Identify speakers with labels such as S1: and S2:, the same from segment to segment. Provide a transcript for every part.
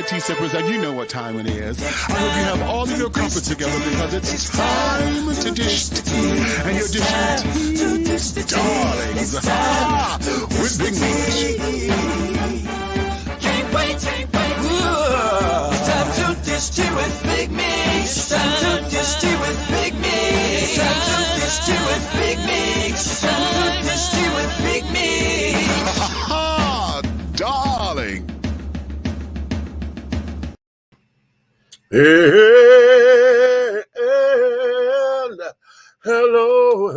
S1: tea sippers, and you know what time it is. I hope you have all of your crumpets together because it's time to dish tea. And you're dishing tea, darlings, with Big Meat.
S2: Can't wait. It's time to dish tea with Big Meat. It's time to dish tea with Big Meat. It's time to dish tea with Big Meat. It's time to dish tea with Big Meat.
S1: Darling.
S3: And hello.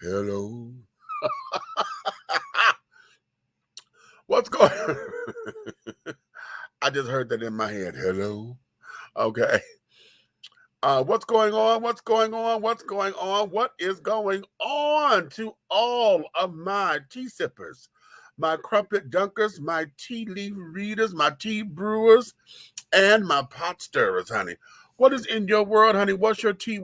S3: Hello. What's going on? I just heard that in my head. Hello. Okay. What's going on? What is going on to all of my tea sippers, my crumpet dunkers, my tea leaf readers, my tea brewers, and my pot stirrers, honey? What is in your world, honey? What's your tea?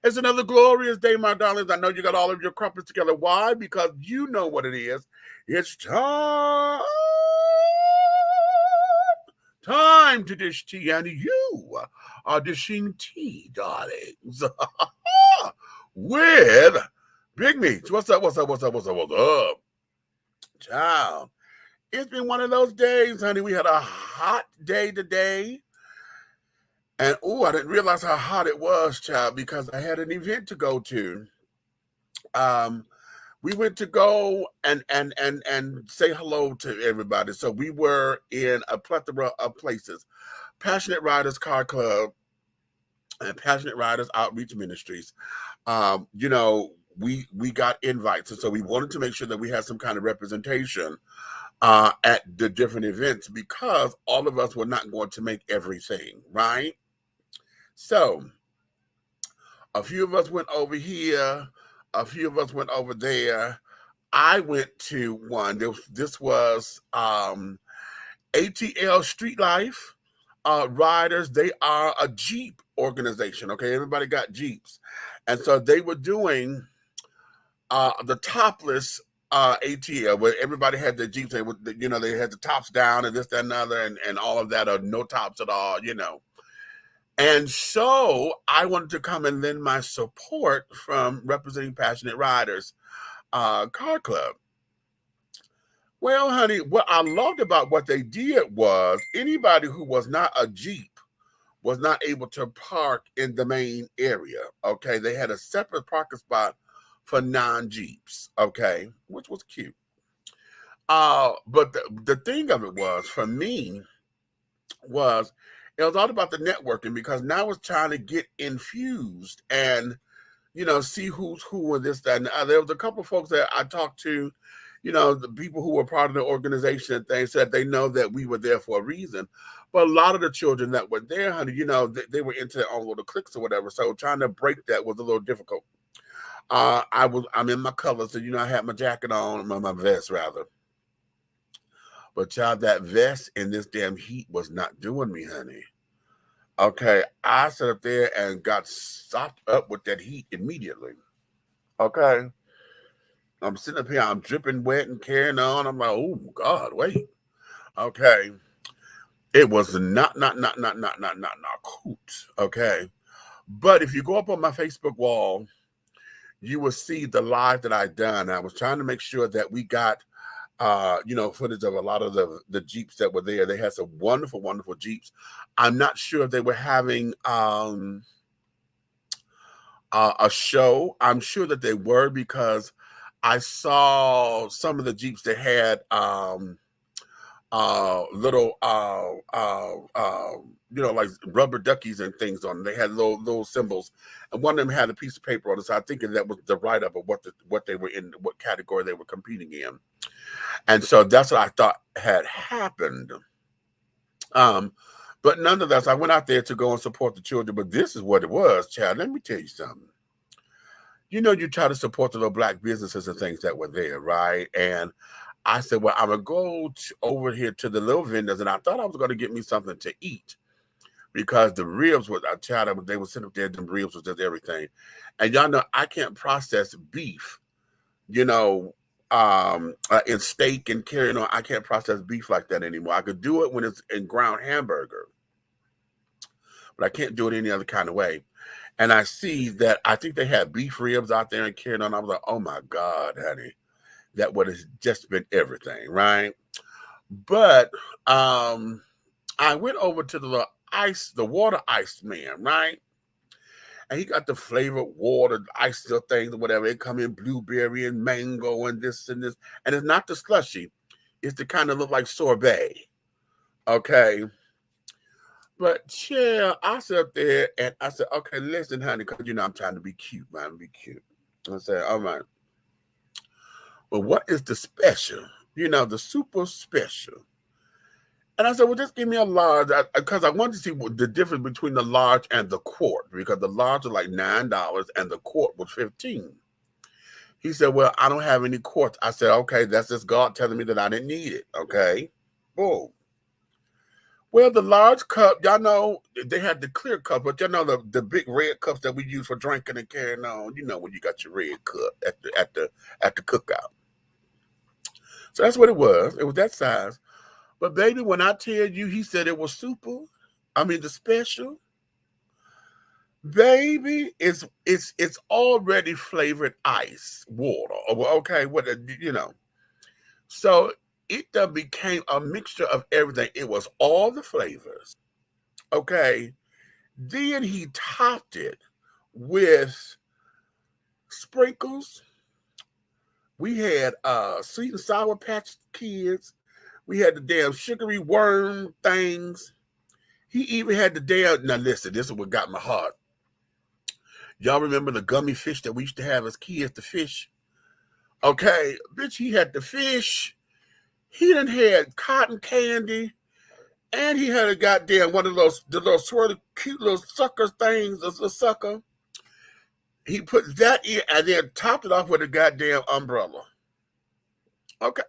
S3: It's another glorious day, my darlings. I know you got all of your crumpets together. Why? Because you know what it is. It's time to dish tea, and you are dishing tea, darlings, with Big Meats. What's up? Child, it's been one of those days, honey. We had a hot day today. And, I didn't realize how hot it was, child, because I had an event to go to. We went to go and say hello to everybody. So we were in a plethora of places. Passionate Riders Car Club and Passionate Riders Outreach Ministries. We got invites. And so we wanted to make sure that we had some kind of representation at the different events because all of us were not going to make everything, right? So a few of us went over here, a few of us went over there. I went to one. This was ATL Street Life Riders. They are a Jeep organization. Okay, everybody got Jeeps, and so they were doing the topless ATL, where everybody had their Jeeps. They had the tops down and this, that, and other, and all of that, or no tops at all, And so I wanted to come and lend my support from representing Passionate Riders Car Club. Well, honey, what I loved about what they did was anybody who was not a Jeep was not able to park in the main area, okay? They had a separate parking spot for non-Jeeps, okay, which was cute. But the thing of it was, for me, it was all about the networking because now it's trying to get infused and, see who's who and this, that, and the other. There was a couple of folks that I talked to, the people who were part of the organization and things said they know that we were there for a reason. But a lot of the children that were there, honey, they were into their own little cliques or whatever. So trying to break that was a little difficult. I'm in my colors, so I had my jacket on, my vest rather. But child, that vest in this damn heat was not doing me, honey. Okay, I sat up there and got socked up with that heat immediately. Okay, I'm sitting up here, I'm dripping wet and carrying on. I'm like, oh God, wait. Okay, it was not coot. Okay, but if you go up on my Facebook wall, you will see the live that I done. I was trying to make sure that we got footage of a lot of the Jeeps that were there. They had some wonderful, wonderful Jeeps. I'm not sure if they were having a show. I'm sure that they were because I saw some of the Jeeps that had little like rubber duckies and things on them. They had little symbols, and one of them had a piece of paper on it. So I think that was the write-up of what they were in, what category they were competing in. And so that's what I thought had happened. But nonetheless, I went out there to go and support the children. But this is what it was, child. Let me tell you something. You try to support the little Black businesses and things that were there, right? And I said, well, I'm going to go over here to the little vendors, and I thought I was going to get me something to eat because the ribs were, they were sitting up there, the ribs was just everything. And y'all know I can't process beef, in steak and carrying on. I can't process beef like that anymore. I could do it when it's in ground hamburger, but I can't do it any other kind of way. And I see that I think they had beef ribs out there and carrying on. I was like, oh my God, honey, that would have just been everything, right? But I went over to the water ice man, right? And he got the flavored water, ice things or whatever. It come in blueberry and mango and this and this. And it's not the slushy. It's the kind of look like sorbet. Okay. But yeah, I sat up there and I said, okay, listen, honey, because I'm trying to be cute, man. Be cute. I said, all right. Well, what is the special? The super special. And I said, well, just give me a large, because I wanted to see what the difference between the large and the quart, because the large was like $9 and the quart was $15. He said, well, I don't have any quarts. I said, okay, that's just God telling me that I didn't need it. Okay. Boom. Well, the large cup, y'all know, they had the clear cup, but y'all know the big red cups that we use for drinking and carrying on. When you got your red cup at the cookout. So that's what it was. It was that size. But baby, when I tell you, he said it was super. I mean, the special. Baby, it's already flavored ice water. Okay, So it became a mixture of everything. It was all the flavors. Okay. Then he topped it with sprinkles. We had sweet and sour patch kids. We had the damn sugary worm things. He even had the damn, now listen, this is what got my heart. Y'all remember the gummy fish that we used to have as kids, the fish? Okay, bitch, he had the fish. He done had cotton candy. And he had a goddamn one of the little swirly, cute little sucker things, a sucker. He put that in and then topped it off with a goddamn umbrella. Okay.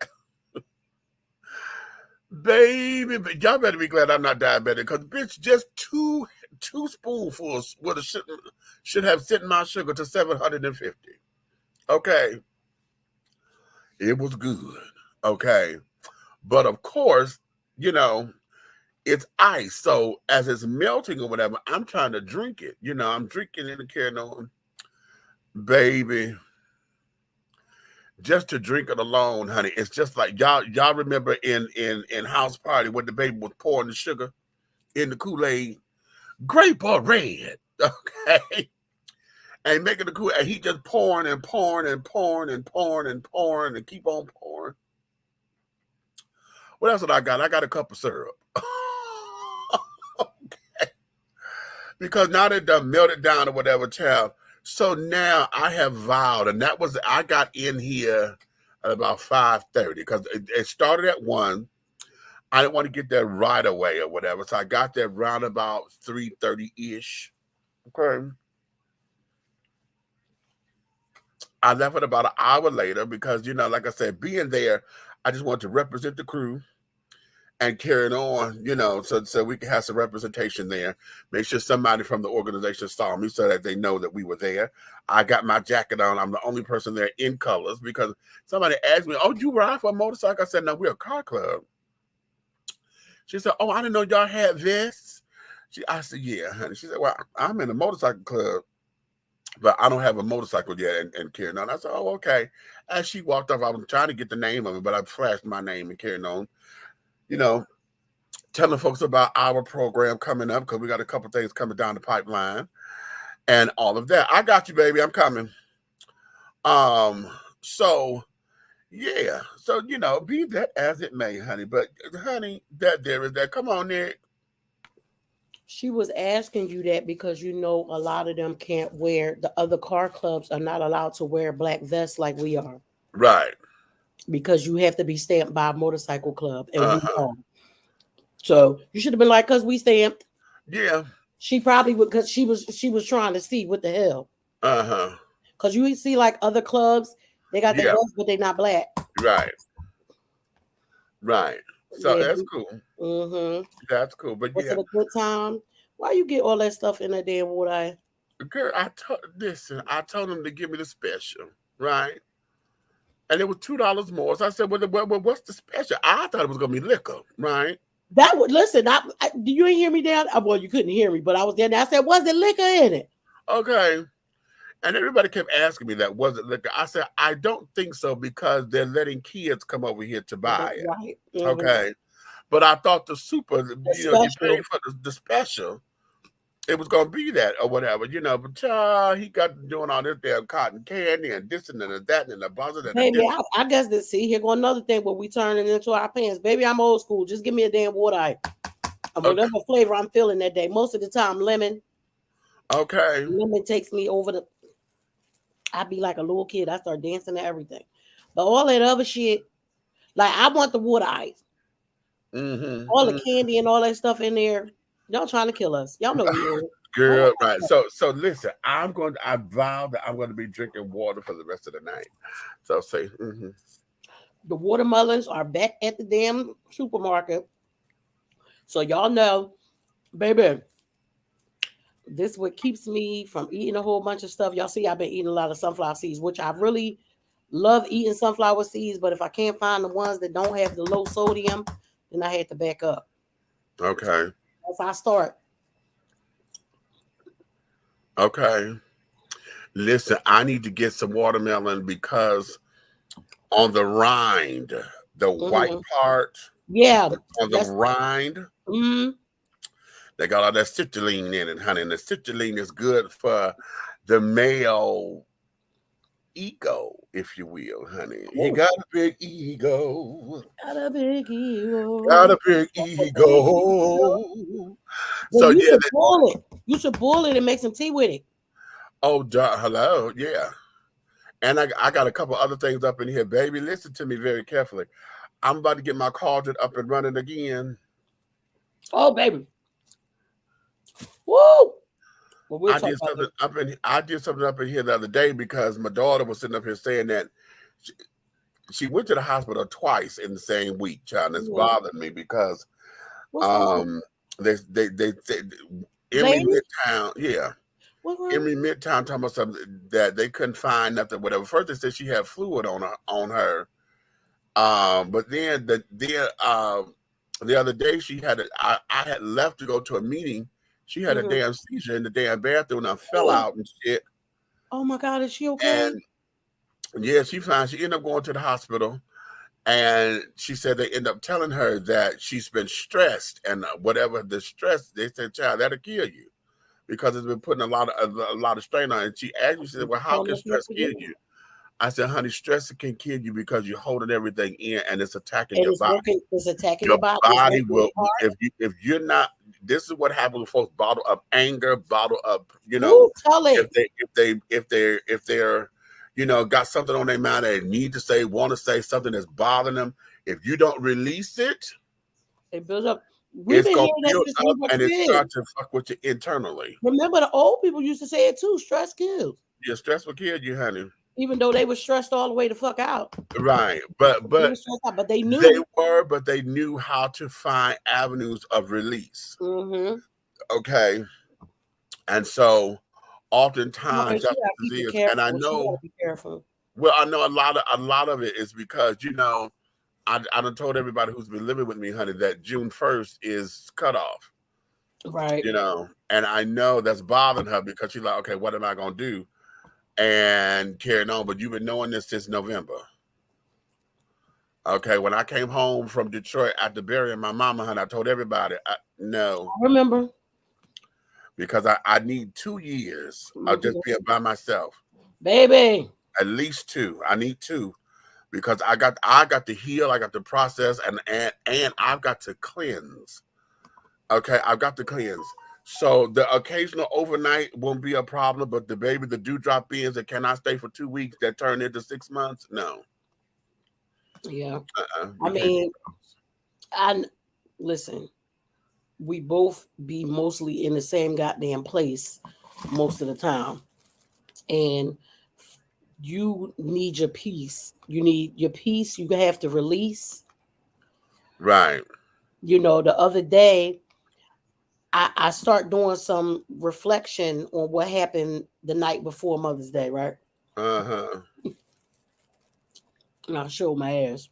S3: Baby, but y'all better be glad I'm not diabetic, because bitch, just two spoonfuls should have sent my sugar to 750. Okay. It was good. Okay. But of course, it's ice. So as it's melting or whatever, I'm trying to drink it. I'm drinking it and carrying on. Baby, just to drink it alone, honey, it's just like y'all remember in House Party when the baby was pouring the sugar in the Kool-Aid, grape or red, okay, and making the Kool-Aid, and he just pouring and pouring and pouring and pouring and pouring and keep on pouring. Well, that's what I got. I got a cup of syrup. Okay. Because now they done melted down or whatever, child. So now I have vowed, and I got in here at about 5:30 because it started at 1. I didn't want to get there right away or whatever. So I got there around about 3:30-ish. Okay. I left it about an hour later because, like I said, being there, I just wanted to represent the crew and carrying on, so we can have some representation there. Make sure somebody from the organization saw me so that they know that we were there. I got my jacket on. I'm the only person there in colors because somebody asked me, oh, you ride for a motorcycle? I said, no, we're a car club. She said, oh, I didn't know y'all had vests. I said, yeah, honey. She said, well, I'm in a motorcycle club, but I don't have a motorcycle yet and carrying on. I said, oh, okay. As she walked off, I was trying to get the name of it, but I flashed my name and carrying on. Telling folks about our program coming up because we got a couple things coming down the pipeline and all of that. I got you, baby. I'm coming. So Yeah. So, you know, be that as it may, honey. But honey, that there is that. Come on, Nick.
S4: She was asking you that because you know a lot of them can't wear, the other car clubs are not allowed to wear black vests like we are
S3: Right.
S4: because you have to be stamped by a motorcycle club and we
S3: Uh-huh.
S4: are. So you should have been like, cause we stamped.
S3: Yeah.
S4: She probably would, cause she was trying to see what the hell.
S3: Uh-huh.
S4: Cause you see like other clubs, they got their
S3: Yeah.
S4: vests, but they not black.
S3: Right. Right. So
S4: Yeah.
S3: that's cool.
S4: Mm-hmm.
S3: That's cool. But
S4: Was
S3: yeah,
S4: it a good time? Why you get all that stuff in that damn water?
S3: girl, listen, I told them to give me the special, right? And it was $2 more. So I said, what's the special? I thought it was gonna be liquor, right?
S4: That would listen. You ain't hear me down. Well, you couldn't hear me, but I was there. And I said, "Was it liquor in it?"
S3: Okay. And everybody kept asking me that, was it liquor? I said, I don't think so because they're letting kids come over here to buy it.
S4: Right. Mhm.
S3: Okay. But I thought the super, you know, you
S4: special.
S3: pay for the special, it was gonna be that or whatever, you know. But he got doing all this damn cotton candy and this and that and the buzzard and the
S4: Baby,
S3: this.
S4: I guess that. See, here go another thing where we turning into our pants. Baby, I'm old school. Just give me a damn water ice. And
S3: Okay.
S4: whatever flavor I'm feeling that day. Most of the time, lemon.
S3: Okay.
S4: Lemon takes me over the. I be like a little kid. I start dancing to everything. But all that other shit, like I want the water ice.
S3: Mm-hmm.
S4: All the candy and all that stuff in there. Y'all trying to kill us. Y'all know we are.
S3: Girl, right. So listen, I vow that I'm going to be drinking water for the rest of the night. So say,
S4: The watermelons are back at the damn supermarket. So y'all know, baby, this what keeps me from eating a whole bunch of stuff. Y'all see, I've been eating a lot of sunflower seeds, which I really love eating sunflower seeds. But if I can't find the ones that don't have the low sodium, then I had to back up.
S3: okay.
S4: That's how I start.
S3: Okay. Listen, I need to get some watermelon because on the rind, the white part,
S4: Yeah.
S3: on the rind,
S4: Mm,
S3: they got all that citrulline in it, honey. And the citrulline is good for the male ego, if you will, honey. He got a big ego.
S4: got a big ego.
S3: Got a big ego. So
S4: Well, you
S3: yeah.
S4: should boil it. You should boil it and make some tea with it.
S3: Oh, hello. Yeah. And I got a couple other things up in here. Baby, listen to me very carefully. I'm about to get my cauldron up and running again.
S4: Oh, baby. Woo! Well,
S3: I did something up in here the other day because my daughter was sitting up here saying that she went to the hospital twice in the same week, child. And it's bothering me because they Emory Midtown, yeah. Emory Midtown talking about something that they couldn't find nothing, whatever. First they said she had fluid on her. But then the other day she had I had left to go to a meeting. She had a damn seizure in the damn bathroom and I fell out and shit.
S4: Oh my God, is she okay?
S3: And yeah, she fine. She ended up going to the hospital. And she said they end up telling her that she's been stressed and whatever the stress, they said, child, that'll kill you because it's been putting a lot of strain on it. And she asked me, she said, well, how can stress kill you? I said, honey, stress can kill you because you're holding everything in and it's attacking your body.
S4: It's attacking
S3: your
S4: your
S3: body will, if you're not, this is what happens when folks bottle up anger, bottle up, you know, if they're you know, got something on their mind they need to say, want to say something that's bothering them. If you don't release it,
S4: it builds up.
S3: It's going to build up and it starts to fuck with you internally.
S4: Remember, the old people used to say it too. Stress kills.
S3: Yeah, stress will kill you, honey.
S4: Even though they were stressed all the way the fuck out.
S3: Right. But
S4: they knew.
S3: But they knew how to find avenues of release. Okay. And so oftentimes that's what it is. And I know, well, I know a lot of it is because, you know, I done told everybody who's been living with me, honey, that June 1st is cutoff.
S4: Right.
S3: You know, and I know that's bothering her because she's like, okay, what am I going to do? And carrying on. But you've been knowing this since November. Okay. When I came home from Detroit after burying my mama, honey, I told everybody, no.
S4: I remember.
S3: Because I need 2 years of just being by myself.
S4: Baby.
S3: At least 2. I need 2. because I got to heal, I got to process, and I've got to cleanse. Okay, I've got to cleanse. So the occasional overnight won't be a problem, but the dewdrop beans that cannot stay for 2 weeks that turn into 6 months, no.
S4: Yeah.
S3: We
S4: I
S3: can't do
S4: mean,
S3: those.
S4: listen, we both be mostly in the same goddamn place most of the time. And you need your peace. You need your peace. You have to release.
S3: Right.
S4: You know, the other day, I start doing some reflection on what happened the night before Mother's Day, right?
S3: Uh-huh.
S4: And I showed my ass.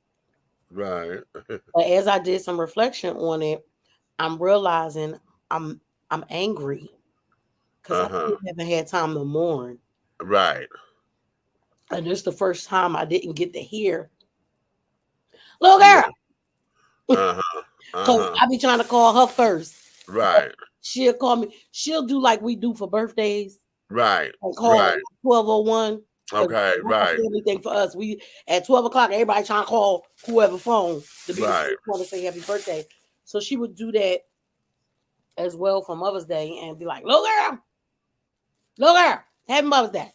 S3: Right.
S4: But as I did some reflection on it, I'm realizing I'm I'm angry because I
S3: Uh-huh.
S4: still haven't had time to mourn.
S3: Right.
S4: And this is the first time I didn't get to hear, little
S3: Yeah.
S4: girl,
S3: Uh-huh.
S4: because
S3: Uh-huh.
S4: I be trying to call her first.
S3: Right.
S4: She'll call me. She'll do like we do for birthdays
S3: Right.
S4: and call
S3: Right.
S4: at 12:01. Because
S3: Okay.
S4: that's a
S3: Right.
S4: family thing for us. We at 12 o'clock, everybody trying to call whoever phone to be the
S3: Right.
S4: first one to say happy birthday. So she would do that as well for Mother's Day and be like, little girl, happy Mother's Day.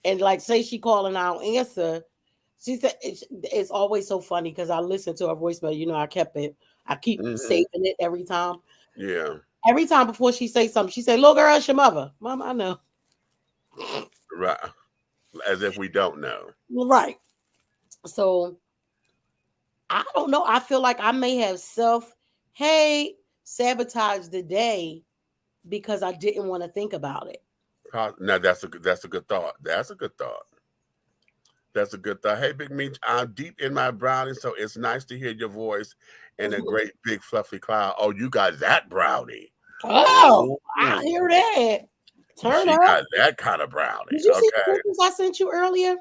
S4: And like say she calling, I don't answer. She said it's always so funny because I listen to her voicemail. You know, I keep
S3: Mm-hmm.
S4: saving it every time.
S3: Yeah.
S4: Every time before she say something, she say, little girl, it's your mother. Mom, I know.
S3: Right. As if we don't know.
S4: Right. So I don't know. I feel like I may have sabotaged the day because I didn't want to think about it.
S3: Now that's a good thought. That's a good thought. That's a good thought. Hey, Big Meech, I'm deep in my brownie, so it's nice to hear your voice in a great big fluffy cloud. Oh, you got that brownie.
S4: Oh, I
S3: Ooh,
S4: hear that. Turn
S3: she
S4: up.
S3: got that kind of brownie.
S4: Did you see the
S3: Okay.
S4: pictures I sent you earlier?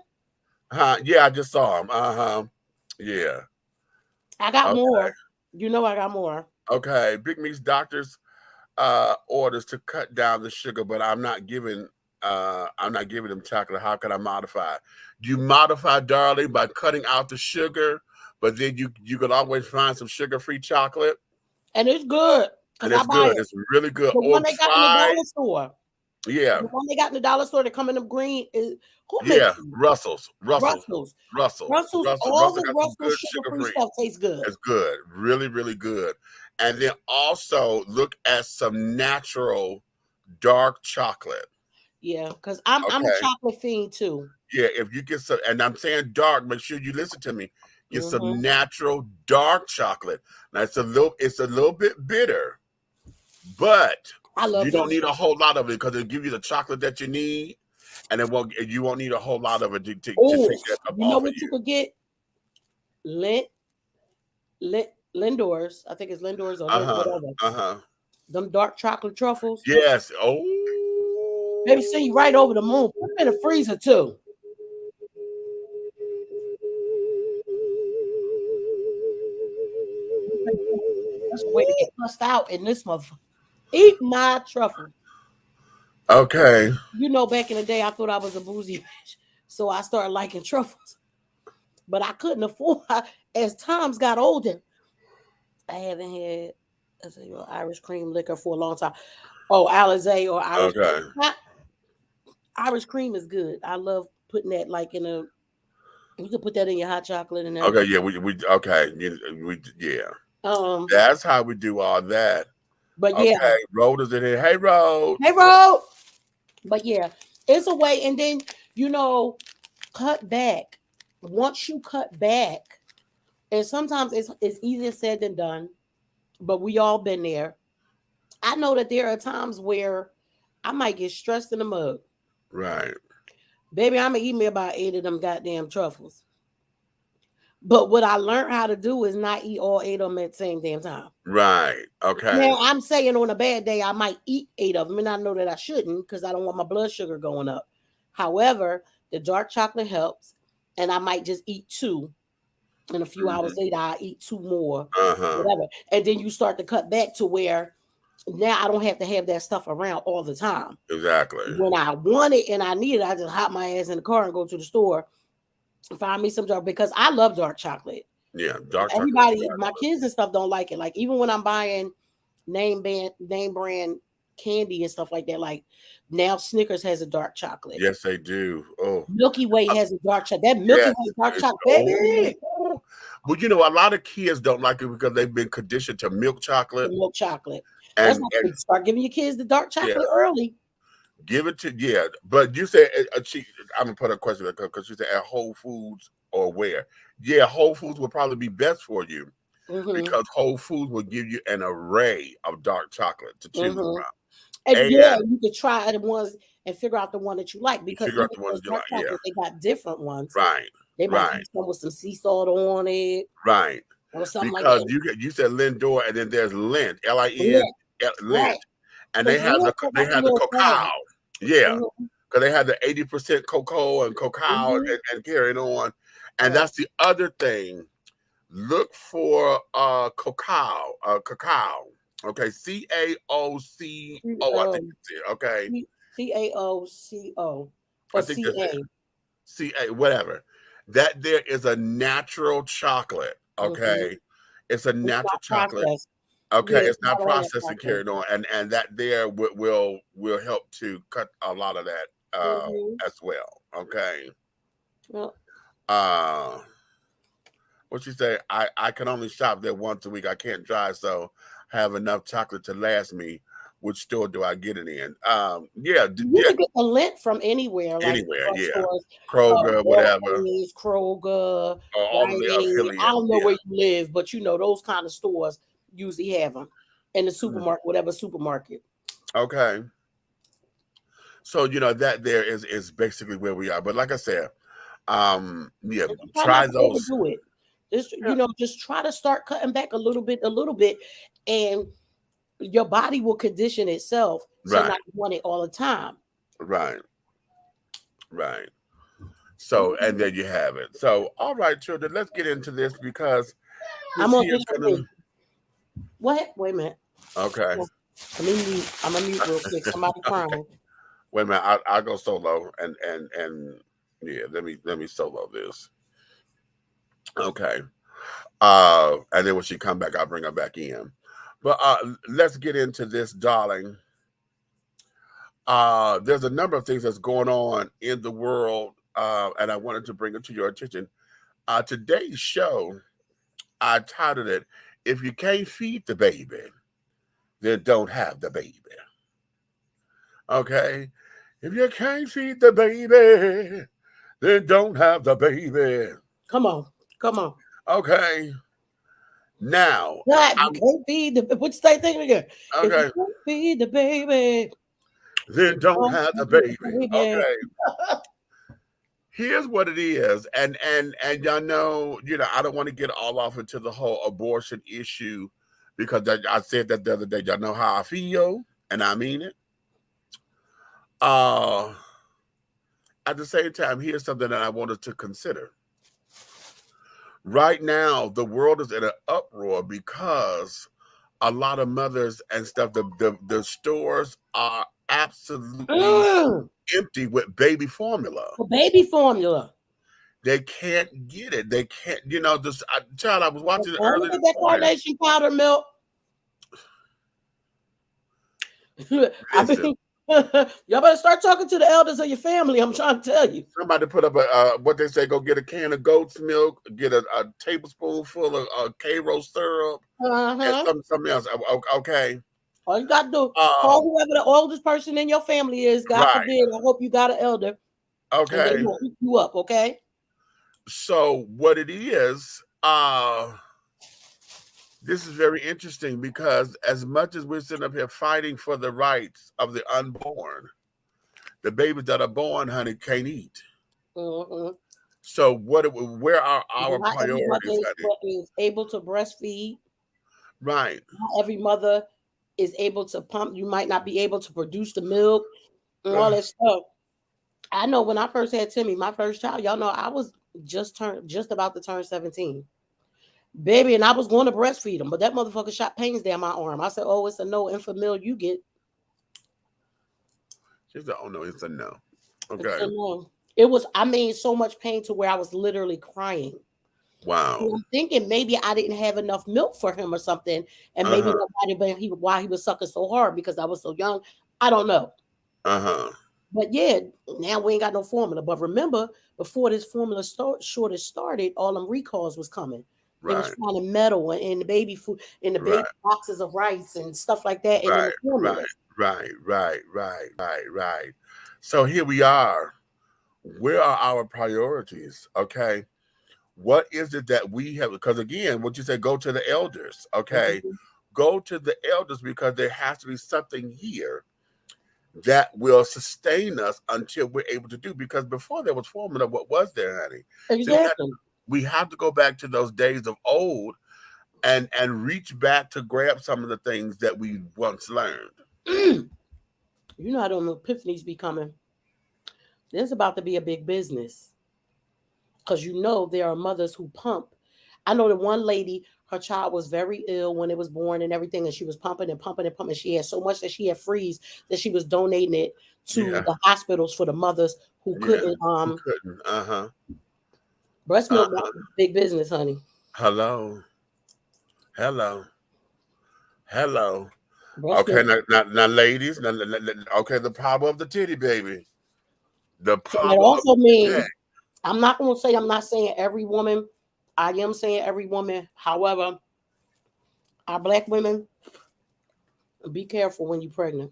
S3: Yeah, I just saw them. Uh-huh. Yeah.
S4: I got
S3: Okay.
S4: more. You know I got more.
S3: Okay. Big Meech doctors orders to cut down the sugar, but I'm not giving them chocolate. How can I modify? You modify, darling, by cutting out the sugar, but then you can always find some sugar-free chocolate,
S4: And it's good because
S3: and
S4: I
S3: it's
S4: buy
S3: good.
S4: it.
S3: It's really good.
S4: The
S3: Or
S4: one they got in the
S3: try,
S4: dollar store.
S3: yeah,
S4: The one they got in the dollar store that come in the green is who makes
S3: yeah,
S4: them?
S3: Russell's,
S4: Russell's. All
S3: Russell
S4: the
S3: got some
S4: Russell
S3: good
S4: sugar-free
S3: sugar-free.
S4: stuff tastes good.
S3: It's good, really, really good. And then also look at some natural dark chocolate.
S4: Yeah, because I'm a
S3: Okay.
S4: chocolate fiend too.
S3: Yeah, if you get some, and I'm saying dark, make sure you listen to me. Get
S4: Hmm.
S3: some natural dark chocolate. Now it's a little bit bitter, but
S4: I love
S3: you don't
S4: bitter
S3: need a
S4: stuff.
S3: whole lot of it because it'll give you the chocolate that you need, and you won't need a whole lot of it to
S4: Oh,
S3: take that up
S4: you know
S3: off of
S4: what you
S3: you.
S4: could get? Lindor's. I think it's Lindor's or
S3: Uh huh.
S4: whatever.
S3: Uh huh.
S4: Them dark chocolate truffles.
S3: Yes.
S4: Maybe send you right over the moon. Put them in the freezer too. That's a way to get cussed out in this motherfucker. Eat my truffle.
S3: Okay.
S4: You know, back in the day, I thought I was a boozy bitch, so I started liking truffles. But I couldn't afford. As times got older, I haven't had Irish cream liquor for a long time. Oh, Alizé or Irish.
S3: Okay.
S4: Irish cream is good. I love putting that like in a. You can put that in your hot chocolate and
S3: Okay.
S4: everything.
S3: Yeah. Okay. Yeah.
S4: Um,
S3: That's how we do all that.
S4: but yeah,
S3: Okay. Road is in here. Hey, Road.
S4: hey, Ro. But yeah, it's a way, and then cut back. Once you cut back, and sometimes it's easier said than done, but we all been there. I know that there are times where I might get stressed in the mug.
S3: Right.
S4: Baby, I'm gonna eat me about 8 of them goddamn truffles. But what I learned how to do is not eat all 8 of them at the same damn time.
S3: Right. Okay.
S4: Now, I'm saying on a bad day, I might eat 8 of them, and I know that I shouldn't because I don't want my blood sugar going up. However, the dark chocolate helps, and I might just eat 2. And a few hours later, I eat 2 more,
S3: Uh-huh.
S4: whatever. And then you start to cut back to where now I don't have to have that stuff around all the time.
S3: Exactly.
S4: When I want it and I need it, I just hop my ass in the car and go to the store Find me some dark because I love dark chocolate.
S3: Yeah, dark chocolate.
S4: Everybody, my kids and stuff don't like it. Like even when I'm buying name brand candy and stuff like that, like now Snickers has a dark chocolate.
S3: Yes, they do. Oh,
S4: Milky Way has a dark chocolate. That Milky
S3: yes.
S4: Way dark chocolate, baby.
S3: Oh. Well, you know, a lot of kids don't like it because they've been conditioned to milk chocolate.
S4: Milk chocolate.
S3: And,
S4: That's why you start giving your kids the dark chocolate early.
S3: Give it to but you said I'm gonna put a question because you said at Whole Foods or where? Yeah, Whole Foods will probably be best for you because Whole Foods will give you an array of dark chocolate to choose from.
S4: And yeah, you could try the ones and figure out the one that you like because
S3: figure out the ones you like. Yeah,
S4: they got different ones.
S3: Right.
S4: They might have some with some sea salt on it.
S3: Right.
S4: Or something
S3: because
S4: like that.
S3: You said Lindor and then there's Lint, Lin, Lint,
S4: right.
S3: And they had the cacao. Yeah, because they had the 80% cocoa and cacao and carrying on. And that's the other thing. Look for cacao. Okay, CAOCO. I think it's it. Okay,
S4: CAOCO or
S3: CA, whatever. That there is a natural chocolate. Okay, it's a natural chocolate.
S4: Processed.
S3: Okay, it's not processed and carried on, and that there will help to cut a lot of that as well. Okay.
S4: Well,
S3: what you say? I can only shop there once a week. I can't drive, so I have enough chocolate to last me. Which store do I get it in? You can
S4: get the Lint from anywhere. Like
S3: anywhere,
S4: stores,
S3: Kroger, whatever.
S4: Kroger,
S3: all of the affiliates.
S4: I don't know where you live, but you know those kind of stores usually have them in the supermarket, whatever supermarket.
S3: Okay. So you know that there is basically where we are. But like I said, try those.
S4: Do it. Just try to start cutting back a little bit, and your body will condition itself to not want it all the time.
S3: Right. So, and there you have it. So, all right, children, let's get into this because
S4: I'm on this. What? Wait a minute.
S3: Okay.
S4: I'm gonna mute real quick. Somebody crying.
S3: Wait a minute. I'll go solo and yeah. Let me solo this. Okay. And then when she come back, I'll bring her back in. But let's get into this, darling. There's a number of things that's going on in the world, and I wanted to bring it to your attention. Today's show, I titled it, "If You Can't Feed the Baby, Then Don't Have the Baby." Okay? If you can't feed the baby, then don't have the baby.
S4: Come on.
S3: Okay. Now,
S4: you can't feed the. What you thinking again?
S3: Okay.
S4: If you can't feed the baby,
S3: then don't have the baby. Okay. Here's what it is, and y'all know, I don't want to get all off into the whole abortion issue because I said that the other day. Y'all know how I feel, and I mean it. At the same time, here's something that I wanted to consider. Right now, the world is in an uproar because a lot of mothers and stuff, the stores are absolutely empty with baby formula.
S4: Baby formula.
S3: They can't get it. They can't, this child I was watching earlier.
S4: That carnation powder milk. Y'all better start talking to the elders of your family. I'm trying to tell you.
S3: Somebody put up what they say, go get a can of goat's milk, get a tablespoonful of Cairo syrup, and something else. Okay.
S4: All you got to do, call whoever the oldest person in your family is. God forbid, I hope you got an elder.
S3: Okay.
S4: And they will hook you up, okay?
S3: So what it is, this is very interesting because as much as we're sitting up here fighting for the rights of the unborn, the babies that are born, honey, can't eat. So where are our priorities?
S4: Everybody is able to breastfeed.
S3: Right.
S4: Not every mother is able to pump. You might not be able to produce the milk and all that stuff. I know when I first had Timmy, my first child, y'all know I was just about to turn 17. Baby, and I was going to breastfeed him, but that motherfucker shot pains down my arm. I said, "Oh, it's a no. Infant milk you get."
S3: She said, "Oh no, it's a no." Okay.
S4: It's a no. It was, I mean, so much pain to where I was literally crying.
S3: Wow.
S4: So I'm thinking maybe I didn't have enough milk for him or something, and maybe
S3: Uh-huh.
S4: that might have been why he was sucking so hard because I was so young. I don't know.
S3: Uh-huh.
S4: But yeah, now we ain't got no formula. But remember, before this formula shortage started, all them recalls was coming. They was
S3: Right.
S4: finding metal in the baby food, in the baby
S3: Right.
S4: boxes of rice and stuff like that, and in the
S3: Right.
S4: formula.
S3: Right. So here we are. Where are our priorities? Okay. What is it that we have? Because again, what you say, go to the elders. Okay.
S4: Mhm.
S3: Go to the elders because there has to be something here that will sustain us until we're able to do. Because before there was formula, what was there, honey? So
S4: Exactly.
S3: we have to go back to those days of old and reach back to grab some of the things that we once learned.
S4: You know how them epiphanies be coming. There's about to be a big business because you know there are mothers who pump. I know that one lady, her child was very ill when it was born and everything, and she was pumping and pumping and pumping. She had so much that she had freeze that she was donating it to
S3: Yeah.
S4: the hospitals for the mothers who
S3: Yeah.
S4: couldn't
S3: Who couldn't? Uh-huh.
S4: breast milk.
S3: Uh-huh.
S4: Big business, honey.
S3: Hello. Hello. Hello.
S4: Breast
S3: Okay,
S4: milk.
S3: now ladies, okay, the power of the titty, baby. The
S4: So that
S3: power of
S4: also
S3: the titty.
S4: means I'm not going to say I'm not saying every woman. I am saying every woman. However, our black women, be careful when you're pregnant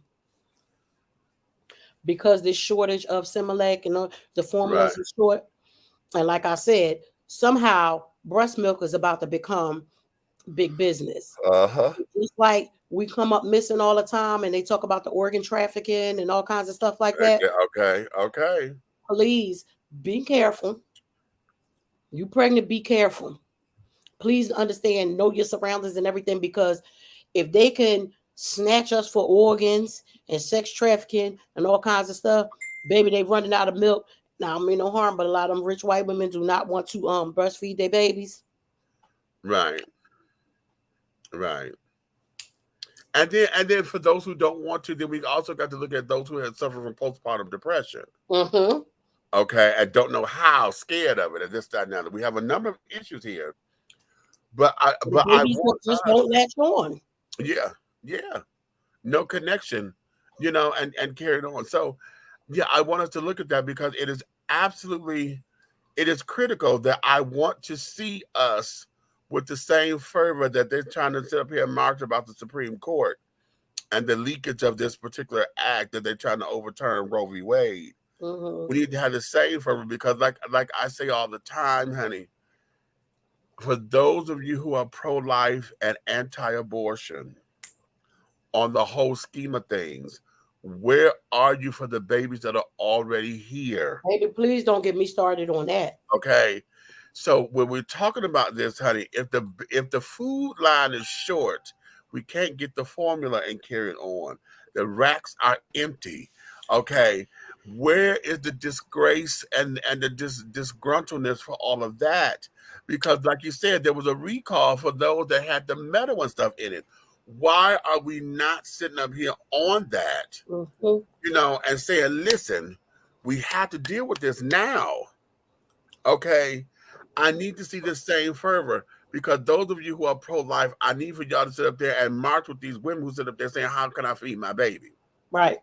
S4: because this shortage of Similac and the
S3: Right.
S4: formulas is short. And like I said, somehow breast milk is about to become big business.
S3: Uh-huh.
S4: Just like we come up missing all the time and they talk about the organ trafficking and all kinds of stuff like that.
S3: Okay.
S4: Please be careful. You pregnant, be careful. Please understand, know your surroundings and everything, because if they can snatch us for organs and sex trafficking and all kinds of stuff, baby, they running out of milk. Now, I mean no harm, but a lot of them rich white women do not want to breastfeed their babies.
S3: Right. Right. And then for those who don't want to, then we also got to look at those who have suffered from postpartum depression.
S4: Mm-hmm.
S3: Okay, and don't know how, scared of it, and this, that, and that. We have a number of issues here, but
S4: The
S3: I
S4: babies
S3: want
S4: just
S3: us,
S4: won't latch on.
S3: yeah, no connection, and carried on. So, yeah, I want us to look at that because it is absolutely, it is critical that I want to see us with the same fervor that they're trying to sit up here and march about the Supreme Court and the leakage of this particular act that they're trying to overturn Roe v. Wade.
S4: Mm-hmm.
S3: We need to have the same fervor because, like I say all the time, honey, for those of you who are pro-life and anti-abortion, on the whole scheme of things, where are you for the babies that are already here?
S4: Baby, please don't get me started on that.
S3: Okay, so when we're talking about this, honey, if the food line is short, we can't get the formula and carry it on. The racks are empty. Okay, where is the disgrace and the disgruntledness for all of that? Because, like you said, there was a recall for those that had the metal and stuff in it. Why are we not sitting up here on that,
S4: Mm-hmm.
S3: and saying, listen, we have to deal with this now. Okay, I need to see the same fervor because those of you who are pro-life, I need for y'all to sit up there and march with these women who sit up there saying, "How can I feed my baby?"
S4: Right.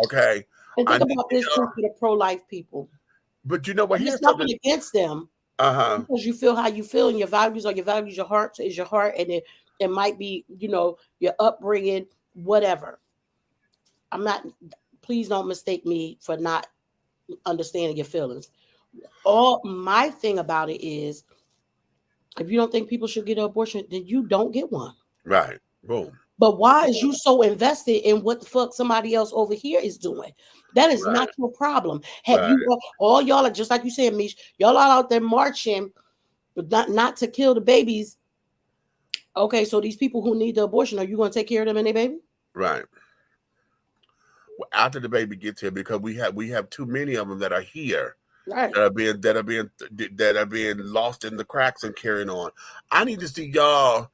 S3: Okay,
S4: And
S3: I
S4: think
S3: need
S4: about this too for the pro-life people.
S3: but you know what?
S4: And it's
S3: Here's
S4: nothing
S3: something.
S4: against them
S3: Uh-huh.
S4: because you feel how you feel, and your values are your values, your heart is your heart, and it might be, your upbringing, whatever. I'm not, please don't mistake me for not understanding your feelings. All my thing about it is if you don't think people should get an abortion, then you don't get one.
S3: Right. Boom.
S4: But why is you so invested in what the fuck somebody else over here is doing? That is
S3: Right.
S4: not your problem. Have
S3: Right.
S4: you all y'all are just like you said, Mish, y'all are out there marching, but not to kill the babies. Okay, so these people who need the abortion, are you going to take care of them and their baby?
S3: Right. After the baby gets here, because we have too many of them that are here
S4: Right.
S3: that are being lost in the cracks and carrying on. I need to see y'all,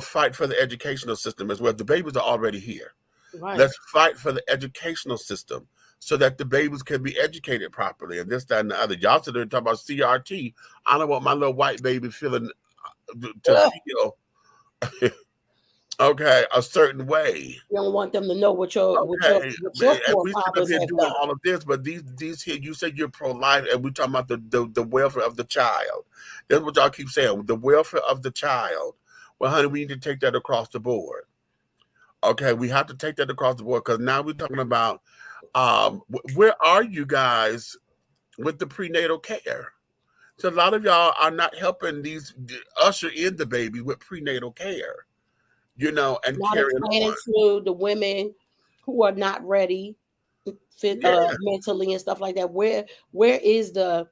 S3: fight for the educational system as well. The babies are already here.
S4: Right.
S3: Let's fight for the educational system so that the babies can be educated properly and this, that, and the other. Y'all sit there and talk about CRT. I don't want my little white baby feeling to feel okay a certain way.
S4: You don't want them to know what your
S3: Okay, and we sit up
S4: forefathers
S3: here
S4: have
S3: doing
S4: done.
S3: all of this, but these here, you say you're pro-life, and we're talking about the welfare of the child. That's what y'all keep saying, the welfare of the child. Well, honey, we need to take that across the board. Okay, we have to take that across the board because now we're talking about where are you guys with the prenatal care? So a lot of y'all are not helping usher in the baby with prenatal care, and
S4: Not
S3: carrying
S4: explaining
S3: on.
S4: to the women who are not ready mentally and stuff like that. Where is the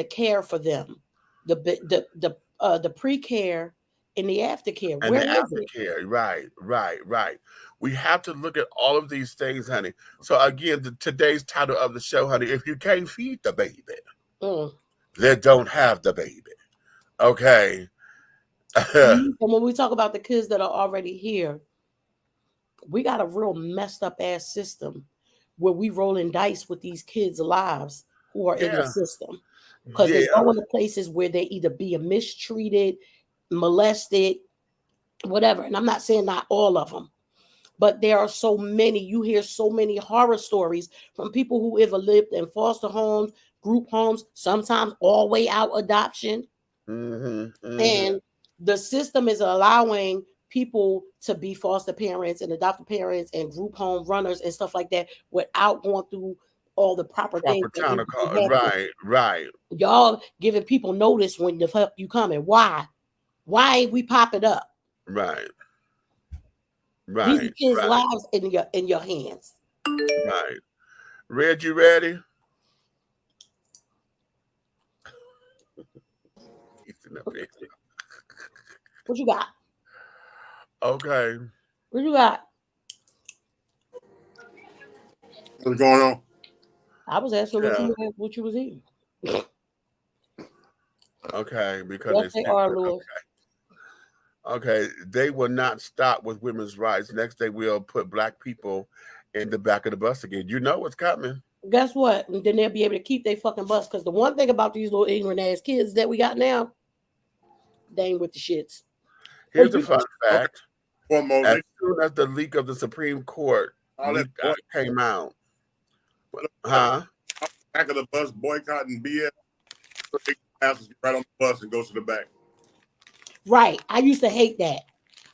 S4: care for them? The pre-care and the aftercare.
S3: And
S4: Where
S3: the
S4: is it?
S3: aftercare, right. We have to look at all of these things, honey. So again, today's title of the show, honey, if you can't feed the baby, then don't have the baby. Okay.
S4: And when we talk about the kids that are already here, we got a real messed up ass system where we rolling dice with these kids' lives who are in the system. Because they go into places where they either be mistreated, molested, whatever. And I'm not saying not all of them, but there are so many. You hear so many horror stories from people who ever lived in foster homes, group homes, sometimes all way out adoption. And the system is allowing people to be foster parents and adoptive parents and group home runners and stuff like that without going through all the proper things.
S3: Right.
S4: Y'all giving people notice when the fuck you coming. Why ain't we popping up?
S3: Right.
S4: These are kids' lives in your hands.
S3: Right. Red, you ready?
S4: What you got?
S3: Okay.
S4: What you got?
S5: What's going on?
S4: I was asking what you was eating.
S3: Okay, because
S4: yes, they are, Lewis.
S3: Okay, they will not stop with women's rights. Next, they will put black people in the back of the bus again. You know what's coming.
S4: Guess what? And then they'll be able to keep their fucking bus. Because the one thing about these little ignorant ass kids that we got now, they ain't with the shits.
S3: Here's a fun fact.
S5: One more.
S3: As soon as the leak of the Supreme Court came out,
S5: back of the bus boycotting BS. Passes right on the bus and goes to the back.
S4: Right. I used to hate that.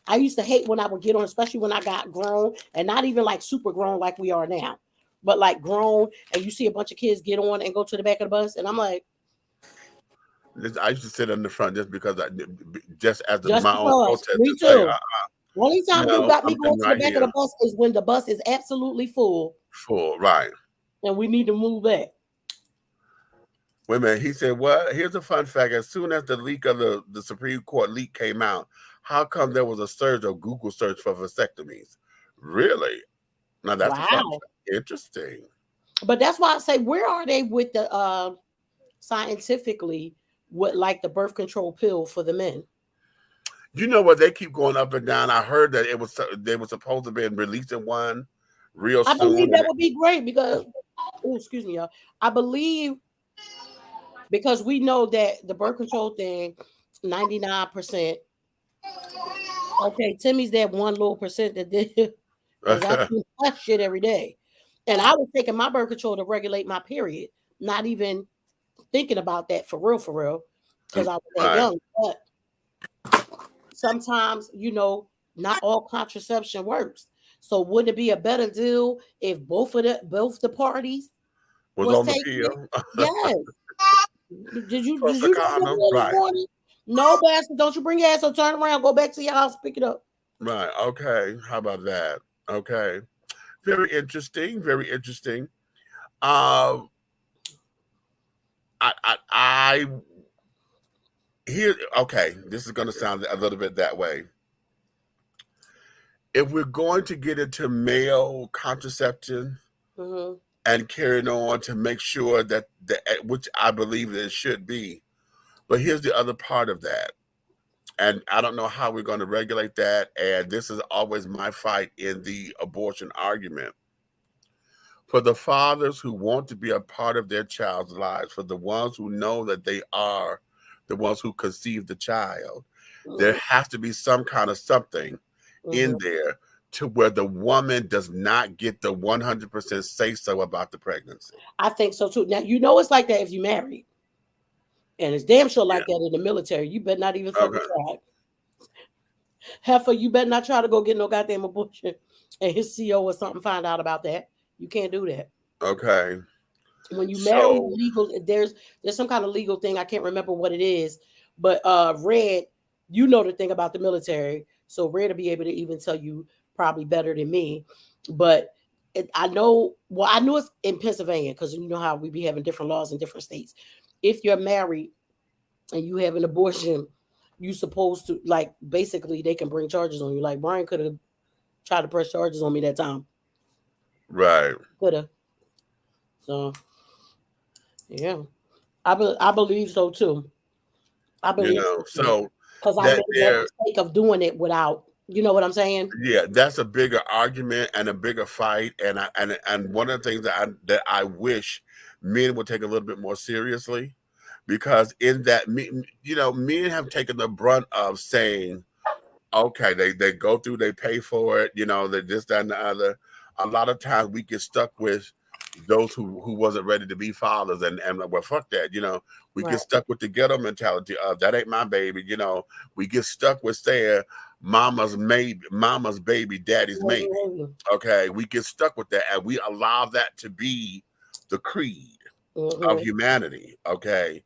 S4: I used to hate when I would get on, especially when I got grown, and not even like super grown like we are now, but like grown, and you see a bunch of kids get on and go to the back of the bus, and I'm like,
S3: I used to sit in the front just because my own protest.
S4: Me too.
S3: Say,
S4: only time you got me going to the back of the bus is when the bus is absolutely full.
S3: Full, right.
S4: And we need to move back.
S3: Wait a minute. He said, what? Here's a fun fact. As soon as the leak of the Supreme Court leak came out, how come there was a surge of Google search for vasectomies? Really? Now that's a fun fact. Interesting.
S4: But that's why I say, where are they with the scientifically with like the birth control pill for the men?
S3: You know what? They keep going up and down. I heard that they were supposed to be releasing one real soon.
S4: I believe that would be great because, excuse me, y'all. I believe because we know that the birth control thing, 99%. Okay, Timmy's that one little percent that did. Because I do that shit every day. And I was taking my birth control to regulate my period, not even thinking about that for real, because I was that young. But sometimes, not all contraception works. So wouldn't it be a better deal if both the parties
S3: was on the pill?
S4: Yes. Did you
S3: condom? Right.
S4: No, bastard, don't you bring your ass up, turn around, go back to your house, pick it up.
S3: Right. Okay. How about that? Okay. Very interesting. Very interesting. I here. Okay, this is going to sound a little bit that way. If we're going to get into male contraception and carrying on to make sure that which I believe that it should be, but here's the other part of that. And I don't know how we're going to regulate that. And this is always my fight in the abortion argument. for the fathers who want to be a part of their child's lives, for the ones who know that they are the ones who conceived the child, there has to be some kind of something in there to where the woman does not get the 100% say so about the pregnancy.
S4: I think so too. Now, you know, it's like that if you married. And it's damn sure like that in the military. You better not even fucking try. Heifer, you better not try to go get no goddamn abortion. And his CO or something find out about that. You can't do that.
S3: Okay.
S4: When you marry legal, there's some kind of legal thing. I can't remember what it is. But Red, you know the thing about the military. So Red will be able to even tell you probably better than me. But I know it's in Pennsylvania because you know how we be having different laws in different states. If you're married and you have an abortion, you supposed to, like, basically they can bring charges on you. Like Brian could have tried to press charges on me that time.
S3: Right.
S4: Could have. So, yeah. I believe so too. I believe
S3: so
S4: because I made the mistake of doing it without, you know what I'm saying?
S3: Yeah, that's a bigger argument and a bigger fight. And one of the things that I wish men would take a little bit more seriously, because in that, men have taken the brunt of saying, okay, they go through, they pay for it, they this, that, and the other. A lot of times we get stuck with those who wasn't ready to be fathers, and well, fuck that, we get stuck with the ghetto mentality of that ain't my baby, we get stuck with saying mama's baby, daddy's maybe. Okay, we get stuck with that, and we allow that to be the creed of humanity. Okay,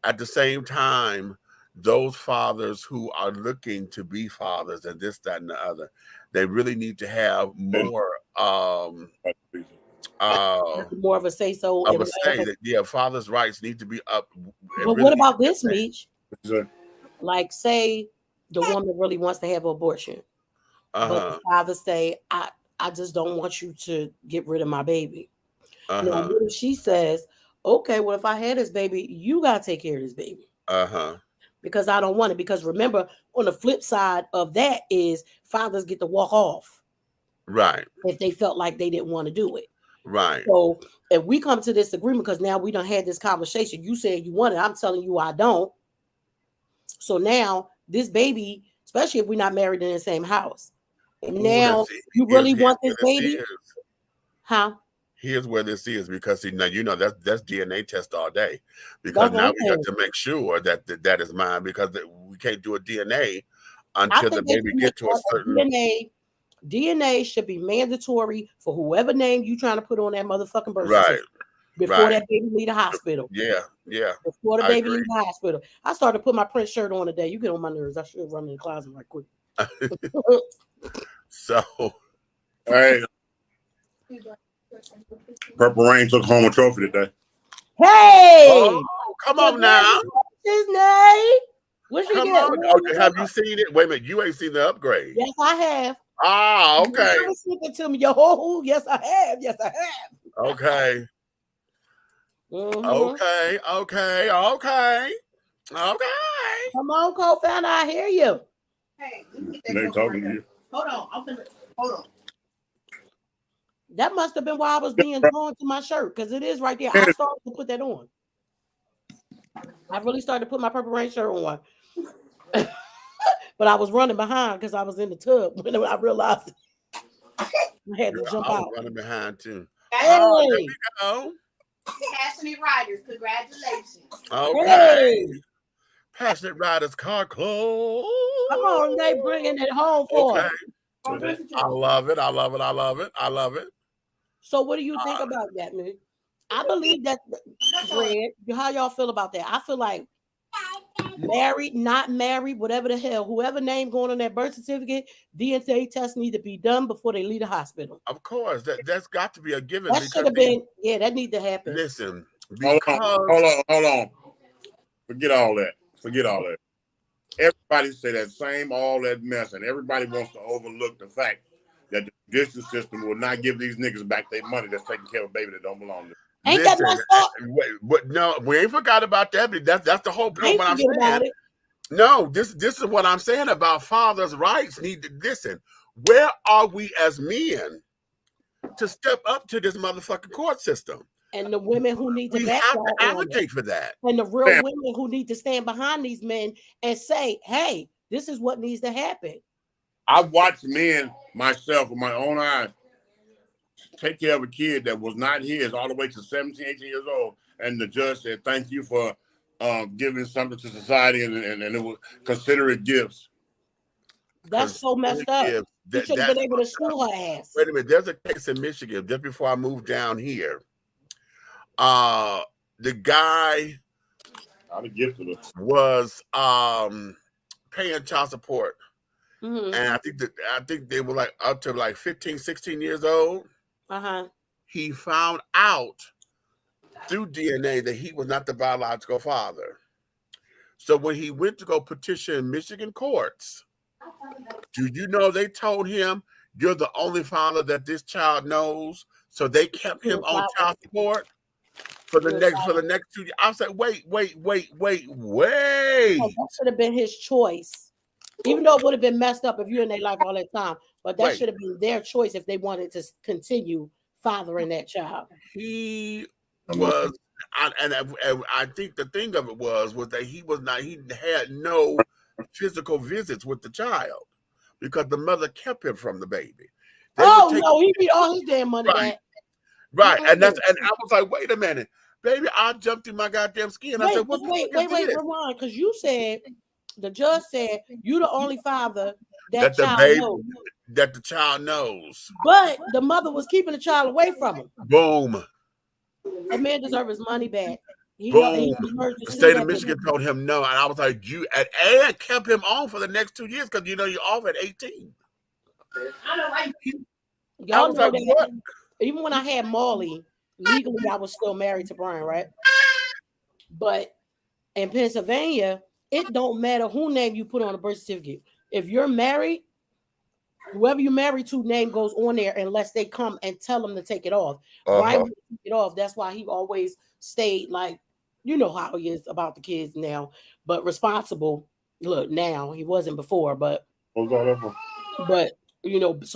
S3: at the same time, those fathers who are looking to be fathers and this, that, and the other, they really need to have more
S4: more of a say so.
S3: I would say that fathers' rights need to be up.
S4: But what about this, Meech? Like, say the woman really wants to have an abortion, but the father say, I just don't want you to get rid of my baby. Now, what if she says, okay, well, if I had this baby, you gotta take care of this baby. Because I don't want it. Because remember, on the flip side of that is fathers get to walk off.
S3: Right.
S4: If they felt like they didn't want to do it.
S3: Right.
S4: So if we come to this agreement, because now we done had this conversation, you said you want it, I'm telling you I don't. So now this baby, especially if we're not married in the same house, now you really want this baby? How?
S3: Here's where this is, because that's DNA test all day. Because now we got to make sure that is mine, because we can't do a DNA until the baby gets to a certain
S4: DNA should be mandatory for whoever name you trying to put on that motherfucking birth
S3: certificate.
S4: Before that baby leave the hospital.
S3: Yeah.
S4: Before the baby leave the hospital. I started to put my Prince shirt on today. You get on my nerves. I should run in the closet right quick.
S3: So,
S5: hey, Purple Rain took home a trophy today.
S4: Hey,
S3: come on now.
S4: His name. What she get?
S3: Okay, have you seen it? Wait a minute, you ain't seen the upgrade.
S4: Yes, I have.
S3: Ah, okay.
S4: You sent it to me. Yes, I have. Yes, I have.
S3: Okay. Okay.
S4: Come on, co-founder, I hear you.
S5: Hey, they talking to you.
S2: Hold on.
S4: That must have been why I was being drawn to my shirt, because it is right there. I started to put that on. I really started to put my Purple Rain shirt on. But I was running behind because I was in the tub when I realized I had to jump out.
S3: Running behind too.
S4: Hey.
S3: Oh, there we go.
S2: Passionate Riders, congratulations.
S3: Okay.
S4: Hey.
S3: Passionate Riders car club.
S4: Come on, they bringing it home for us.
S3: I love it.
S4: So what do you think about that, man? I believe that, Red, how y'all feel about that? I feel like married, not married, whatever the hell, whoever name going on that birth certificate, DNA tests need to be done before they leave the hospital.
S3: Of course, that's got to be a given.
S4: That should have been, that need to happen.
S3: Listen,
S5: hold on. Forget all that. Everybody say that same, all that mess, and everybody wants to overlook the fact that the judicial system will not give these niggas back their money that's taking care of a baby that don't belong to them.
S4: Ain't that messed up?
S3: But no, we ain't forgot about that. That's the whole point. What I'm saying. No, this is what I'm saying about fathers' rights. Need to listen. Where are we as men to step up to this motherfucking court system.
S4: And the women who need to
S3: We
S4: back
S3: have to
S4: y'all on it.
S3: advocate for that.
S4: And the real women who need to stand behind these men and say, hey, this is what needs to happen.
S5: I've watched men myself with my own eyes take care of a kid that was not his all the way to 17, 18 years old. And the judge said, thank you for giving something to society and it was consider it gifts.
S4: That's so messed up. You should have been able to sue her ass.
S3: Wait a minute. There's a case in Michigan just before I moved down here. The guy was paying child support.
S4: Mm-hmm.
S3: And I think they were like up to like 15, 16 years old.
S4: Uh-huh.
S3: He found out through DNA that he was not the biological father. So when he went to go petition Michigan courts, do you know they told him you're the only father that this child knows? So they kept him on child support for the next 2 years. I was like, wait.
S4: Oh, that should have been his choice. Even though it would have been messed up if you're in their life all that time, but that should have been their choice if they wanted to continue fathering that child.
S3: He was, and I think the thing of it was that he had no physical visits with the child because the mother kept him from the baby.
S4: No, he need all his damn money back.
S3: Right, and I was like, wait a minute, baby, I jumped through my goddamn skin. I said,
S4: wait, rewind, because you said. The judge said you the only father that
S3: the child knows.
S4: But the mother was keeping the child away from him.
S3: Boom.
S4: That man deserves his money back.
S3: Boom. The state of Michigan told him no, and I was like, and kept him on for the next 2 years because you're off at 18.
S4: Y'all know that even when I had Molly, legally I was still married to Brian, right? But in Pennsylvania, it don't matter who name you put on a birth certificate. If you're married, whoever you're married to name goes on there unless they come and tell them to take it off. Brian would take it off. That's why he always stayed like, you know how he is about the kids now, but responsible. Look, now he wasn't before, but so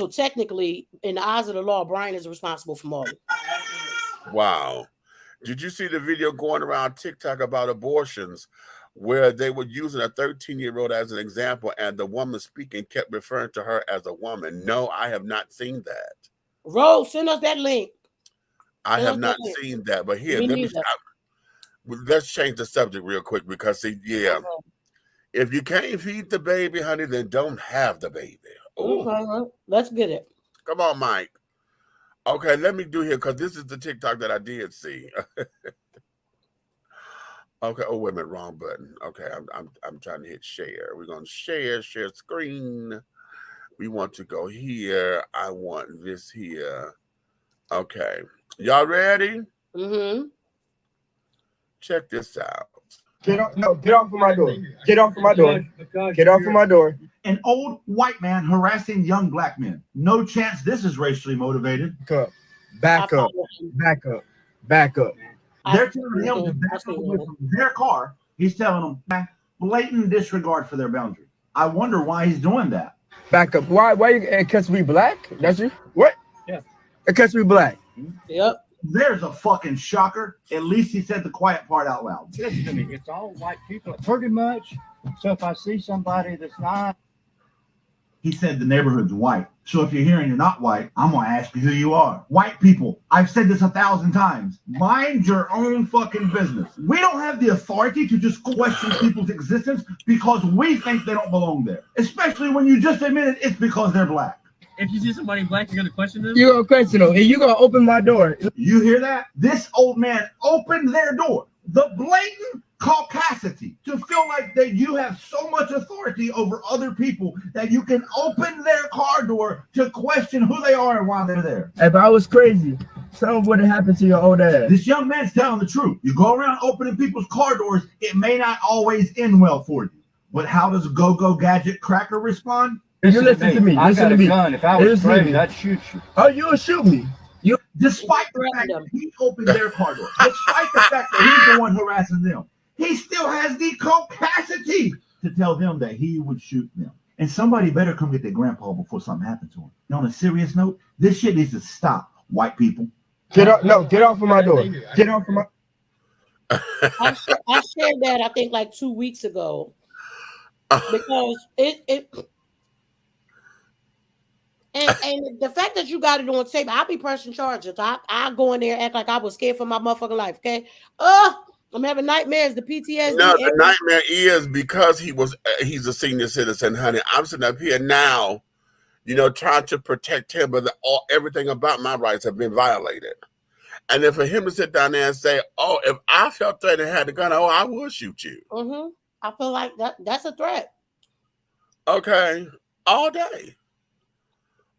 S4: technically in the eyes of the law, Brian is responsible for Molly.
S3: Wow. Did you see the video going around TikTok about abortions where they were using a 13-year-old as an example and the woman speaking kept referring to her as a woman? No, I have not seen that.
S4: Rose, send us that link.
S3: I have not seen that, but here, let's change the subject real quick because if you can't feed the baby, honey, then don't have the baby.
S4: Let's get it.
S3: Come on, Mike. Okay, let me do here because this is the TikTok that I did see. Okay. Oh, wait a minute. Wrong button. Okay. I'm trying to hit share. We're going to share screen. We want to go here. I want this here. Okay. Y'all ready?
S4: Mm-hmm.
S3: Check this out.
S6: Get off of my door. Get off of my door. Get off of my door.
S7: An old white man harassing young black men. No chance this is racially motivated.
S6: Back up.
S7: They're telling him to back away from their car. He's telling them blatant disregard for their boundary. I wonder why he's doing that.
S6: Back up. Why because we black? That's you? What?
S8: Yeah.
S6: Because we black.
S4: Yep.
S7: There's a fucking shocker. At least he said the quiet part out loud.
S8: Listen to me. It's all white people pretty much. So if I see somebody that's not.
S7: He said the neighborhood's white. So if you're here and you're not white, I'm going to ask you who you are. White people, I've said this 1,000 times. Mind your own fucking business. We don't have the authority to just question people's existence because we think they don't belong there. Especially when you just admitted it's because they're black.
S9: If you see somebody black, you're going to question them?
S6: You're going to question them. And you're going to open my door.
S7: You hear that? This old man opened their door. The blatant caucasity to feel like that you have so much authority over other people that you can open their car door to question who they are and why they're there.
S6: If I was crazy, something would have happened to your old ass.
S7: This young man's telling the truth. You go around opening people's car doors, it may not always end well for you. But how does Go-Go Gadget Cracker respond?
S6: You listen to me. Listen to me.
S8: If I was crazy, I'd shoot you.
S6: Oh, you would shoot me.
S7: Despite the fact that he opened their car door, despite the fact that he's the one harassing them, he still has the capacity to tell them that he would shoot them. And somebody better come get their grandpa before something happens to him. And on a serious note, this shit needs to stop. white people.
S6: Get off of my door. Get off of my.
S4: I shared that I think like 2 weeks ago because it and the fact that you got it on tape, I'll be pressing charges. I go in there and act like I was scared for my motherfucking life. Okay, I'm having nightmares. The PTSD.
S3: No, the nightmare is because he's a senior citizen, honey. I'm sitting up here now, you know, trying to protect him, but everything about my rights have been violated. And then for him to sit down there and say, "Oh, if I felt threatened and had a gun, oh, I would shoot you."
S4: Mm-hmm. I feel like that's a threat.
S3: Okay, all day,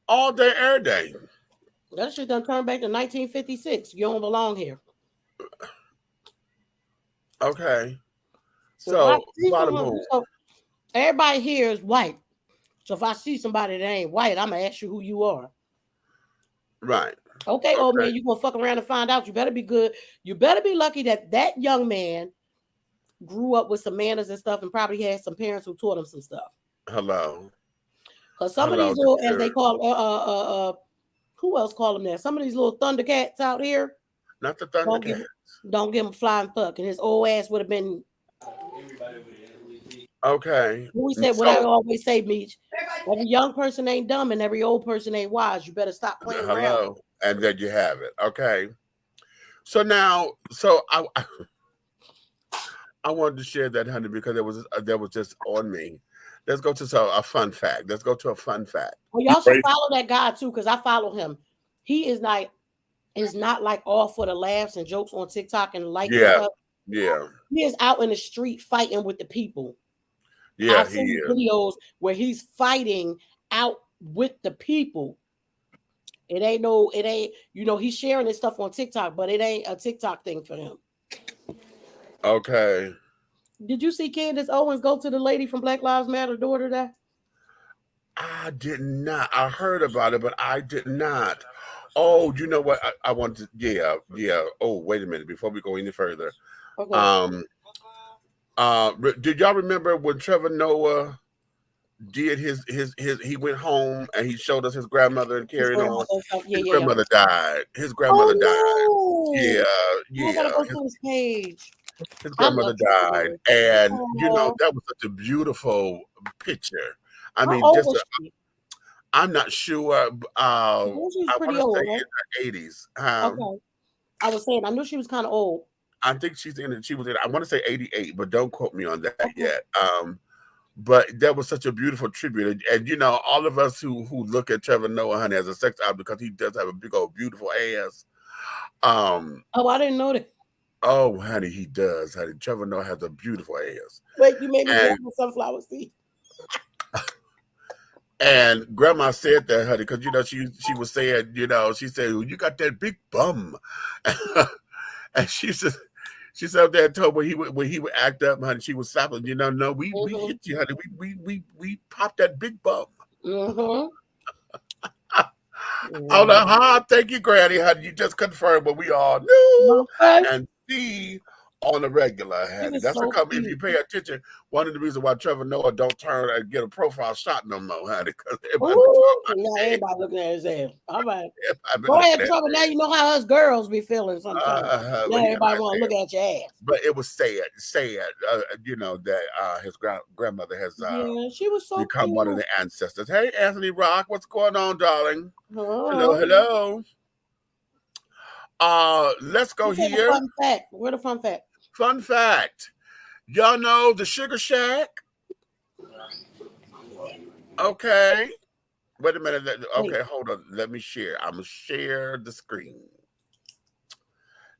S3: every day.
S4: That shit done turned back to 1956. You don't belong here.
S3: Okay, so
S4: everybody here is white. So if I see somebody that ain't white, I'm gonna ask you who you are.
S3: Right.
S4: Okay, old man, you gonna fuck around and find out. You better be good. You better be lucky that young man grew up with some manners and stuff, and probably had some parents who taught him some stuff.
S3: Hello.
S4: Because some of these little, as they call, who else call them that? Some of these little Thundercats out here.
S3: Not the Thundercats.
S4: Don't give him a flying fuck, and his old ass would have been.
S3: Okay.
S4: We said what I always say, Meech. Every young person ain't dumb, and every old person ain't wise. You better stop playing around.
S3: And there you have it. Okay. So now, I wanted to share that, honey, because there was just on me. Let's go to a fun fact. Let's go to a fun fact.
S4: Well, y'all should follow that guy too, because I follow him. He is not like all for the laughs and jokes on TikTok and stuff.
S3: Yeah.
S4: He is out in the street fighting with the people.
S3: Yeah,
S4: I've seen videos where he's fighting out with the people. It ain't, he's sharing his stuff on TikTok, but it ain't a TikTok thing for him.
S3: Okay.
S4: Did you see Candace Owens go to the lady from Black Lives Matter daughter there?
S3: I did not. I heard about it, but I did not. Oh, you know what? I wanted to, yeah. Oh, wait a minute. Before we go any further. Okay. Did y'all remember when Trevor Noah did he went home and he showed us his grandmother and carried on? His grandmother died. His grandmother died. Yeah.
S4: I gotta go to his page.
S3: His grandmother died, and that was such a beautiful picture. I mean, I'm not sure.
S4: She's pretty old,
S3: right?
S4: In
S3: her 80s.
S4: Okay. I was saying, I knew she was kind of old.
S3: I think she was in. I want to say 88, but don't quote me on that yet. But that was such a beautiful tribute, and all of us who look at Trevor Noah, honey, as a sex object because he does have a big old beautiful ass.
S4: I didn't know that.
S3: Oh, honey, he does, honey. Trevor Noah has a beautiful ass.
S4: Wait, you made me drink with sunflower seed.
S3: And Grandma said that, honey, because she was saying, she said, well, you got that big bum, and she said up there and told when he would act up, honey, she was slapping. No, we hit you, honey. We popped that big bum.
S4: Mm-hmm.
S3: Oh, no, thank you, Granny, honey. You just confirmed what we all knew and see on the regular, honey. That's so if you pay attention, one of the reasons why Trevor Noah don't turn and get a profile shot no more, honey. Because
S4: everybody looking at his ass. All right. Go ahead, Trevor. Now you know how us girls be feeling sometimes. Now everybody want to look at your ass.
S3: But it was sad, that his grandmother has
S4: she was so
S3: become one of the ancestors. Hey, Anthony Rock, what's going on, darling?
S4: Hello.
S3: Let's go here.
S4: Fun fact. Where the fun fact?
S3: Fun fact. Y'all know the Sugar Shack? Okay. Wait a minute. Okay, hold on. Let me share. I'm going to share the screen.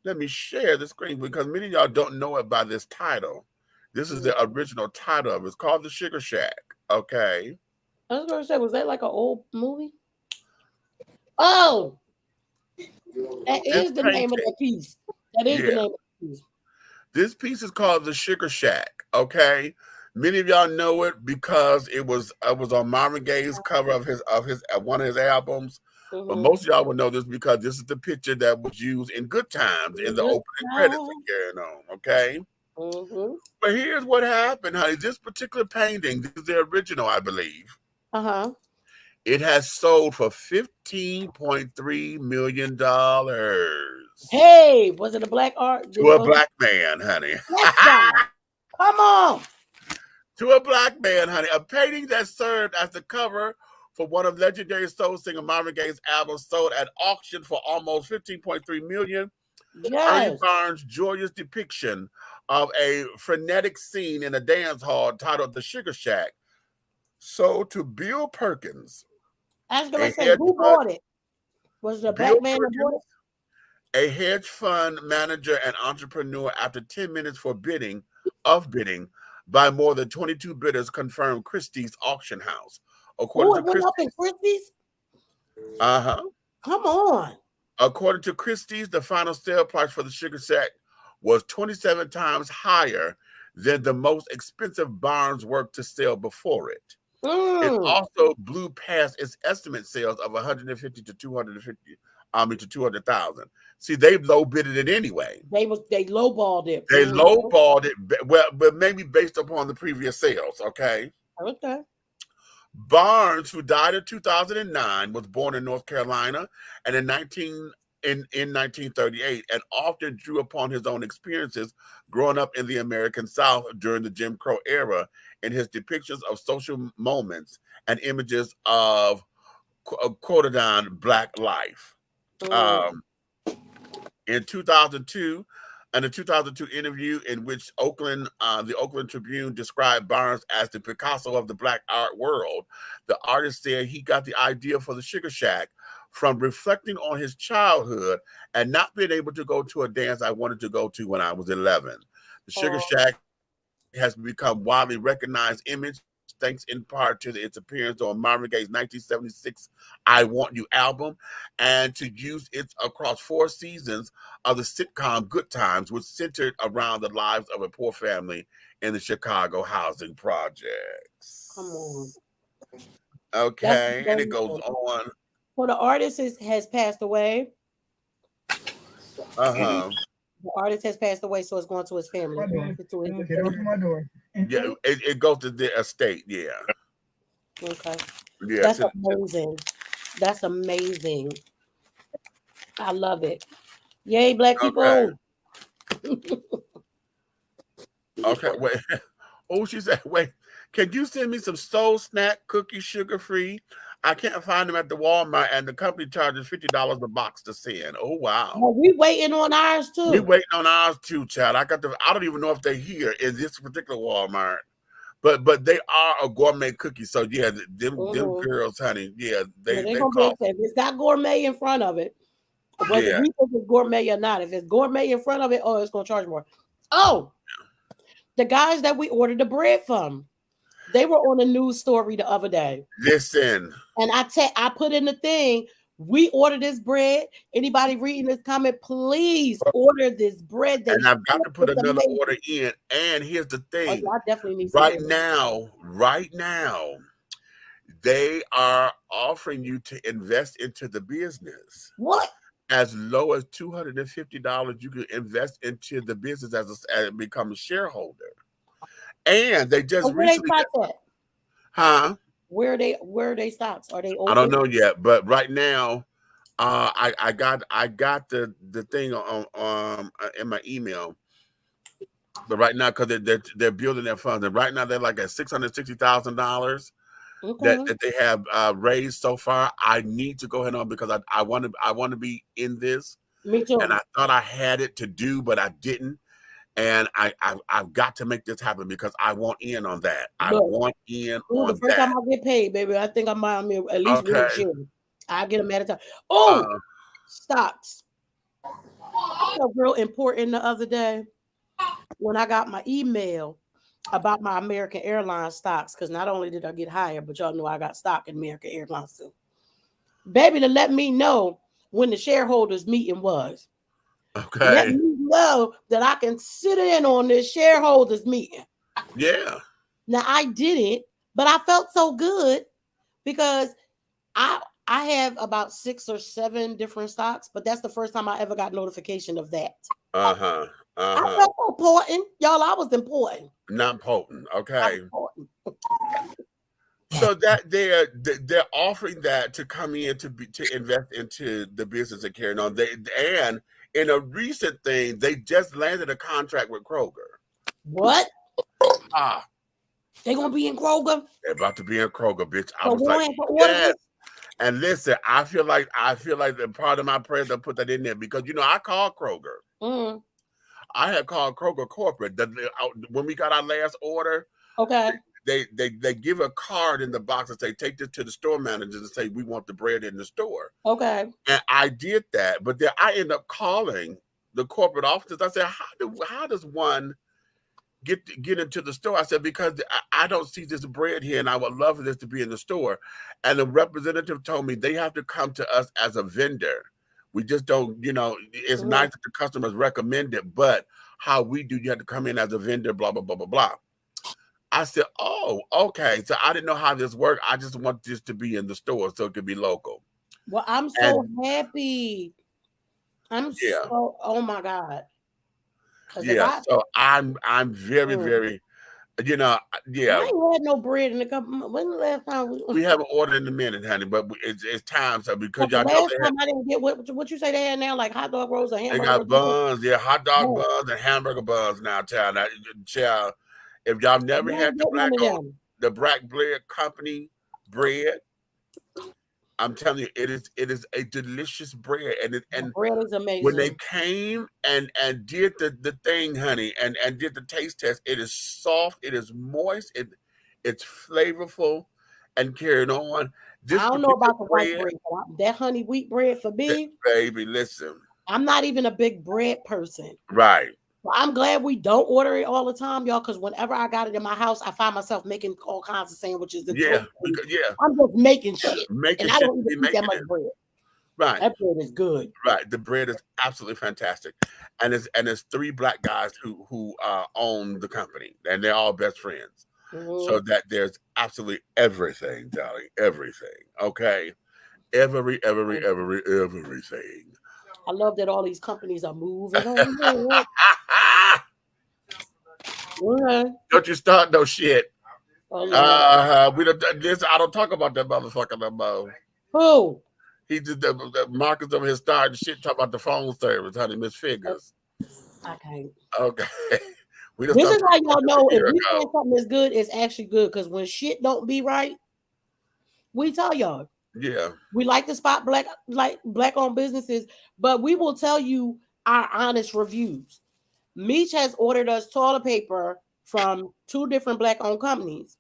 S3: Let me share the screen because many of y'all don't know it by this title. This is the original title of it. It's called the Sugar Shack. Okay.
S4: I was going to say, was that like an old movie? Oh, that is the name of the piece. That is the name of the piece.
S3: This piece is called the Sugar Shack. Okay, many of y'all know it because it was on Marvin Gaye's cover of one of his albums. Mm-hmm. But most of y'all will know this because this is the picture that was used in Good Times in the opening credits of Carrying On. Okay. Mm-hmm. But here's what happened, honey. This particular painting, this is the original, I believe. It has sold for $15.3 million
S4: Hey, was it a black art?
S3: to a black man, honey.
S4: Yes, God. Come on.
S3: To a black man, honey. A painting that served as the cover for one of legendary soul singer Marvin Gaye's albums, sold at auction for almost $15.3 million. Ernie
S4: Yes.
S3: Barnes' joyous depiction of a frenetic scene in a dance hall titled The Sugar Shack sold to Bill Perkins.
S4: I was going to say, who bought it? Was it a black man that bought it?
S3: A hedge fund manager and entrepreneur, after 10 minutes for bidding by more than 22 bidders, confirmed Christie's auction house.
S4: Oh, it went up in Christie's?
S3: Uh-huh.
S4: Come on.
S3: According to Christie's, the final sale price for the Sugar Shack was 27 times higher than the most expensive Barnes work to sell before it. It also blew past its estimate sales of 150 to 200,000. See, they low bidded it anyway.
S4: They lowballed it.
S3: They lowballed it, well, but maybe based upon the previous sales. Okay.
S4: Okay.
S3: Barnes, who died in 2009, was born in North Carolina and in 1938, and often drew upon his own experiences growing up in the American South during the Jim Crow era in his depictions of social moments and images of quotidian Black life. In 2002, in a 2002 interview in which the Oakland Tribune described Barnes as the Picasso of the Black art world, the artist said he got the idea for the Sugar Shack from reflecting on his childhood and not being able to go to a dance I wanted to go to when I was 11. The Sugar Shack has become widely recognized image thanks in part to its appearance on Marvin Gaye's 1976 I Want You album, and to use it across 4 seasons of the sitcom Good Times, which centered around the lives of a poor family in the Chicago housing projects.
S4: Come on.
S3: Okay, and it goes on.
S4: Well, the artist has passed away.
S3: Uh-huh.
S4: The artist has passed away, so it's going to his family.
S6: Get off my door.
S3: Yeah, it goes to the estate. Yeah.
S4: Okay.
S3: Yeah.
S4: That's amazing. That's amazing. I love it. Yay, Black people.
S3: Okay, wait. Oh, she said, wait, can you send me some Soul Snack cookies, sugar-free? I can't find them at the Walmart, and the company charges $50 a box to send. Oh, wow.
S4: Oh, we waiting on ours, too.
S3: We waiting on ours, too, child. I don't even know if they're here in this particular Walmart. But they are a gourmet cookie. So, yeah, them girls, honey, yeah, they cost.
S4: If it's got gourmet in front of it, whether we think it's gourmet or not, if it's gourmet in front of it, it's going to charge more. Oh, the guys that we ordered the bread from, they were on a news story the other day.
S3: Listen.
S4: And I put in the thing, we ordered this bread. Anybody reading this comment, please order this bread.
S3: And I've got to put another order in. And here's the thing.
S4: I definitely need
S3: right now, they are offering you to invest into the business.
S4: What?
S3: As low as $250, you can invest into the business as become a shareholder. And they just recently,
S4: Where are they stocks? Are they open?
S3: I don't know yet, but right now, I got the thing on in my email. But right now, because they're building their funds, and right now they're like at $660,000 that they have raised so far. I need to go ahead on because I want to be in this.
S4: Me too.
S3: And I thought I had it to do, but I didn't. And I've got to make this happen because I want in on that.
S4: The first time I get paid, baby, I think I might at least win a share. I get them at a time. Oh, stocks. So real important the other day when I got my email about my American Airlines stocks, because not only did I get hired, but y'all know I got stock in American Airlines too. Baby, to let me know when the shareholders meeting was.
S3: Okay.
S4: Let me know that I can sit in on this shareholders meeting.
S3: Yeah.
S4: Now I didn't, but I felt so good because I have about 6 or 7 different stocks, but that's the first time I ever got notification of that. I felt important. Y'all, I was important.
S3: Not potent. Okay.
S4: Important.
S3: So that they're offering that to come in to invest into the business and carrying on. And in a recent thing, they just landed a contract with Kroger.
S4: What?
S3: Ah,
S4: They gonna be in Kroger?
S3: they're about to be in Kroger, bitch. I
S4: So
S3: was
S4: we
S3: like,
S4: don't have to order
S3: yes.
S4: this?
S3: And listen, I feel like the part of my prayers to put that in there because I called Kroger.
S4: Mm.
S3: I had called Kroger corporate. When we got our last order,
S4: Okay.
S3: they give a card in the box and say, take this to the store manager and say, we want the bread in the store.
S4: Okay.
S3: And I did that, but then I ended up calling the corporate offices. I said, how does one get into the store? I said, because I don't see this bread here and I would love for this to be in the store. And the representative told me they have to come to us as a vendor. We just don't, it's nice that the customers recommend it, but how we do, you have to come in as a vendor, blah, blah, blah, blah, blah. I said, oh, okay. So I didn't know how this worked. I just want this to be in the store so it could be local.
S4: Well, I'm so happy. So, oh my God.
S3: Yeah. So I'm very, very,
S4: I ain't had no bread in a couple. When the last time
S3: we haven't ordered in a minute, honey, but it's time. So because y'all know
S4: last time I didn't get what you say they had now, like hot dog rolls or hamburger.
S3: They got buns, hot dog buns and hamburger buns now, child. Now, child, if y'all never had the Black Bread Company bread, I'm telling you, it is a delicious bread, and the
S4: bread is amazing.
S3: When they came and did the thing, honey, and did the taste test, it is soft, it is moist, it's flavorful, and carrying on.
S4: I don't know about the white bread, but that honey wheat bread for me,
S3: baby. Listen,
S4: I'm not even a big bread person,
S3: right?
S4: Well, I'm glad we don't order it all the time, y'all, because whenever I got it in my house, I find myself making all kinds of sandwiches. I'm just making shit. And I don't even eat that much bread.
S3: Right.
S4: That bread is good.
S3: Right. The bread is absolutely fantastic. And it's 3 Black guys who own the company, and they're all best friends. So that there's absolutely everything, darling. Everything. Okay. Everything.
S4: I love that all these companies are moving on.
S3: Don't you start no shit.
S4: We
S3: don't. I don't talk about that motherfucker no more.
S4: Who?
S3: He did the Marcus over here starting shit talking about the phone service, honey, Miss Figures.
S4: I can't.
S3: Okay.
S4: This is how y'all know if we say something is good, it's actually good. Because when shit don't be right, we tell y'all.
S3: Yeah.
S4: We like to spot black-owned businesses, but we will tell you our honest reviews. Meech has ordered us toilet paper from 2 different Black-owned companies.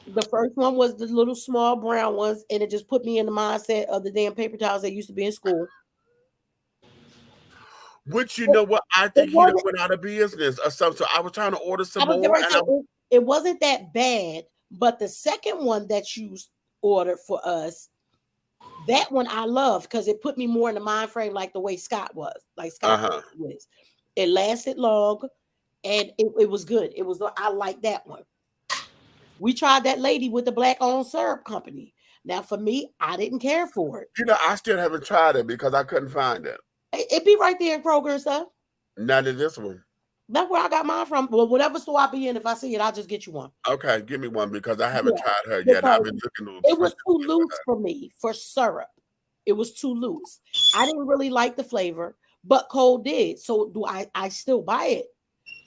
S4: The first one was the little small brown ones, and it just put me in the mindset of the damn paper towels that used to be in school.
S3: Which, you know what, I think he went out of business or something. So I was trying to order some more.
S4: It wasn't that bad, but the second one that you ordered for us, that one I loved because it put me more in the mind frame like the way Scott was. Like Scott was. It lasted long, and it was good. I like that one. We tried that lady with the Black-owned syrup company. Now, for me, I didn't care for it.
S3: I still haven't tried it because I couldn't find it.
S4: It be right there in Kroger and stuff.
S3: Not in this one.
S4: That's where I got mine from. Well, whatever store I be in, if I see it, I'll just get you one.
S3: Okay, give me one because I haven't tried her yet. I've been looking.
S4: It was too loose for me for syrup. It was too loose. I didn't really like the flavor, but Cole did. So do I still buy it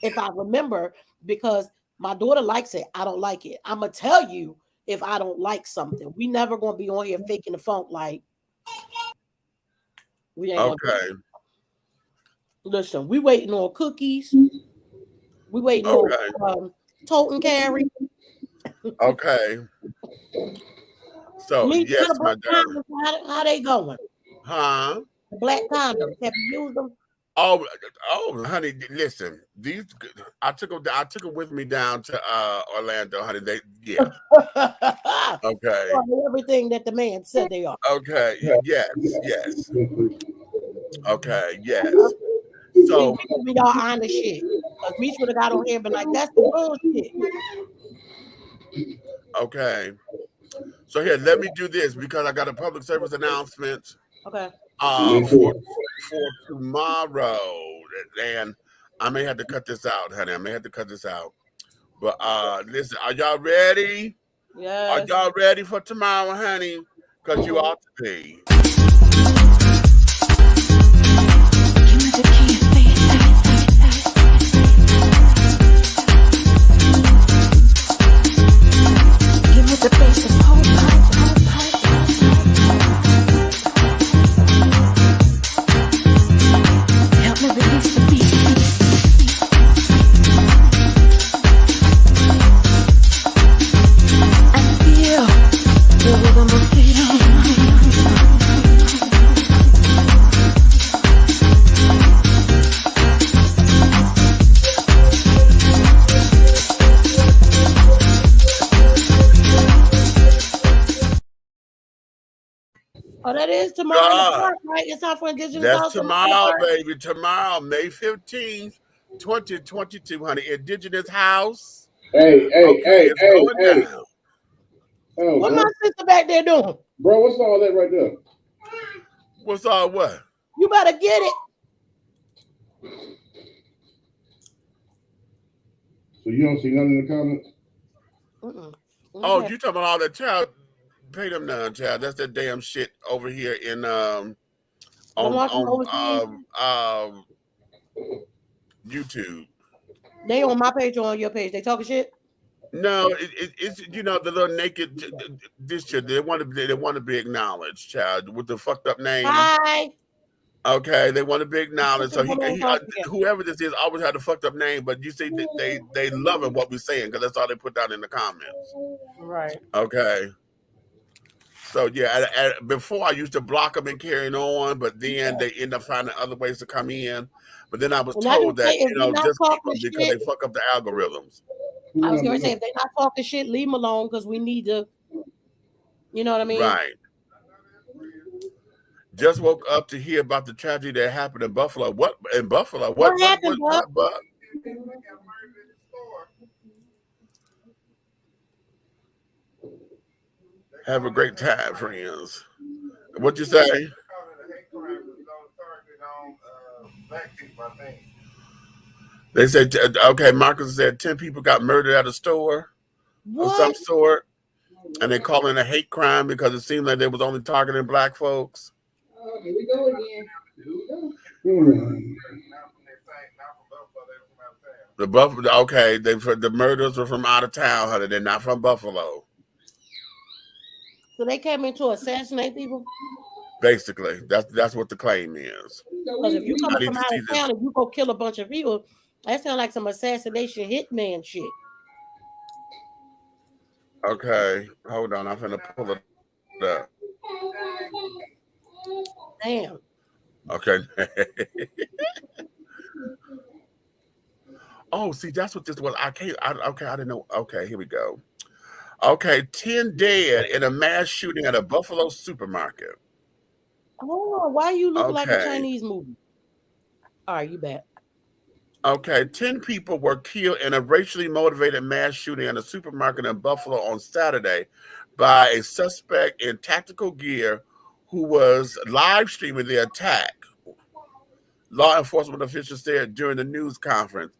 S4: if I remember, because my daughter likes it. I don't like it. I'm gonna tell you if I don't like something. We never gonna be on here faking the funk like we ain't.
S3: Okay.
S4: Listen, we waiting on cookies. We waiting on tote and carry.
S3: Okay. So yes, my darling.
S4: How they going?
S3: Huh?
S4: The black condoms. Have you used them?
S3: Oh, honey, listen. I took them with me down to Orlando, honey. Okay.
S4: Everything that the man said they are.
S3: Okay. Yes. Okay. Yes. So
S4: we y'all honest shit. Meech would have got on here and been like, "That's the bullshit."
S3: Okay. So here, let me do this because I got a public service announcement.
S4: Okay.
S3: For tomorrow, and I may have to cut this out, honey. I may have to cut this out. But listen, are y'all ready? Are
S4: Yes.
S3: y'all ready for tomorrow, honey? Because you ought to be.
S4: Oh, that is tomorrow in the
S3: God,
S4: park, right? It's time for Indigenous
S3: that's
S4: House tomorrow.
S3: tomorrow, baby. Tomorrow, May 15th, 2022, honey. Indigenous House.
S5: Hey,
S3: Okay, it's going down.
S5: Oh,
S4: What
S5: bro.
S4: my sister back there doing?
S5: Bro, what's all that right there?
S3: What's all what?
S4: You better get it.
S5: So you don't see nothing in the comments?
S4: Mm-mm.
S3: Oh,
S4: Okay.
S3: you talking about all that child? Pay them none, child. That's that damn shit over here in
S4: Don't watch them overseas.
S3: YouTube.
S4: They on my page or on your page. They talking shit.
S3: No, it's the little naked this shit. They want to be acknowledged, child, with the fucked up name.
S4: Hi.
S3: Okay, they want to be acknowledged. So
S4: Woman ain't talking shit.
S3: whoever this is always had a fucked up name, but you see they loving what we're saying because that's all they put down in the comments.
S4: Right.
S3: Okay. So yeah, before I used to block them and carrying on, but then they end up finding other ways to come in. But then I was
S4: And I
S3: told
S4: just
S3: that
S4: say, if you're not
S3: just keep
S4: talking
S3: them because they
S4: shit,
S3: fuck up the algorithms.
S4: I was going to say, if they're not talking shit, leave them alone because we need to, you know what I mean?
S3: Right. Just woke up to hear about the tragedy that happened in Buffalo. What in Buffalo?
S4: What happened,
S3: what? Have a great time, friends. What you say? They said, okay, Marcus said 10 people got murdered at a store of some sort, and they call it a hate crime because it seemed like they was only targeting black folks.
S10: Oh, here we go again. Here we go.
S3: The murders were from out of town, honey. They're not from Buffalo.
S4: So they came in to assassinate people?
S3: Basically, that's what the claim is.
S4: Because if you come from out of town and you go kill a bunch of people, that sounds like some assassination hitman shit.
S3: Okay, hold on. I'm finna pull it up.
S4: Damn.
S3: Okay. Oh, see, that's what this was. I didn't know. Okay, here we go. Okay, 10 dead in a mass shooting at a Buffalo supermarket.
S4: Oh, why you look like a Chinese movie? All right, you bet.
S3: Okay, 10 people were killed in a racially motivated mass shooting at a supermarket in Buffalo on Saturday by a suspect in tactical gear who was live streaming the attack. Law enforcement officials said during the news conference.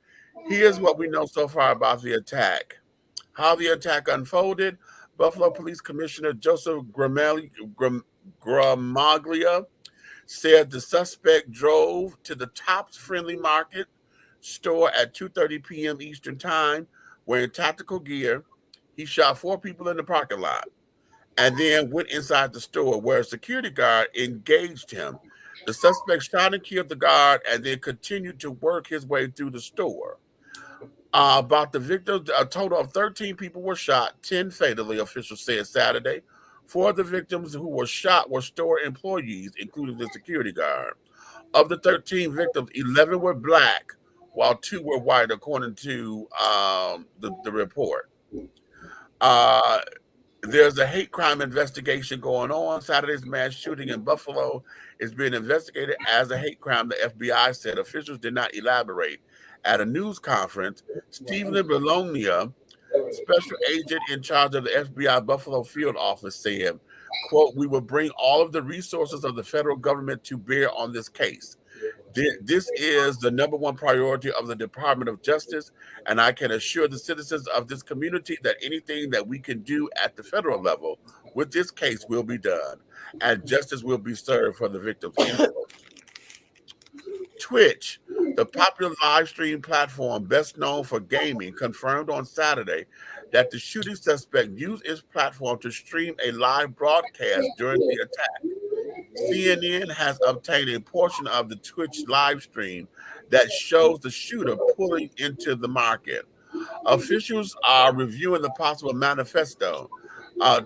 S3: Here's what we know so far about the attack. How the attack unfolded, Buffalo Police Commissioner Joseph Gramaglia said the suspect drove to the Tops Friendly Market store at 2:30 p.m. Eastern Time wearing tactical gear. He shot 4 people in the parking lot and then went inside the store where a security guard engaged him. The suspect shot and killed the guard and then continued to work his way through the store. About the victims, a total of 13 people were shot, 10 fatally, officials said Saturday. 4 of the victims who were shot were store employees, including the security guard. Of the 13 victims, 11 were black, while 2 were white, according to the report. There's a hate crime investigation going on. Saturday's mass shooting in Buffalo is being investigated as a hate crime, the FBI said. Officials did not elaborate. At a news conference, Stephen Bologna, special agent in charge of the FBI Buffalo field office, said, quote, "We will bring all of the resources of the federal government to bear on this case. This is the number one priority of the Department of Justice, and I can assure the citizens of this community that anything that we can do at the federal level with this case will be done, and justice will be served for the victims. Twitch, the popular live stream platform best known for gaming, confirmed on Saturday that the shooting suspect used its platform to stream a live broadcast during the attack. CNN has obtained a portion of the Twitch live stream that shows the shooter pulling into the market. Officials are reviewing the possible manifesto.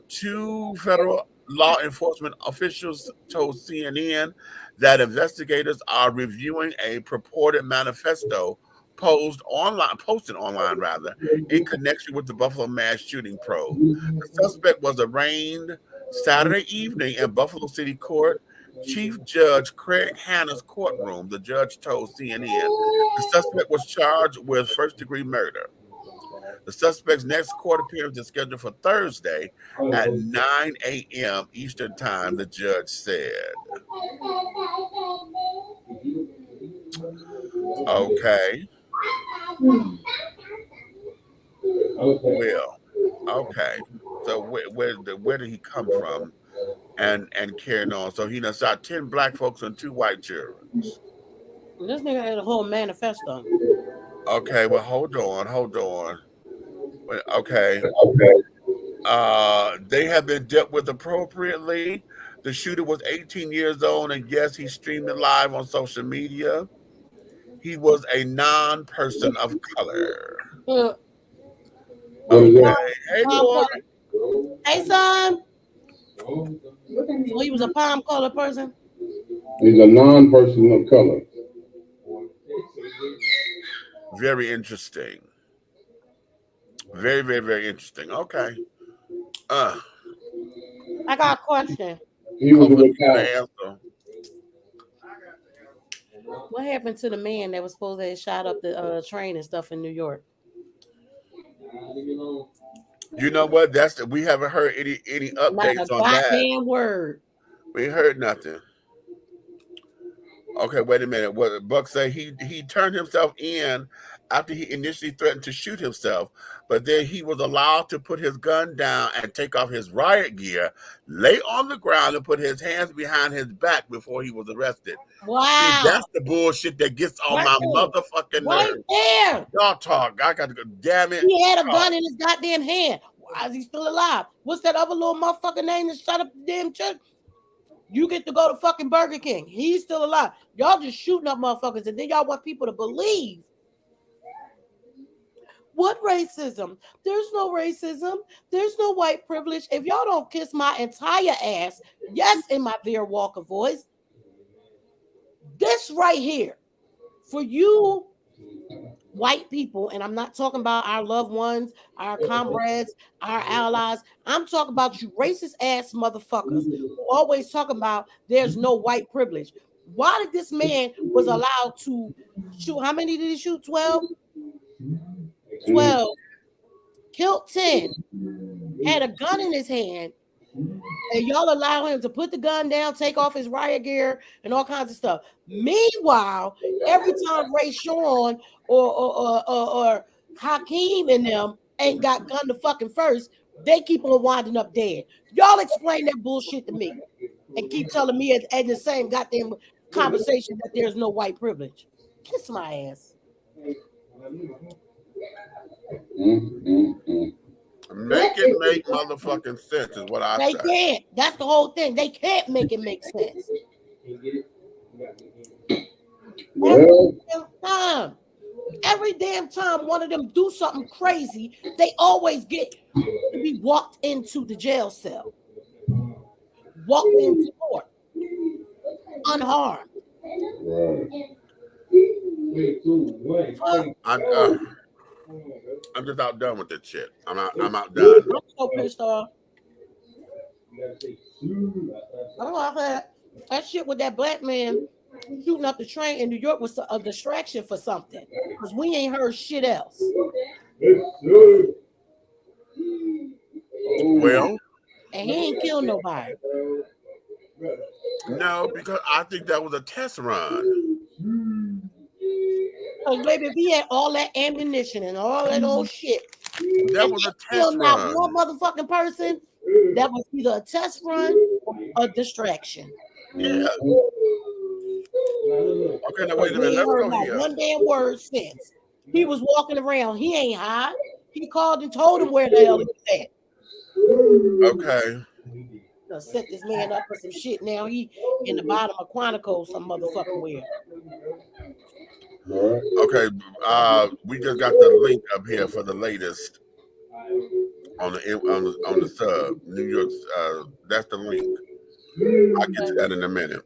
S3: Two federal law enforcement officials told CNN that investigators are reviewing a purported manifesto posted online rather, in connection with the Buffalo mass shooting probe. The suspect was arraigned Saturday evening in Buffalo City Court. Chief Judge Craig Hanna's courtroom, the judge told CNN. The suspect was charged with first-degree murder. The suspect's next court appearance is scheduled for Thursday at 9 a.m. Eastern Time, the judge said. Okay. Well, okay. So where did he come from? And carrying on. So he done shot 10 black folks and 2 white children.
S4: This nigga had a whole manifesto.
S3: Okay, well, hold on. Okay. They have been dealt with appropriately. The shooter was 18 years old, and yes, he streamed it live on social media. He was a non-person of color. Okay. Hey, boy.
S4: Hey, son. So he was a palm color person?
S11: He's a non-person of color.
S3: Very interesting. Very, very, very interesting. Okay.
S4: I got a question.
S11: He was a
S4: What happened to the man that was supposed to have shot up the train and stuff in New York?
S3: You know what? We haven't heard any updates on that.
S4: Goddamn word.
S3: We ain't heard nothing. Okay, wait a minute. What Buck say? He turned himself in after he initially threatened to shoot himself, but then he was allowed to put his gun down and take off his riot gear, lay on the ground, and put his hands behind his back before he was arrested.
S4: Wow.
S3: See, that's the bullshit that gets on my motherfucking nerves.
S4: There.
S3: Y'all talk. I got to go. Damn it.
S4: He had a gun in his goddamn hand. Why is he still alive? What's that other little motherfucker name that shut up the damn church? You get to go to fucking Burger King. He's still alive. Y'all just shooting up motherfuckers, and then y'all want people to believe. What racism? There's no racism. There's no white privilege. If y'all don't kiss my entire ass, yes, in my Vera Walker voice, this right here, for you white people, and I'm not talking about our loved ones, our comrades, our allies. I'm talking about you racist ass motherfuckers who always talk about there's no white privilege. Why did this man was allowed to shoot? How many did he shoot? 12? 12. Killed 10. Had a gun in his hand. And y'all allow him to put the gun down, take off his riot gear, and all kinds of stuff. Meanwhile, every time Ray Sean or Hakeem and them ain't got gun to fucking first, they keep on winding up dead. Y'all explain that bullshit to me and keep telling me at the same goddamn conversation that there's no white privilege. Kiss my ass.
S3: Make it make motherfucking sense is what I say.
S4: They can't. That's the whole thing. They can't make it make sense. Every damn time one of them do something crazy, they always get to be walked into the jail cell. Walked into court. Unharmed.
S3: I'm just outdone with this shit. I'm outdone.
S4: I'm so pissed off. That shit with that black man shooting up the train in New York was a distraction for something, because we ain't heard shit else.
S3: Well,
S4: and he ain't killed nobody.
S3: No, because I think that was a test run.
S4: Because baby, if he had all that ammunition and all that old shit,
S3: That
S4: and
S3: was a
S4: there's
S3: test
S4: still not
S3: run.
S4: one motherfucking person, that was either a test run or a distraction.
S3: Yeah. Okay, now wait a
S4: We
S3: minute.
S4: ain't
S3: Let's
S4: heard
S3: go
S4: not
S3: here.
S4: one damn word since. He was walking around. He ain't high. He called and told him where the hell he was at.
S3: Okay.
S4: Set this man up for some shit. Now he in the bottom of Quantico some motherfucking where.
S3: Okay. We just got the link up here for the latest on the sub. New York's that's the link. I'll get to that in a minute.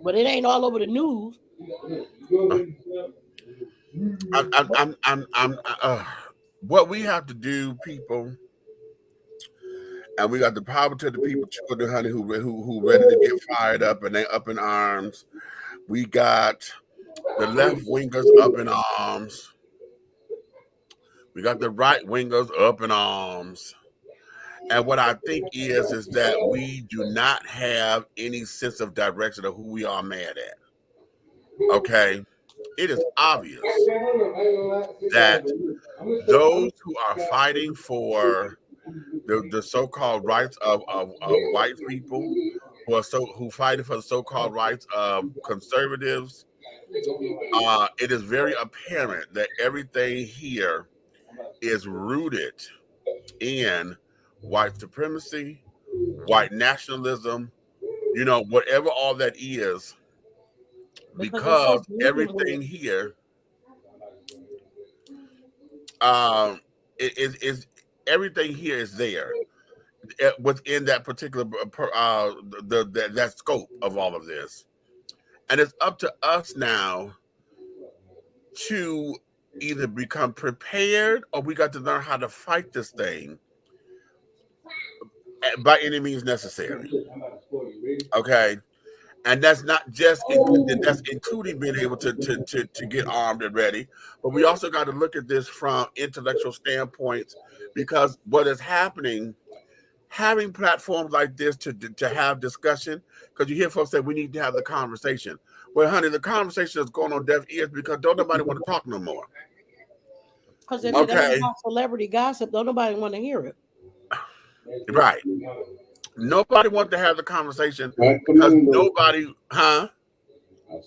S4: But it ain't all over the news.
S3: What we have to do, people, and we got the power to the people, children, honey, who ready to get fired up and they up in arms. We got the left wingers up in arms. We got the right wingers up in arms. And what I think is that we do not have any sense of direction of who we are mad at. Okay. It is obvious that those who are fighting for the so-called rights of white people, who fighting for the so-called rights of conservatives, it is very apparent that everything here is rooted in white supremacy, white nationalism, whatever all that is, because everything here everything here is there within that particular that scope of all of this. And it's up to us now to either become prepared or we got to learn how to fight this thing by any means necessary. Okay. And that's not just that's including being able to get armed and ready, but we also got to look at this from intellectual standpoints, because what is happening, having platforms like this to have discussion, because you hear folks say we need to have the conversation. Well, honey, the conversation is going on deaf ears because don't nobody want to talk no more.
S4: Because if it ain't about celebrity gossip, don't nobody want to hear it.
S3: Right. Nobody wants to have the conversation because nobody,
S11: I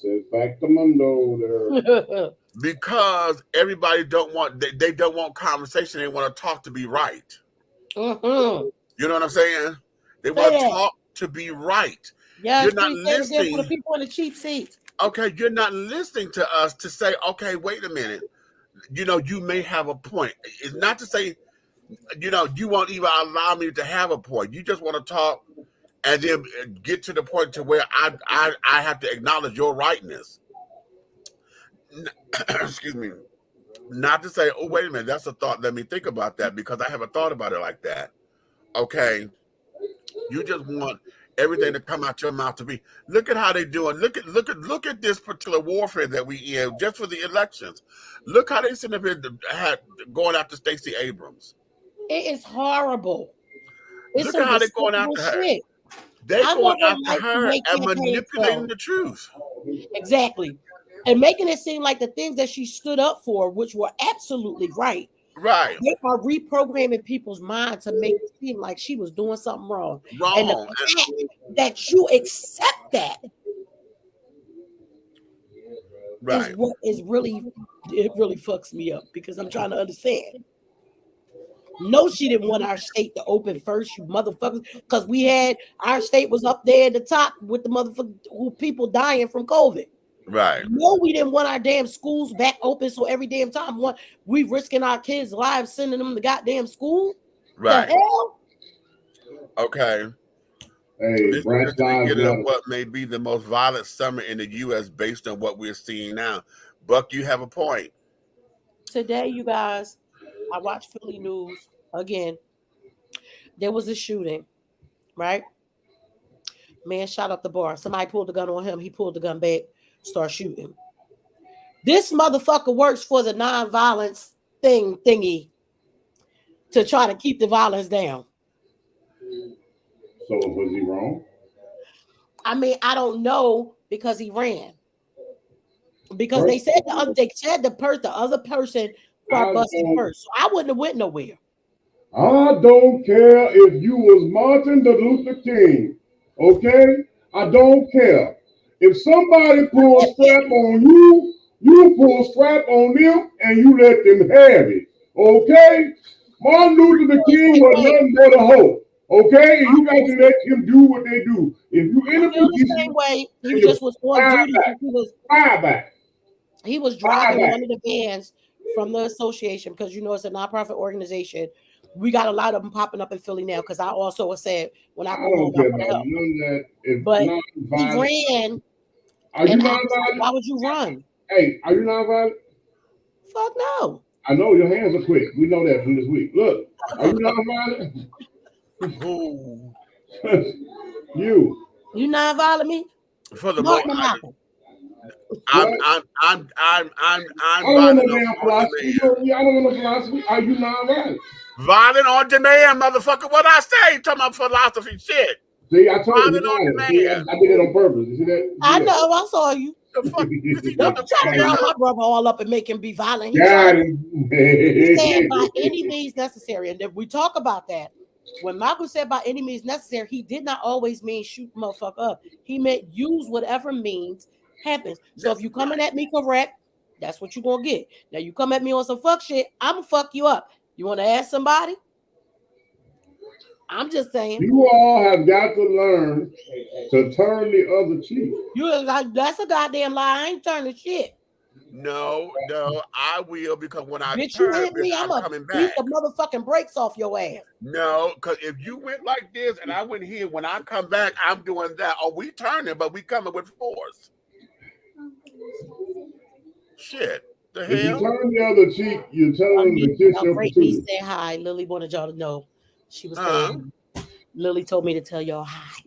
S11: said factamundo there.
S3: Because everybody they don't want conversation. They want to talk to be right.
S4: Mm-hmm.
S3: You know what I'm saying? They want to talk to be right.
S4: Yeah,
S3: you're not listening
S4: for the people in the cheap seats.
S3: Okay, you're not listening to us to say, okay, wait a minute. You may have a point. It's not to say, you won't even allow me to have a point. You just want to talk and then get to the point to where I have to acknowledge your rightness. Excuse me. Not to say, oh, wait a minute, that's a thought. Let me think about that because I haven't thought about it like that. Okay. You just want everything to come out your mouth to be. Look at how they doing. Look at this particular warfare that we in just for the elections. Look how they sitting up here going after Stacey Abrams.
S4: It is horrible.
S3: Look at how they're going after her. They're going after her and manipulating the truth.
S4: Exactly. And making it seem like the things that she stood up for, which were absolutely right.
S3: Right.
S4: They are reprogramming people's minds to make it seem like she was doing something wrong. And the fact that you accept that is what is really fucks me up, because I'm trying to understand. No, she didn't want our state to open first, you motherfuckers, because our state was up there at the top with the motherfuckers people dying from COVID.
S3: Right.
S4: No, we didn't want our damn schools back open, so every damn time we risking our kids' lives sending them to goddamn school.
S3: Right.
S4: The hell?
S3: Okay.
S11: Hey,
S3: this is just the beginning of what may be the most violent summer in the U.S. based on what we're seeing now. Buck, you have a point.
S4: Today, you guys, I watched Philly news again. There was a shooting, right? Man shot up the bar. Somebody pulled the gun on him. He pulled the gun back, start shooting. This motherfucker works for the nonviolence thingy to try to keep the violence down.
S11: So was he wrong?
S4: I mean, I don't know, because he ran. because they said the other person start busting first. So I wouldn't have went nowhere.
S11: I don't care if you was Martin Luther King, okay? I don't care. If somebody pulls strap on you, you pull strap on them and you let them have it, okay? Martin Luther King was nothing but a hoe, okay? And you got to let him do what they do. If you in a
S4: the
S11: position,
S4: same way, he just was on duty. He was driving one of the vans from the association because you know it's a nonprofit organization. We got a lot of them popping up in Philly now because I also said when I go home, I want to help. But he ran.
S11: Are you not
S4: like, why would you run?
S11: Hey, are you non-violent?
S4: Fuck no.
S11: I know your hands are quick. We know that from this week. Look, are you non-violent? You
S4: non-violent me?
S3: For the most, I'm
S11: I don't want no damn philosophy. I don't want no philosophy. Are you non-violent?
S3: Violent on demand, motherfucker. What I say? Talking about philosophy shit.
S11: See, I told you. See, I did it on purpose. You see that?
S4: I know. I saw you.
S3: The fuck?
S4: Don't try to round my brother all up and make him be violent. He said by any means necessary. And if we talk about that, when Michael said by any means necessary, he did not always mean shoot motherfucker up. He meant use whatever means happens. So if you coming at me correct, that's what you're gonna get. Now you come at me on some fuck shit, I'm gonna fuck you up. You want to ask somebody? I'm just saying.
S11: You all have got to learn to turn the other cheek.
S4: That's a goddamn lie. I ain't turning shit.
S3: No, I will because when I
S4: you hit me, I'm gonna beat the motherfucking brakes off your ass.
S3: No, because if you went like this and I went here, when I come back, I'm doing that. Oh, we turning, but we coming with force. Shit. The hell?
S11: If you turn the other cheek, you're telling them to kiss your patootie.
S4: Say hi. Lily wanted y'all to know. She was saying, Lily told me to tell y'all hi.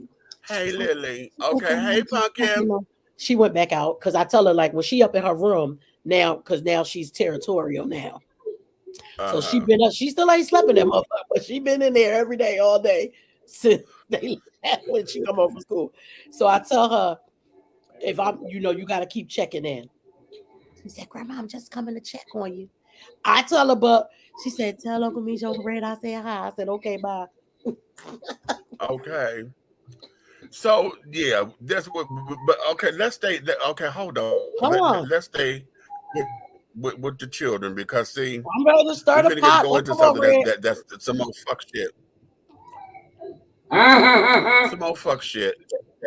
S3: Hey, Lily. Okay. Hey, Pumpkin.
S4: She went back out because I tell her like when she up in her room now, because now she's territorial now. So she been up. She still ain't slept in that motherfucker, but she been in there every day, all day since they left when she come home from school. So I tell her if I'm, you got to keep checking in. She said, Grandma, I'm just coming to check on you. I tell her, but she said, tell Uncle Misha, Uncle Red, I said hi. I said, okay, bye.
S3: Okay. So, yeah, that's what, but okay, let's stay, okay, hold on. Let's stay with the children because, see,
S4: I'm ready to start a pot.
S3: Go into something that's some more fuck shit. Some more fuck shit.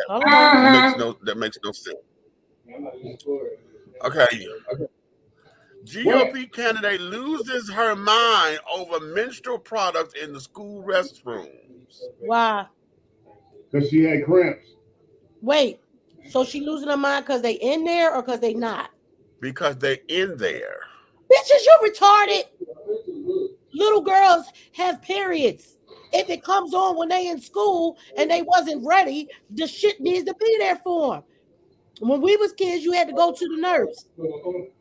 S3: That makes no sense. Okay. GOP candidate loses her mind over menstrual products in the school restrooms.
S4: Why?
S11: Because she had cramps.
S4: Wait, so she losing her mind because they in there or because they not?
S3: Because they in there.
S4: Bitches, you retarded. Little girls have periods. If it comes on when they in school and they wasn't ready, the shit needs to be there for them. When we was kids, you had to go to the nurse.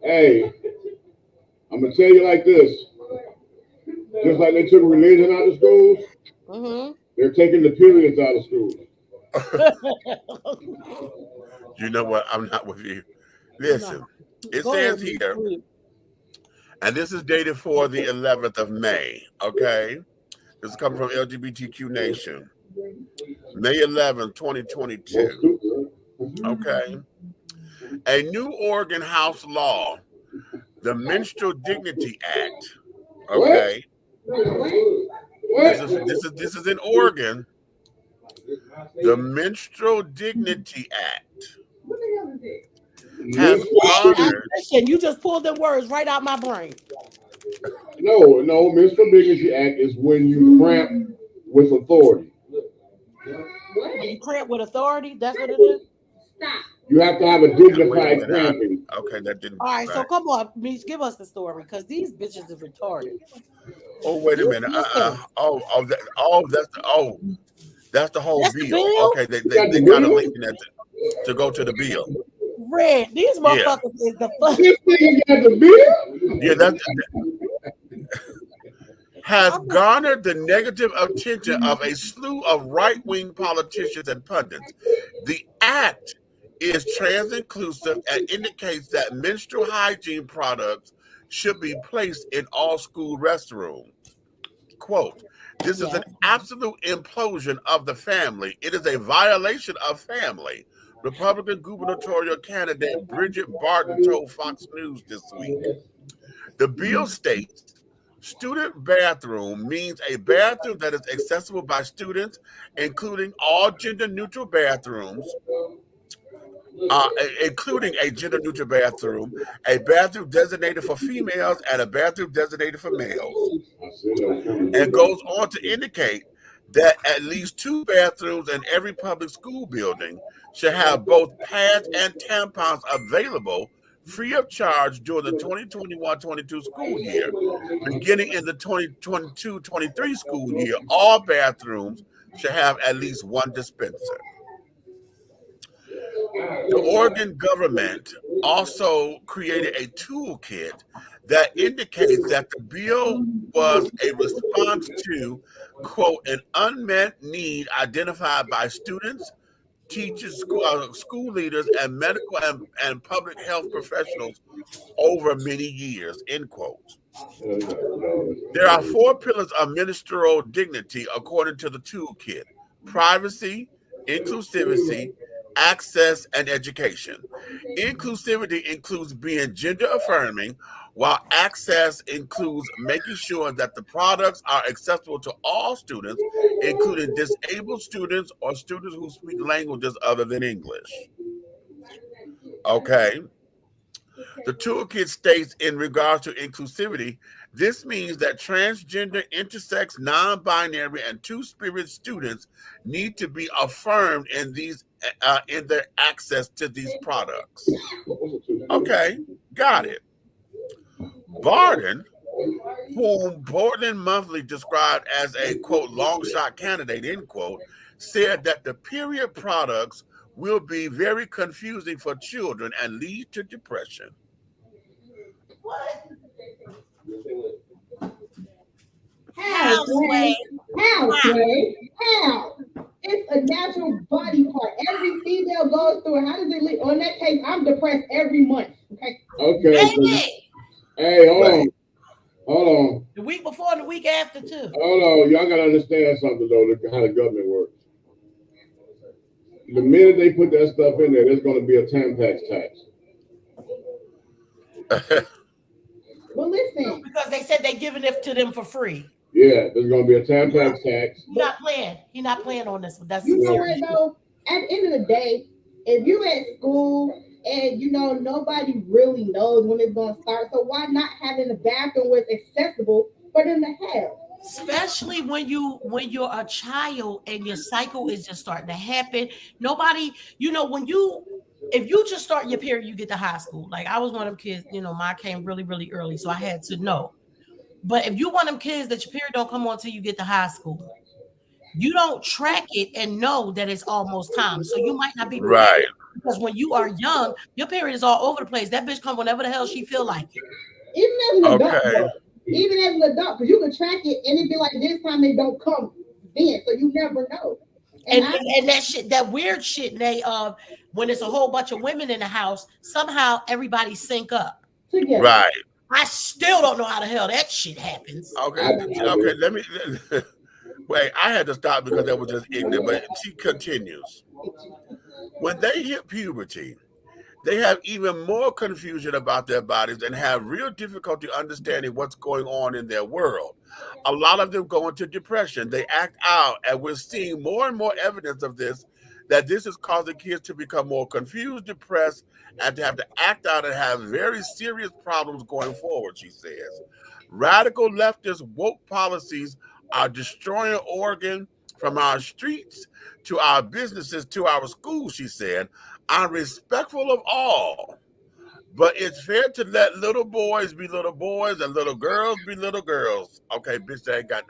S11: Hey, I'm going to tell you like this. Just like they took religion out of schools, they're taking the periods out of schools.
S3: You know what? I'm not with you. Listen, it says here, and this is dated for the 11th of May, okay? This is coming from LGBTQ Nation. May 11th, 2022. Okay. A new Oregon House law, the Menstrual Dignity Act. Okay. This is in Oregon. The Menstrual Dignity Act has honored.
S4: You just pulled the words right out my brain.
S11: No, Menstrual Dignity Act is when you cramp with authority.
S4: When you cramp with authority, that's what it is?
S10: Stop.
S11: You have to have a dignified cramping.
S3: Okay, that didn't.
S4: All right, so come on, Meech, give us the story because these bitches are retarded.
S3: Oh, wait a minute. That's the whole bill. Okay, they got a link in that to go to the bill.
S4: Red, these motherfuckers is the fuck.
S11: This thing got the bill?
S3: Yeah, that has garnered the negative attention of a slew of right-wing politicians and pundits. The act is trans-inclusive and indicates that menstrual hygiene products should be placed in all school restrooms. Quote, this is an absolute implosion of the family. It is a violation of family, Republican gubernatorial candidate Bridget Barton told Fox News this week. The bill states, student bathroom means a bathroom that is accessible by students, including all gender-neutral bathrooms, including a gender-neutral bathroom, a bathroom designated for females, and a bathroom designated for males. And goes on to indicate that at least 2 bathrooms in every public school building should have both pads and tampons available free of charge during the 2021-22 school year. Beginning in the 2022-23 school year, all bathrooms should have at least one dispenser. The Oregon government also created a toolkit that indicates that the bill was a response to, quote, an unmet need identified by students, teachers, school leaders, and medical and public health professionals over many years, end quote. There are 4 pillars of menstrual dignity according to the toolkit: privacy, inclusivity, access, and education. Inclusivity includes being gender affirming, while access includes making sure that the products are accessible to all students, including disabled students or students who speak languages other than English. Okay. The toolkit states in regards to inclusivity, this means that transgender, intersex, non-binary, and two-spirit students need to be affirmed in their access to these products. Okay, got it. Barton, whom Portland Monthly described as a, quote, long shot candidate, end quote, said that the period products will be very confusing for children and lead to depression.
S10: What? How, Sway? How? It's a natural body part. Every female goes through it. How does it lead? On that case, I'm depressed every month. Okay.
S11: Hey, hold on.
S4: The week before and the week after, too.
S11: Hold on. Y'all got to understand something, though, how the government works. The minute they put that stuff in there, there's going to be a Tampax tax.
S10: Well, listen.
S4: Because they said they're giving it to them for free.
S11: Yeah, there's going to be a Tampax tax.
S4: He's not playing. He's not playing on this one. That's
S10: you know what, though? At the end of the day, if you're at school and, nobody really knows when it's going to start, so why not have it in the bathroom where it's accessible for them to have?
S4: Especially when you're a child and your cycle is just starting to happen. Nobody, if you just start your period, you get to high school. Like I was one of them kids, mine came really, really early, so I had to know. But if you one of them kids that your period don't come on until you get to high school, you don't track it and know that it's almost time. So you might not be
S3: right.
S4: Because when you are young, your period is all over the place. That bitch come whenever the hell she feel like it.
S10: Even as an adult, because you can track it and it'd be like this time they don't come then, so you never know.
S4: And that shit, that weird shit, when it's a whole bunch of women in the house, somehow everybody sync up.
S10: Together.
S3: Right.
S4: I still don't know how the hell that shit happens.
S3: Okay, let me wait. I had to stop because that was just ignorant, but she continues. When they hit puberty, they have even more confusion about their bodies and have real difficulty understanding what's going on in their world. A lot of them go into depression. They act out, and we're seeing more and more evidence of this, that this is causing kids to become more confused, depressed, and to have to act out and have very serious problems going forward, she says. Radical leftist woke policies are destroying Oregon from our streets to our businesses to our schools, she said. I'm respectful of all, but it's fair to let little boys be little boys and little girls be little girls. Okay, bitch, that ain't got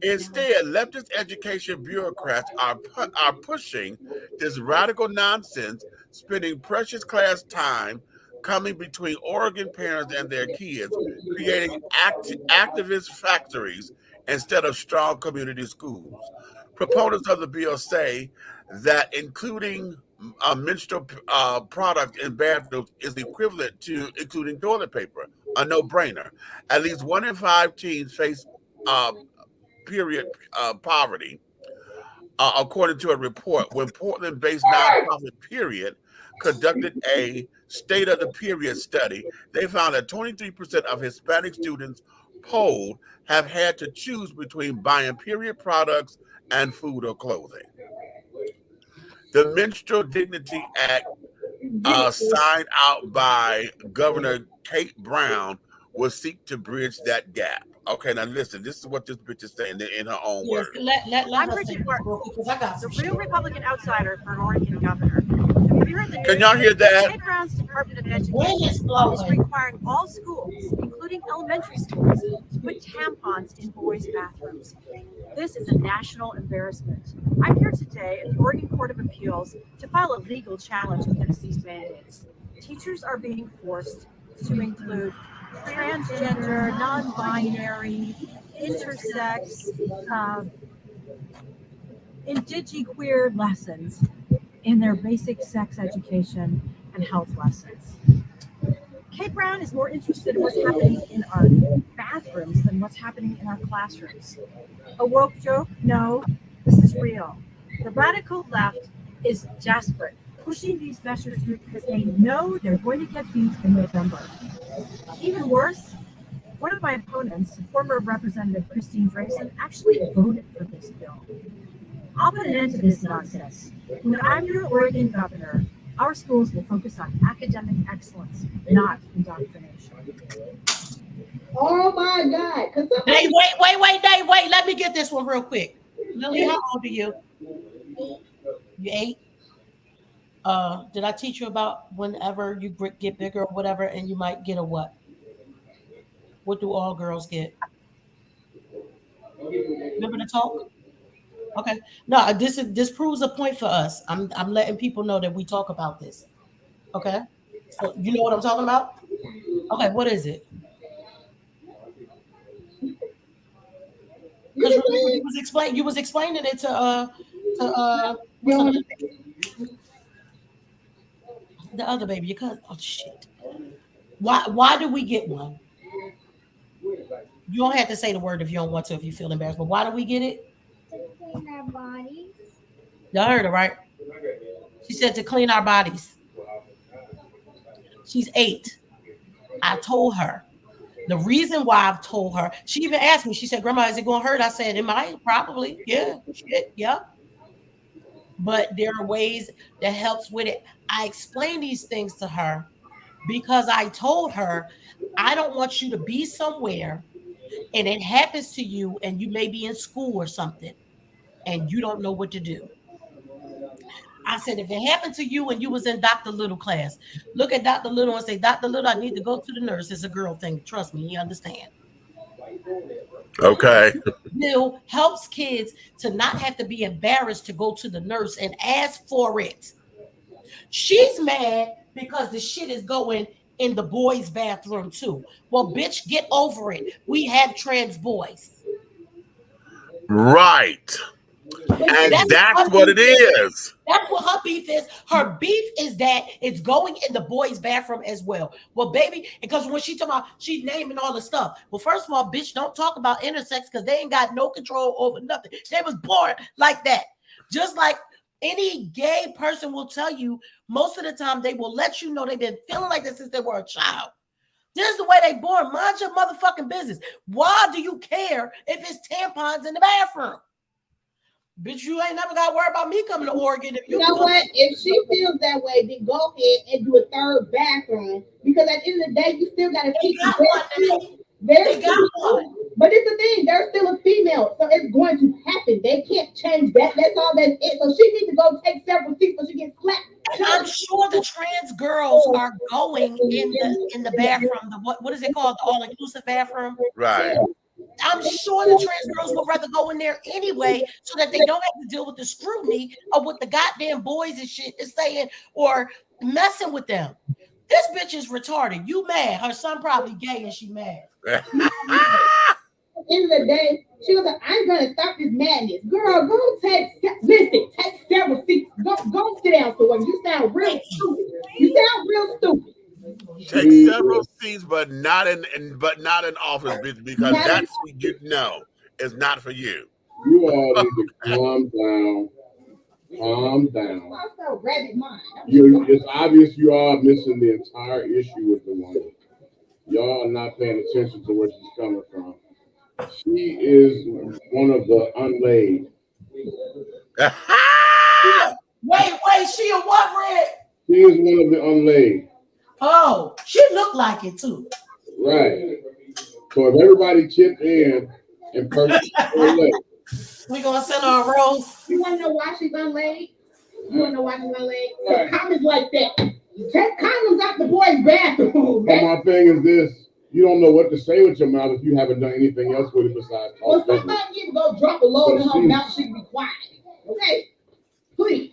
S3: Instead, leftist education bureaucrats are pushing this radical nonsense, spending precious class time coming between Oregon parents and their kids, creating activist factories instead of strong community schools. Proponents of the bill say that including a menstrual product in bathrooms is equivalent to including toilet paper, a no-brainer. At least 1 in 5 teens face uh, period poverty, according to a report. When Portland-based nonprofit Period conducted a state of the period study, they found that 23% of Hispanic students polled have had to choose between buying period products and food or clothing. The Menstrual Dignity Act, signed out by Governor Kate Brown, will seek to bridge that gap. Okay, now listen, this is what this bitch is saying in her own
S4: Yes,
S3: words.
S4: let her say this because I got
S12: The
S4: some
S12: real
S4: shit.
S12: Republican outsider for an Oregon governor. Have you heard the
S3: Can
S12: news?
S3: y'all hear that?
S12: Kate Brown's Department of
S4: Wind is
S12: Education is
S4: blowing.
S12: requiring all schools, including elementary schools, to put tampons in boys' bathrooms. This is a national embarrassment. I'm here today at the Oregon Court of Appeals to file a legal challenge against these mandates. Teachers are being forced to include transgender, non-binary, intersex, indigiqueer lessons in their basic sex education and health lessons. Kate Brown is more interested in what's happening in our bathrooms than what's happening in our classrooms. A woke joke? No, this is real. The radical left is desperate, pushing these measures through because they know they're going to get beat in November. Even worse, one of my opponents, former Representative Christine Drayson, actually voted for this bill. I'll put an end to this nonsense. When I'm your Oregon governor, our schools will focus on academic excellence, not indoctrination.
S10: Oh my God.
S4: Hey, wait. Let me get this one real quick. Lily, how old are you? You 8? Did I teach you about whenever you get bigger or whatever, and you might get a what? What do all girls get? Remember to talk? Okay. No, this proves a point for us. I'm letting people know that we talk about this. Okay. So you know what I'm talking about? Okay, what is it? Because you was explaining it to the other baby. You cousin. Oh shit. Why do we get one? You don't have to say the word if you don't want to, if you feel embarrassed. But why do we get it?
S13: To clean our bodies.
S4: Y'all heard her, right? She said to clean our bodies. She's 8. I told her. The reason why I've told her, she even asked me, she said, Grandma, is it going to hurt? I said, it might, probably. Yeah, shit, yeah. But there are ways that helps with it. I explain these things to her because I told her, I don't want you to be somewhere and it happens to you and you may be in school or something and you don't know what to do. I said, if it happened to you when you was in Dr. Little class, look at Dr. Little and say, Dr. Little, I need to go to the nurse. It's a girl thing. Trust me, you understand.
S3: Okay.
S4: Bill helps kids to not have to be embarrassed to go to the nurse and ask for it. She's mad because the shit is going in the boys' bathroom too. Well, bitch, get over it. We have trans boys.
S3: Right. And that's what it is.
S4: That's what her beef is. Her beef is that it's going in the boys' bathroom as well. Well, baby, because when she talking about she's naming all the stuff. Well, first of all, bitch, don't talk about intersex because they ain't got no control over nothing. They was born like that. Just like any gay person will tell you, most of the time they will let you know they've been feeling like this since they were a child. This is the way they born. Mind your motherfucking business. Why do you care if it's tampons in the bathroom? Bitch, you ain't never got to worry about me coming to Oregon. If
S10: you know what? If she feels that way, then go ahead and do a third bathroom. Because at the end of the day, you still got to teach them. But it's the thing, they're still a female, so it's going to happen. They can't change that. That's all that's it. So she needs to go take several seats so she gets slapped.
S4: I'm sure the trans girls are going in the bathroom. The what is it called? The all-inclusive bathroom?
S3: Right.
S4: I'm sure the trans girls would rather go in there anyway so that they don't have to deal with the scrutiny of what the goddamn boys and shit is saying or messing with them. This bitch is retarded. You mad. Her son probably gay and she mad.
S10: the end of the day, she was like, I'm gonna stop this madness. Girl, go take several seats. Go sit down somewhere. You sound real stupid. You sound real stupid.
S3: Take several seats, but not in office, because that's is not for you.
S11: You all need to calm down. Calm down.
S10: Also, rabbit mind.
S11: It's obvious you are missing the entire issue with the woman. Y'all are not paying attention to where she's coming from. She is one of the unlaid.
S4: Wait, she a what, Red?
S11: She is one of the unlaid.
S4: Oh, she looked like it too.
S11: Right. So if everybody chipped in and purchased her leg,
S4: we gonna send her a rose.
S10: You wanna know why she's unlaid? You wanna know why she's unlaid? Because condoms like that. Take condoms out the boys' bathroom.
S11: But my thing is this. You don't know what to say with your mouth if you haven't done anything else with it besides talk.
S10: Well, somebody need to go drop a load in her mouth. She can be quiet. Okay? Please.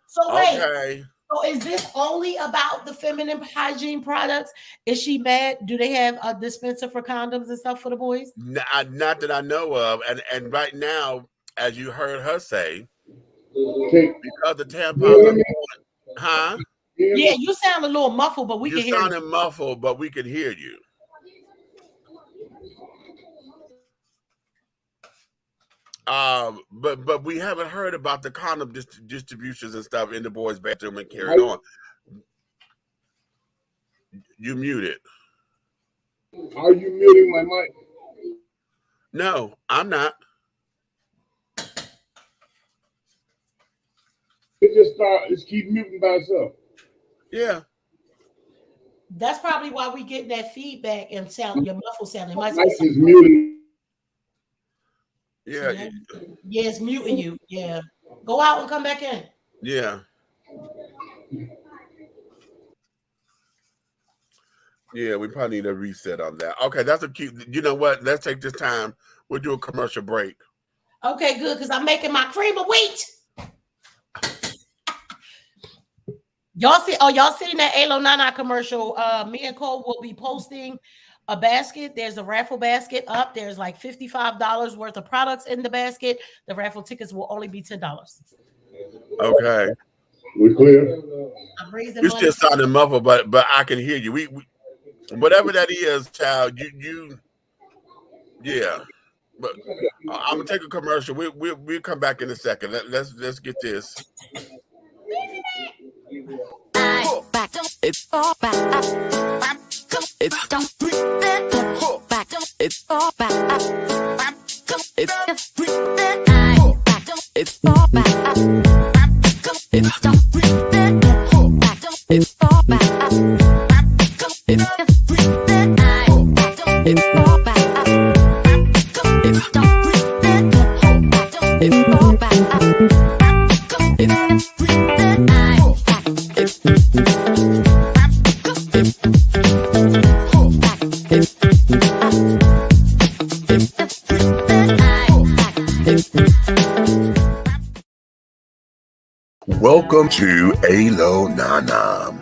S4: So wait.
S3: Okay.
S4: So is this only about the feminine hygiene products? Is she mad? Do they have a dispenser for condoms and stuff for the boys?
S3: Not that I know of. And right now, as you heard her say, because the tampons are
S4: Yeah, you sound a little muffled, but we can hear you.
S3: You're sounding muffled, but we can hear you. But we haven't heard about the condom distributions and stuff in the boys' bathroom and carried on. You muted.
S11: Are you muting my mic?
S3: No, I'm not.
S11: Just keep muting by itself.
S3: Yeah.
S4: That's probably why we get that feedback and sound your muffled sound. It might
S11: Mic is muting.
S3: Yeah.
S4: Yeah, it's muting you. Yeah. Go out and come back in.
S3: Yeah. Yeah, we probably need a reset on that. Okay, that's a cute. You know what? Let's take this time. We'll do a commercial break.
S4: Okay, good, because I'm making my cream of wheat. Y'all seen that Alo Nana commercial? Me and Cole will be posting a basket. There's a raffle basket up. There's like $55 worth of products in the basket. The raffle tickets will only be $10.
S11: Okay. We clear?
S3: You still sounding muffled, but I can hear you. We whatever that is, child. Yeah. But I'm gonna take a commercial. We'll come back in a second. Let's get this.
S2: It's all back. It's back. It's all back. It's all back. It's all back.
S1: Welcome to Alo Nana.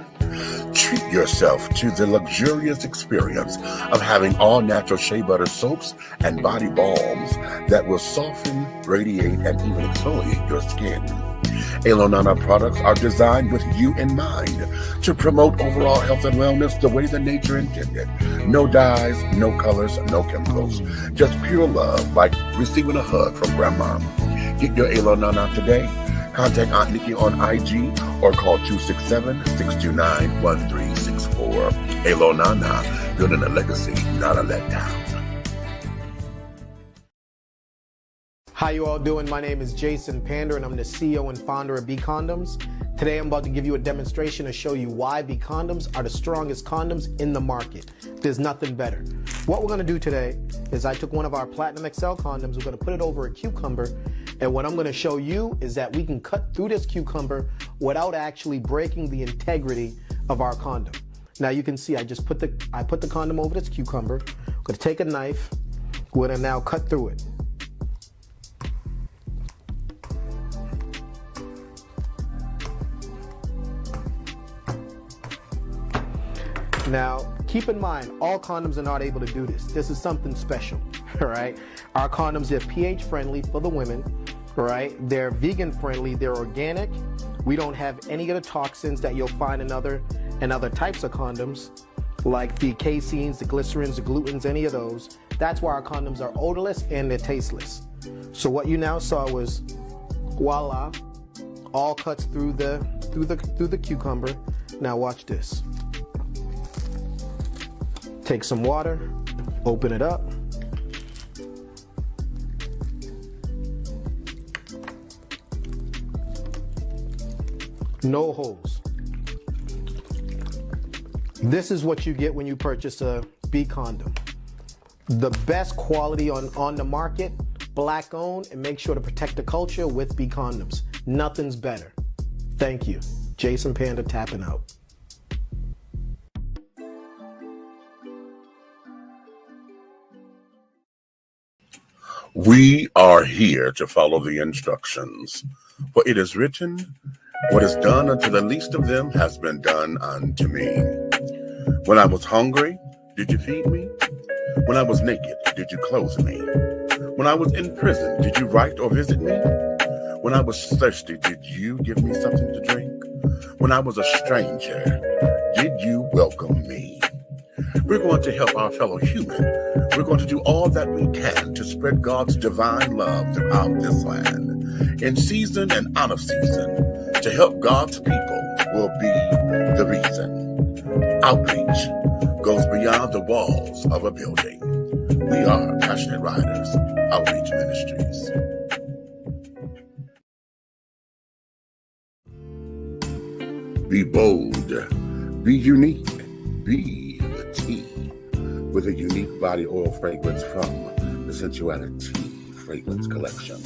S1: Treat yourself to the luxurious experience of having all natural shea butter soaps and body balms that will soften, radiate, and even exfoliate your skin. Alo Nana products are designed with you in mind to promote overall health and wellness the way the nature intended. No dyes, no colors, no chemicals. Just pure love, like receiving a hug from grandma. Get your Alo Nana today. Contact Aunt Nikki on IG or call 267-629-1364. Alo Nana, building a legacy, not a letdown.
S14: How you all doing? My name is Jason Pander and I'm the CEO and founder of B Condoms. Today I'm about to give you a demonstration to show you why B Condoms are the strongest condoms in the market. There's nothing better. What we're going to do today is I took one of our Platinum XL condoms, we're going to put it over a cucumber, and what I'm going to show you is that we can cut through this cucumber without actually breaking the integrity of our condom. Now you can see I put the condom over this cucumber. I'm going to take a knife. We're going to now cut through it. Now, keep in mind, all condoms are not able to do this. This is something special, all right? Our condoms are pH friendly for the women, all right? They're vegan friendly, they're organic. We don't have any of the toxins that you'll find in other types of condoms, like the caseins, the glycerins, the glutens, any of those. That's why our condoms are odorless and they're tasteless. So what you now saw was, voila, all cuts through the cucumber. Now watch this. Take some water, open it up. No holes. This is what you get when you purchase a B condom. The best quality on the market, black owned, and make sure to protect the culture with B condoms. Nothing's better. Thank you. Jason Panda tapping out.
S3: We are here to follow the instructions. For it is written, what is done unto the least of them has been done unto me. When I was hungry, did you feed me? When I was naked, did you clothe me? When I was in prison, did you write or visit me? When I was thirsty, did you give me something to drink? When I was a stranger, did you welcome me? We're going to help our fellow human. We're going to do all that we can to spread God's divine love throughout this land. In season and out of season, to help God's people will be the reason. Outreach goes beyond the walls of a building. We are Passionate Riders Outreach Ministries. Be bold, be unique, be the tea, with a unique body oil fragrance from the Sensuality Fragrance Collection.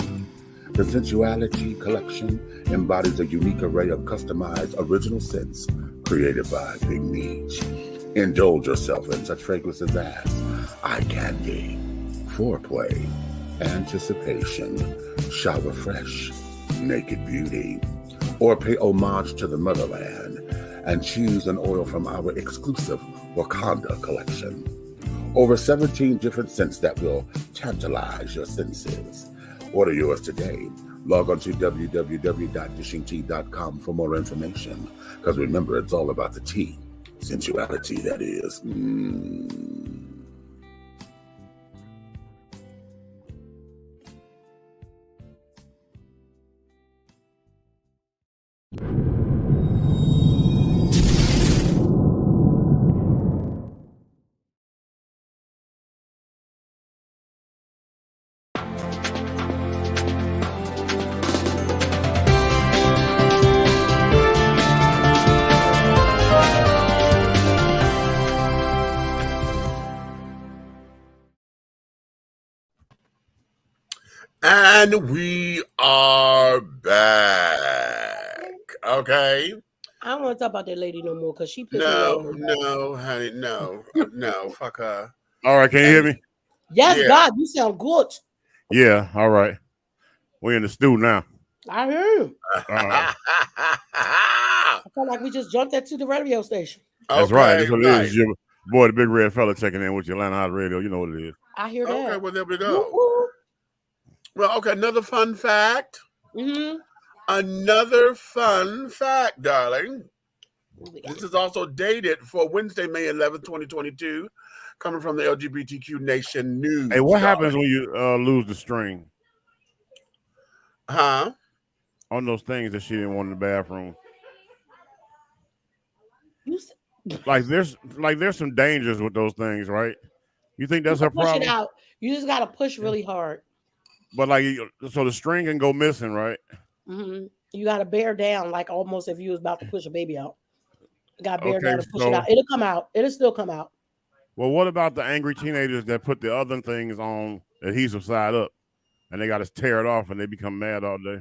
S3: The Sensuality Collection embodies a unique array of customized original scents created by Big Meech. Indulge yourself in such fragrances as eye candy, foreplay, anticipation, shower fresh, naked beauty, or pay homage to the motherland and choose an oil from our exclusive Wakanda collection. Over 17 different scents that will tantalize your senses. Order yours today. Log on to www.dishingtea.com for more information. Because remember, it's all about the tea. Sensuality, that is. And we are back. Okay.
S4: I don't want to talk about that lady no more because she pissed me off.
S3: No, honey, no, fuck her.
S5: All right, can you hear me?
S4: Yes, yeah. God, you sound good.
S5: Yeah, all right. We're in the stew now.
S4: I hear you. I felt like we just jumped into the radio station.
S5: That's right. That's what it is. Your boy, the big red fella, checking in with your Atlanta House Radio. You know what it is.
S4: I hear that.
S3: Okay, well, there we go. Woo-hoo. Well, okay, another fun fact. Mm-hmm. Another fun fact, darling. This is also dated for Wednesday, May 11th, 2022, coming from the LGBTQ Nation News.
S5: Hey, what happens when you lose the string?
S3: Huh?
S5: On those things that she didn't want in the bathroom. Like there's some dangers with those things, right? You think that's her problem?
S4: Push it out. You just gotta push really hard.
S5: But like, so the string can go missing, right?
S4: Mm-hmm. You gotta bear down, like almost if you was about to push a baby out. You gotta bear down to push it out. It'll come out. It'll still come out.
S5: Well, what about the angry teenagers that put the other things on adhesive side up, and they got to tear it off, and they become mad all day?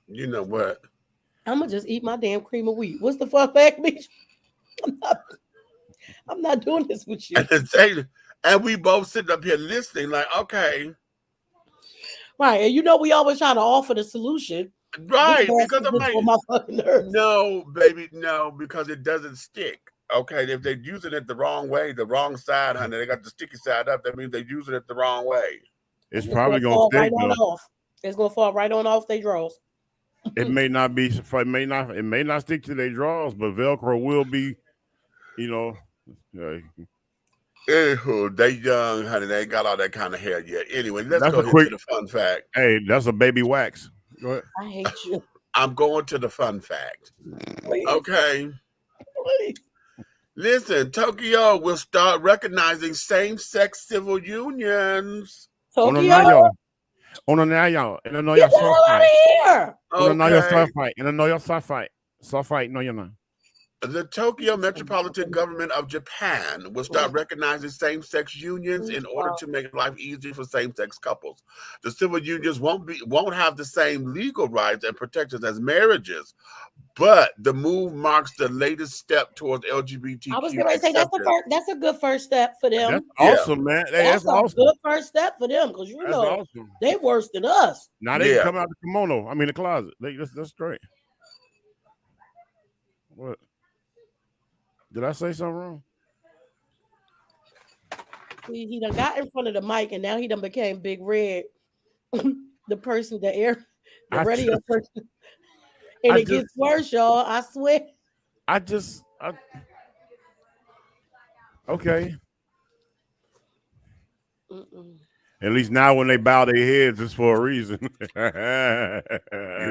S3: You know what?
S4: I'm gonna just eat my damn cream of wheat. What's the fuck back, bitch? I'm not doing this with you.
S3: And we both sitting up here listening, like, okay.
S4: Right. And you know, we always try to offer the solution.
S3: Right, because I'm like,
S4: for my fucking nerves.
S3: no, baby, no, because it doesn't stick. Okay, if they're using it the wrong way, the wrong side, honey, they got the sticky side up. That means they're using it the wrong way.
S5: It's probably gonna
S4: fall
S5: stick
S4: right on
S5: though.
S4: off. It's gonna fall right on off their drawers.
S5: It may not be. It may not stick to their drawers, but Velcro will be. You know.
S3: Anywho, they young, honey. They ain't got all that kind of hair yet. Anyway, let's
S5: That's
S3: go
S5: a
S3: here
S5: quick.
S3: to the fun fact.
S5: Hey, that's a baby wax. Go ahead.
S4: I hate you.
S3: I'm going to the fun fact.
S4: Please.
S3: Okay.
S4: Please.
S3: Listen, Tokyo will start recognizing same-sex civil unions.
S4: Tokyo?
S5: Get the hell out
S4: of here.
S5: Fight. No, you're not.
S3: The Tokyo Metropolitan Government of Japan will start recognizing same-sex unions in order to make life easier for same-sex couples. The civil unions won't have the same legal rights and protections as marriages, but the move marks the latest step towards LGBTQ.
S4: I was going to say that's a good first step for them.
S5: That's awesome, man.
S4: That's a
S5: awesome.
S4: good first step for them because you know
S5: awesome.
S4: they worse than us.
S5: Now they can come out the kimono. I mean the closet. That's great. What? Did I say something wrong?
S4: He done got in front of the mic and now he done became Big Red, the person, the radio person. And it gets worse, y'all. I swear.
S5: Okay. At least now when they bow their heads, it's for a reason.
S3: You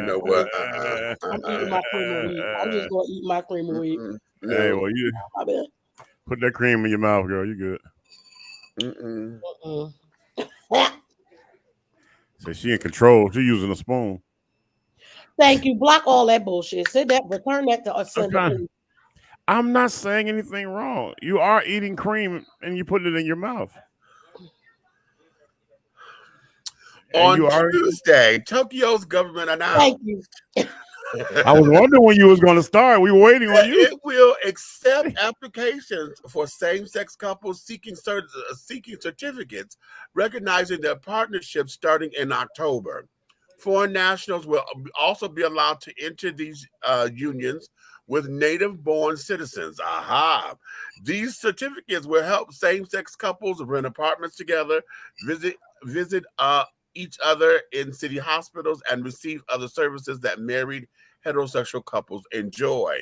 S3: know what?
S4: I'm eating my cream of wheat. I'm just going to eat my cream of wheat.
S5: Hey, well, you put that cream in your mouth, girl. You good. So she in control. She using a spoon.
S4: Thank you. Block all that bullshit. Return that to us.
S5: I'm not saying anything wrong. You are eating cream and you put it in your mouth.
S3: On Tuesday, Tokyo's government announced.
S4: Thank you.
S5: I was wondering when you was going to start. We were waiting on you.
S3: It will accept applications for same-sex couples seeking certificates, recognizing their partnerships starting in October. Foreign nationals will also be allowed to enter these unions with native-born citizens. Aha! These certificates will help same-sex couples rent apartments together, visit each other in city hospitals, and receive other services that married heterosexual couples enjoy.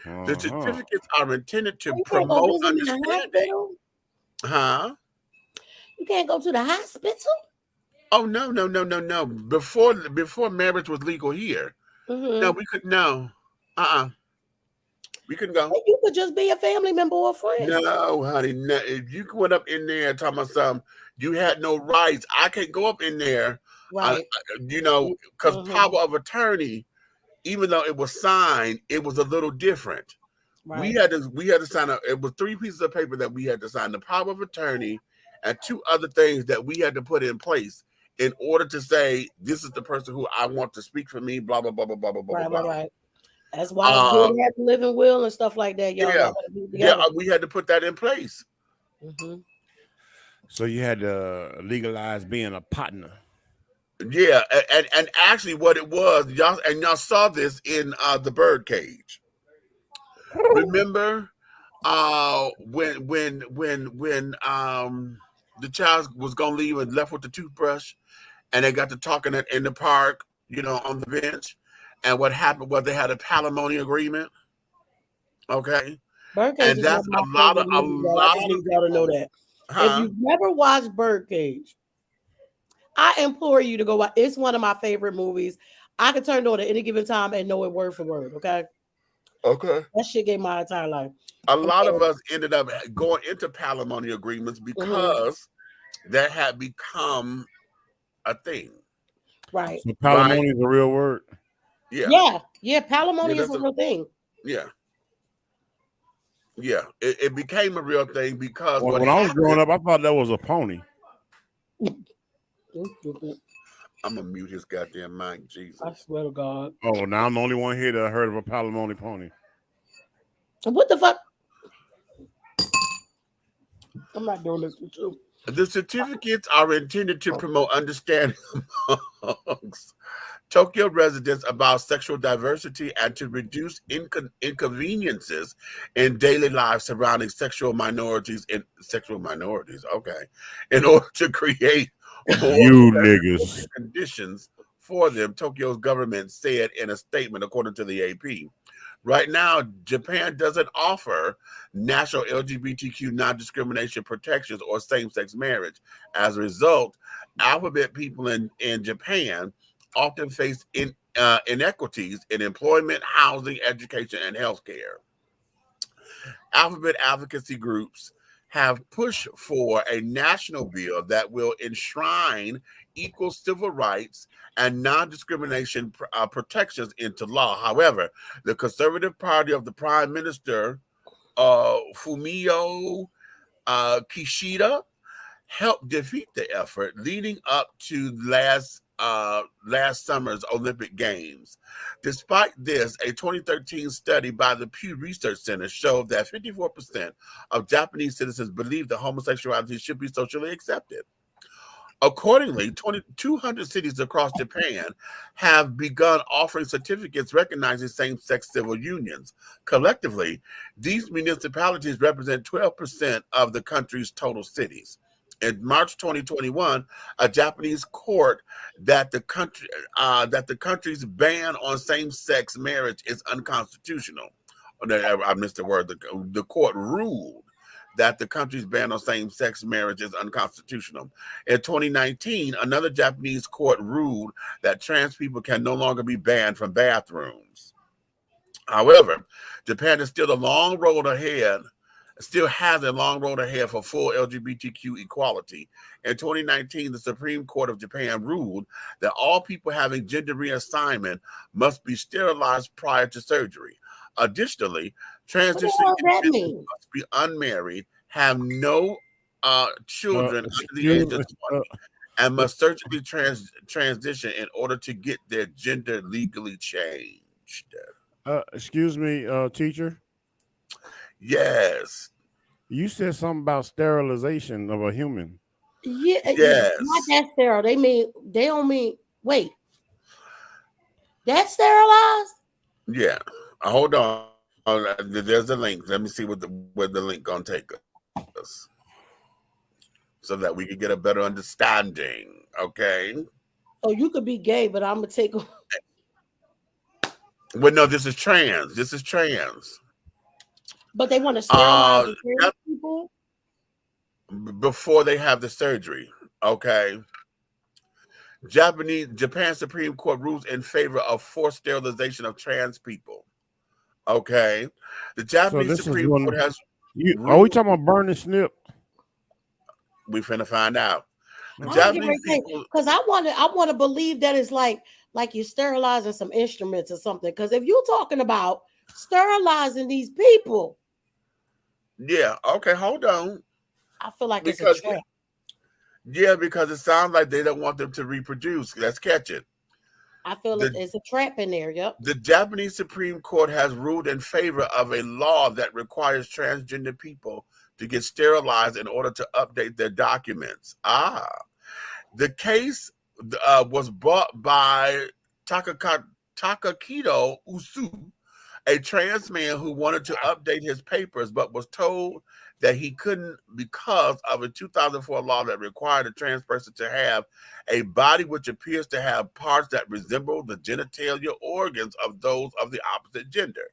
S3: The certificates are intended to promote understanding. Huh?
S4: You can't go to the hospital?
S3: Oh, no. Before marriage was legal here. No, we couldn't. No. We couldn't go.
S4: You could just be a family member or a friend.
S3: No, honey. No. If you went up in there and talking about something, you had no rights. I can't go up in there,
S4: right?
S3: Because power of attorney, even though it was signed, it was a little different. Right. We had to sign up. It was 3 pieces of paper that we had to sign: the power of attorney and 2 other things that we had to put in place in order to say this is the person who I want to speak for me. Blah blah blah blah blah blah blah.
S4: Right. That's why it's good to have to live in will and stuff like that, y'all.
S3: We had to put that in place.
S5: So you had to legalize being a partner.
S3: Yeah, and actually, what it was, y'all saw this in the birdcage. Remember, when the child was gonna leave and left with the toothbrush, and they got to talking in the park, on the bench. And what happened was they had a palimony agreement. Okay.
S4: Birdcage,
S3: and that's a lot of
S4: y'all to know that. If you've never watched Birdcage, I implore you to go watch. It's one of my favorite movies. I could turn it on at any given time and know it word for word. Okay. That shit gave my entire life.
S3: A lot of us ended up going into palimony agreements because that had become a thing.
S4: Right.
S5: So palimony is a real word.
S3: Yeah.
S4: Palimony is a real thing.
S3: Yeah. It became a real thing because
S5: when I was growing up, I thought that was a pony.
S3: I'm gonna mute his goddamn mic, Jesus.
S4: I swear to God.
S5: Oh, now I'm the only one here that heard of a palimony pony.
S4: What the fuck? I'm not doing this with you.
S3: The certificates are intended to promote understanding amongst Tokyo residents about sexual diversity and to reduce inconveniences in daily life surrounding sexual minorities. Okay, in order to create more
S5: You niggas.
S3: conditions for them, Tokyo's government said in a statement, according to the AP. Right now, Japan doesn't offer national LGBTQ non-discrimination protections or same-sex marriage. As a result, alphabet people in Japan often face inequities in employment, housing, education, and healthcare. Alphabet advocacy groups have pushed for a national bill that will enshrine equal civil rights and non-discrimination protections into law. However, the Conservative Party of the Prime Minister, Fumio Kishida, helped defeat the effort leading up to last summer's Olympic Games. Despite this, a 2013 study by the Pew Research Center showed that 54% of Japanese citizens believe that homosexuality should be socially accepted. Accordingly, 200 cities across Japan have begun offering certificates recognizing same-sex civil unions. Collectively, these municipalities represent 12% of the country's total cities. In March 2021, a Japanese court that the country's ban on same-sex marriage is unconstitutional. I missed the word. The court ruled that the country's ban on same-sex marriage is unconstitutional. In 2019, another Japanese court ruled that trans people can no longer be banned from bathrooms. However, Japan is still has a long road ahead for full LGBTQ equality. In 2019, the Supreme Court of Japan ruled that all people having gender reassignment must be sterilized prior to surgery. Additionally, transitioning individuals must be unmarried, have no children under the age of 20, and must surgically transition in order to get their gender legally changed.
S5: Excuse me, teacher?
S3: Yes.
S5: You said something about sterilization of a human.
S4: Yeah,
S3: yes.
S4: Not that sterile. They don't mean, wait. That's sterilized?
S3: Yeah. Hold on. There's a link. Let me see where the link gonna take us, so that we can get a better understanding. Okay.
S4: Oh, you could be gay, but I'm gonna take.
S3: Well, no, this is trans. This is trans.
S4: But they want to sterilize the trans people
S3: before they have the surgery. Okay. Japan Supreme Court rules in favor of forced sterilization of trans people. Okay. The Japanese Supreme Court has.
S5: Are we talking about burning snip?
S3: We finna find out.
S4: Because I want to believe that it's like you're sterilizing some instruments or something. Because if you're talking about sterilizing these people,
S3: yeah, okay, hold on.
S4: I feel like it's a trap.
S3: Yeah, because it sounds like they don't want them to reproduce. Let's catch it.
S4: I feel it's a trap in there. Yep.
S3: The Japanese Supreme Court has ruled in favor of a law that requires transgender people to get sterilized in order to update their documents. The case was brought by Takakito Usu, a trans man who wanted to update his papers but was told that he couldn't because of a 2004 law that required a trans person to have a body which appears to have parts that resemble the genitalia organs of those of the opposite gender.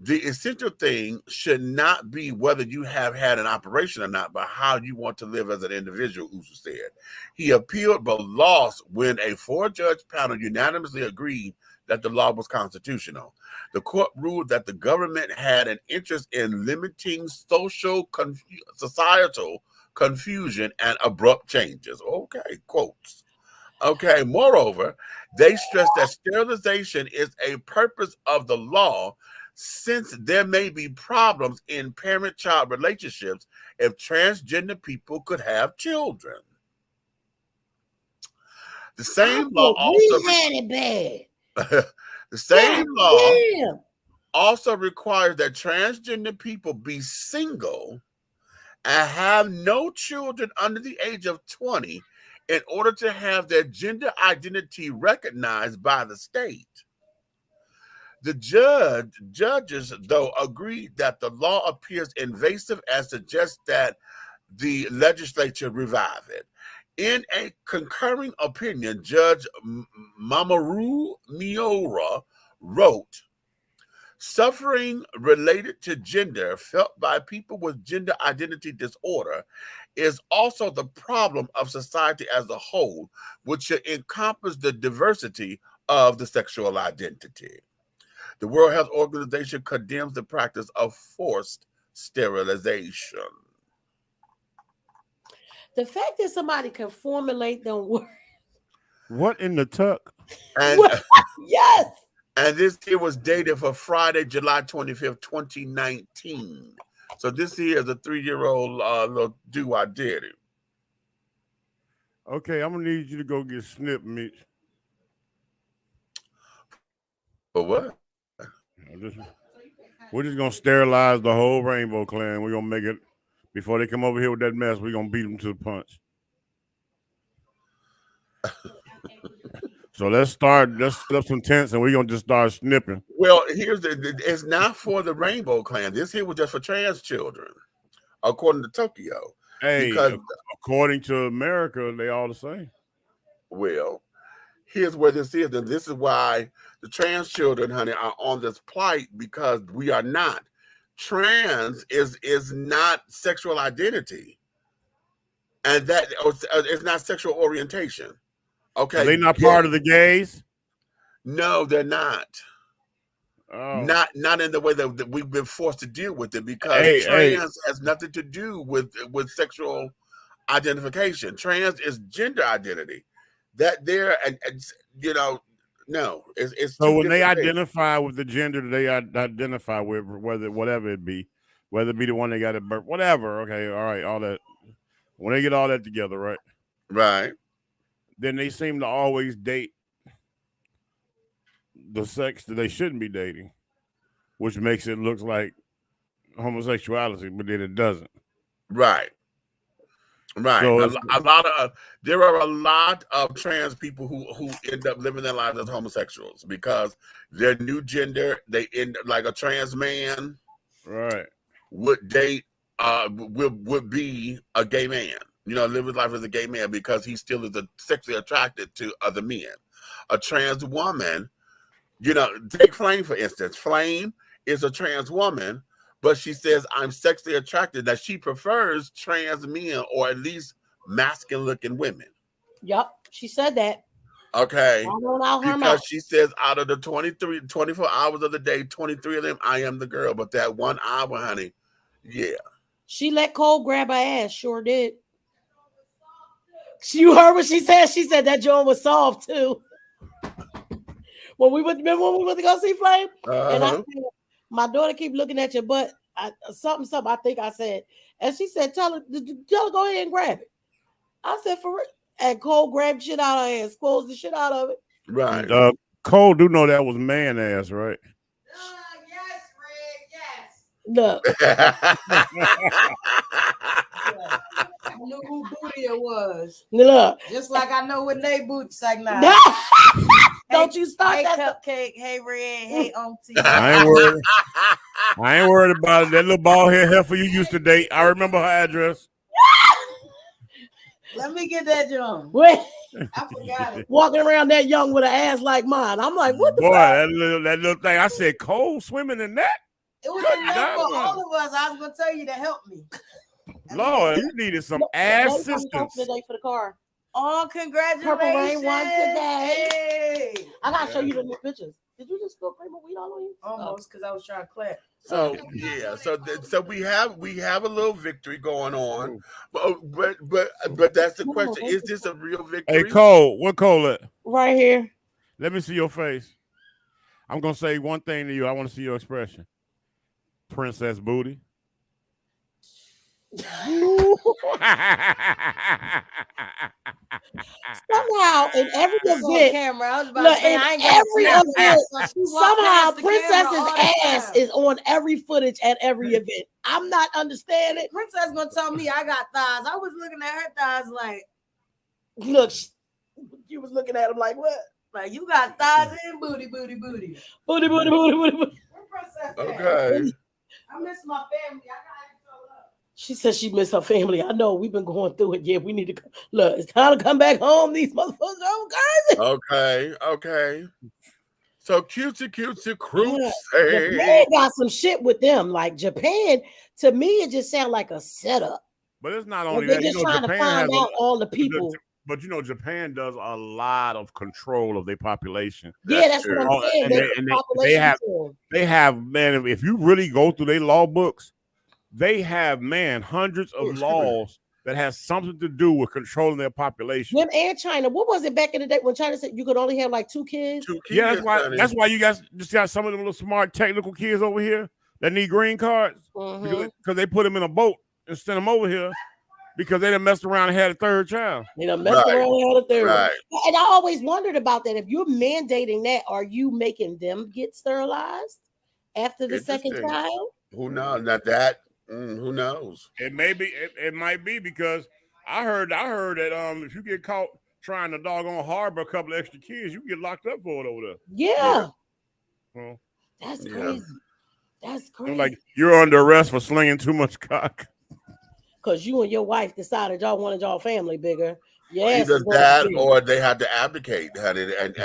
S3: The essential thing should not be whether you have had an operation or not, but how you want to live as an individual, Usu said. He appealed but lost when a 4-judge panel unanimously agreed that the law was constitutional. The court ruled that the government had an interest in limiting societal confusion and abrupt changes. Okay, quotes. Okay, moreover, they stressed that sterilization is a purpose of the law since there may be problems in parent-child relationships if transgender people could have children. The same law also
S4: had it bad.
S3: The same law also requires that transgender people be single and have no children under the age of 20 in order to have their gender identity recognized by the state. The judges, though, agreed that the law appears invasive and suggests that the legislature revive it. In a concurring opinion, Judge Mamoru Miura wrote, suffering related to gender felt by people with gender identity disorder is also the problem of society as a whole, which should encompass the diversity of the sexual identity. The World Health Organization condemns the practice of forced sterilization.
S4: The fact that somebody can formulate them words.
S5: What in the tuck?
S3: And
S4: yes.
S3: And this here was dated for Friday, July 25th, 2019. So this here is a 3-year-old little dude I did it.
S5: Okay, I'm gonna need you to go get snipped, Mitch.
S3: For what?
S5: We're just gonna sterilize the whole Rainbow Clan. We're gonna make it before they come over here with that mess. We're gonna beat them to the punch. So let's set up some tents and we're gonna just start snipping.
S3: Well, it's not for the Rainbow Clan. This here was just for trans children, according to Tokyo.
S5: Hey,
S3: because,
S5: according to America, they all the same.
S3: Well, here's where this is, and this is why the trans children, honey, are on this plight, because we are not. Trans is not sexual identity, and that it's not sexual orientation. Okay,
S5: are they not part of the gays?
S3: No, they're not.
S5: Oh.
S3: Not in the way that we've been forced to deal with it, because trans has nothing to do with sexual identification. Trans is gender identity. That there, and you know, no, it's
S5: so when they identify with the gender they identify with, whatever it be, whether it be the one they got at birth, whatever. Okay, all right, all that. When they get all that together, right?
S3: Right.
S5: Then they seem to always date the sex that they shouldn't be dating, which makes it look like homosexuality, but then it doesn't.
S3: Right. Right. So there are a lot of trans people who end up living their lives as homosexuals because their new gender, they end up like a trans man.
S5: Right.
S3: Would date would be a gay man. You know, live his life as a gay man because he still is sexually attracted to other men. A trans woman, you know, take Flame for instance. Flame is a trans woman, but she says, I'm sexually attracted, that she prefers trans men or at least masculine looking women.
S4: Yep, she said that.
S3: Okay. Because she says out of the 24 hours of the day, 23 of them, I am the girl. But that 1 hour, honey, yeah.
S4: She let Cole grab her ass, sure did. You heard what she said? She said that joint was soft too. When we went to go see Flame, and I said, my daughter keep looking at your butt. Something. I think I said, and she said, "Tell her, go ahead and grab it." I said, "For real." And Cole grabbed shit out of her ass, squoze the shit out of it.
S3: Right.
S5: Cole do know that was man ass, right?
S2: Yes, Fred. Yes.
S4: Look.
S2: I knew who booty it was.
S4: Look.
S2: Just like I know what they booty like now.
S4: Don't you start
S2: hey,
S4: that
S2: cupcake, hey Red, hey Auntie.
S5: I ain't worried about it. That little bald head heifer you used to date. I remember her address.
S2: Let me get that John.
S4: Wait.
S2: I forgot it.
S4: Walking around that young with an ass like mine. I'm like, what the
S5: fuck?
S4: That
S5: little thing. I said, Cole swimming in that?
S2: It was enough for all of us. I was gonna tell you to help me.
S5: Lord, you needed some ass assistance.
S4: Today for the car.
S2: Oh, congratulations.
S4: Purple Rain won today.
S2: Hey.
S4: I gotta show you the new pictures. Did you just go cream of weed all on you?
S2: Almost, because I was trying to clap.
S3: So yeah, so we have a little victory going on, but that's the question: is this a real victory?
S5: Hey Cole, what Cole at?
S4: Right here.
S5: Let me see your face. I'm gonna say one thing to you. I want to see your expression. Princess booty.
S4: Somehow in every event,
S2: camera. I was about to say, I ain't
S4: every event, somehow
S2: the
S4: Princess's ass is on every footage at every event. I'm not understanding.
S2: Princess gonna tell me I got thighs. I was looking at her thighs like,
S4: Look, you was looking at him like what?
S2: Like you got thighs and booty.
S4: Booty.
S2: Where Princess at?
S3: Okay.
S2: I miss my family. I gotta show up.
S4: She said she missed her family. I know we've been going through it. Yeah, we need to look. It's time to come back home. These motherfuckers are crazy.
S3: Okay. So cutesy cruise.
S4: Japan got some shit with them. Like Japan, to me, it just sounds like a setup.
S5: But it's not only
S4: They're
S5: that.
S4: just trying to find out all the people.
S5: But Japan does a lot of control of their population.
S4: Yeah, that's what I'm saying.
S5: They have, man, if you really go through their law books, they have, man, hundreds of laws that has something to do with controlling their population.
S4: Them and China. What was it back in the day when China said you could only have like 2 kids?
S5: Yeah, that's why you guys just got some of them little smart technical kids over here that need green cards because they put them in a boat and send them over here because they done messed around and had a 3rd child.
S4: They done messed around and had a 3rd. And I always wondered about that. If you're mandating that, are you making them get sterilized after the 2nd child?
S3: Who knows? Not that. Who knows?
S5: It may be. It might be because I heard that if you get caught trying to doggone harbor a couple of extra kids, you get locked up for it over there.
S4: Yeah.
S5: Well,
S4: that's crazy. That's crazy.
S5: Like you're under arrest for slinging too much cock.
S4: Because you and your wife decided y'all wanted y'all family bigger. Yes.
S3: Either that or they had to abdicate, and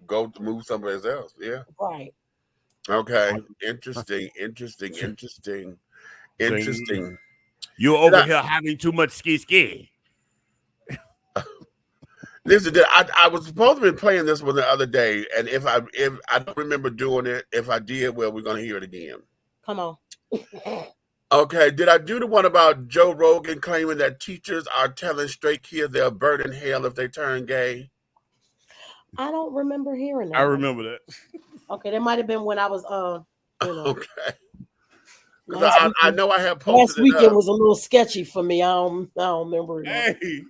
S3: go to move somewhere else. Yeah.
S4: Right.
S3: Okay. Interesting.
S5: You're over here having too much ski.
S3: Listen, I was supposed to be playing this one the other day, and if I don't remember doing it, if I did, well, we're gonna hear it again.
S4: Come on.
S3: Okay, did I do the one about Joe Rogan claiming that teachers are telling straight kids they'll burn in hell if they turn gay?
S4: I don't remember hearing that.
S5: I remember that.
S4: Okay, that might have been when I was
S3: Okay. I know I have posted
S4: last weekend was a little sketchy for me. I don't remember it.
S5: Hey.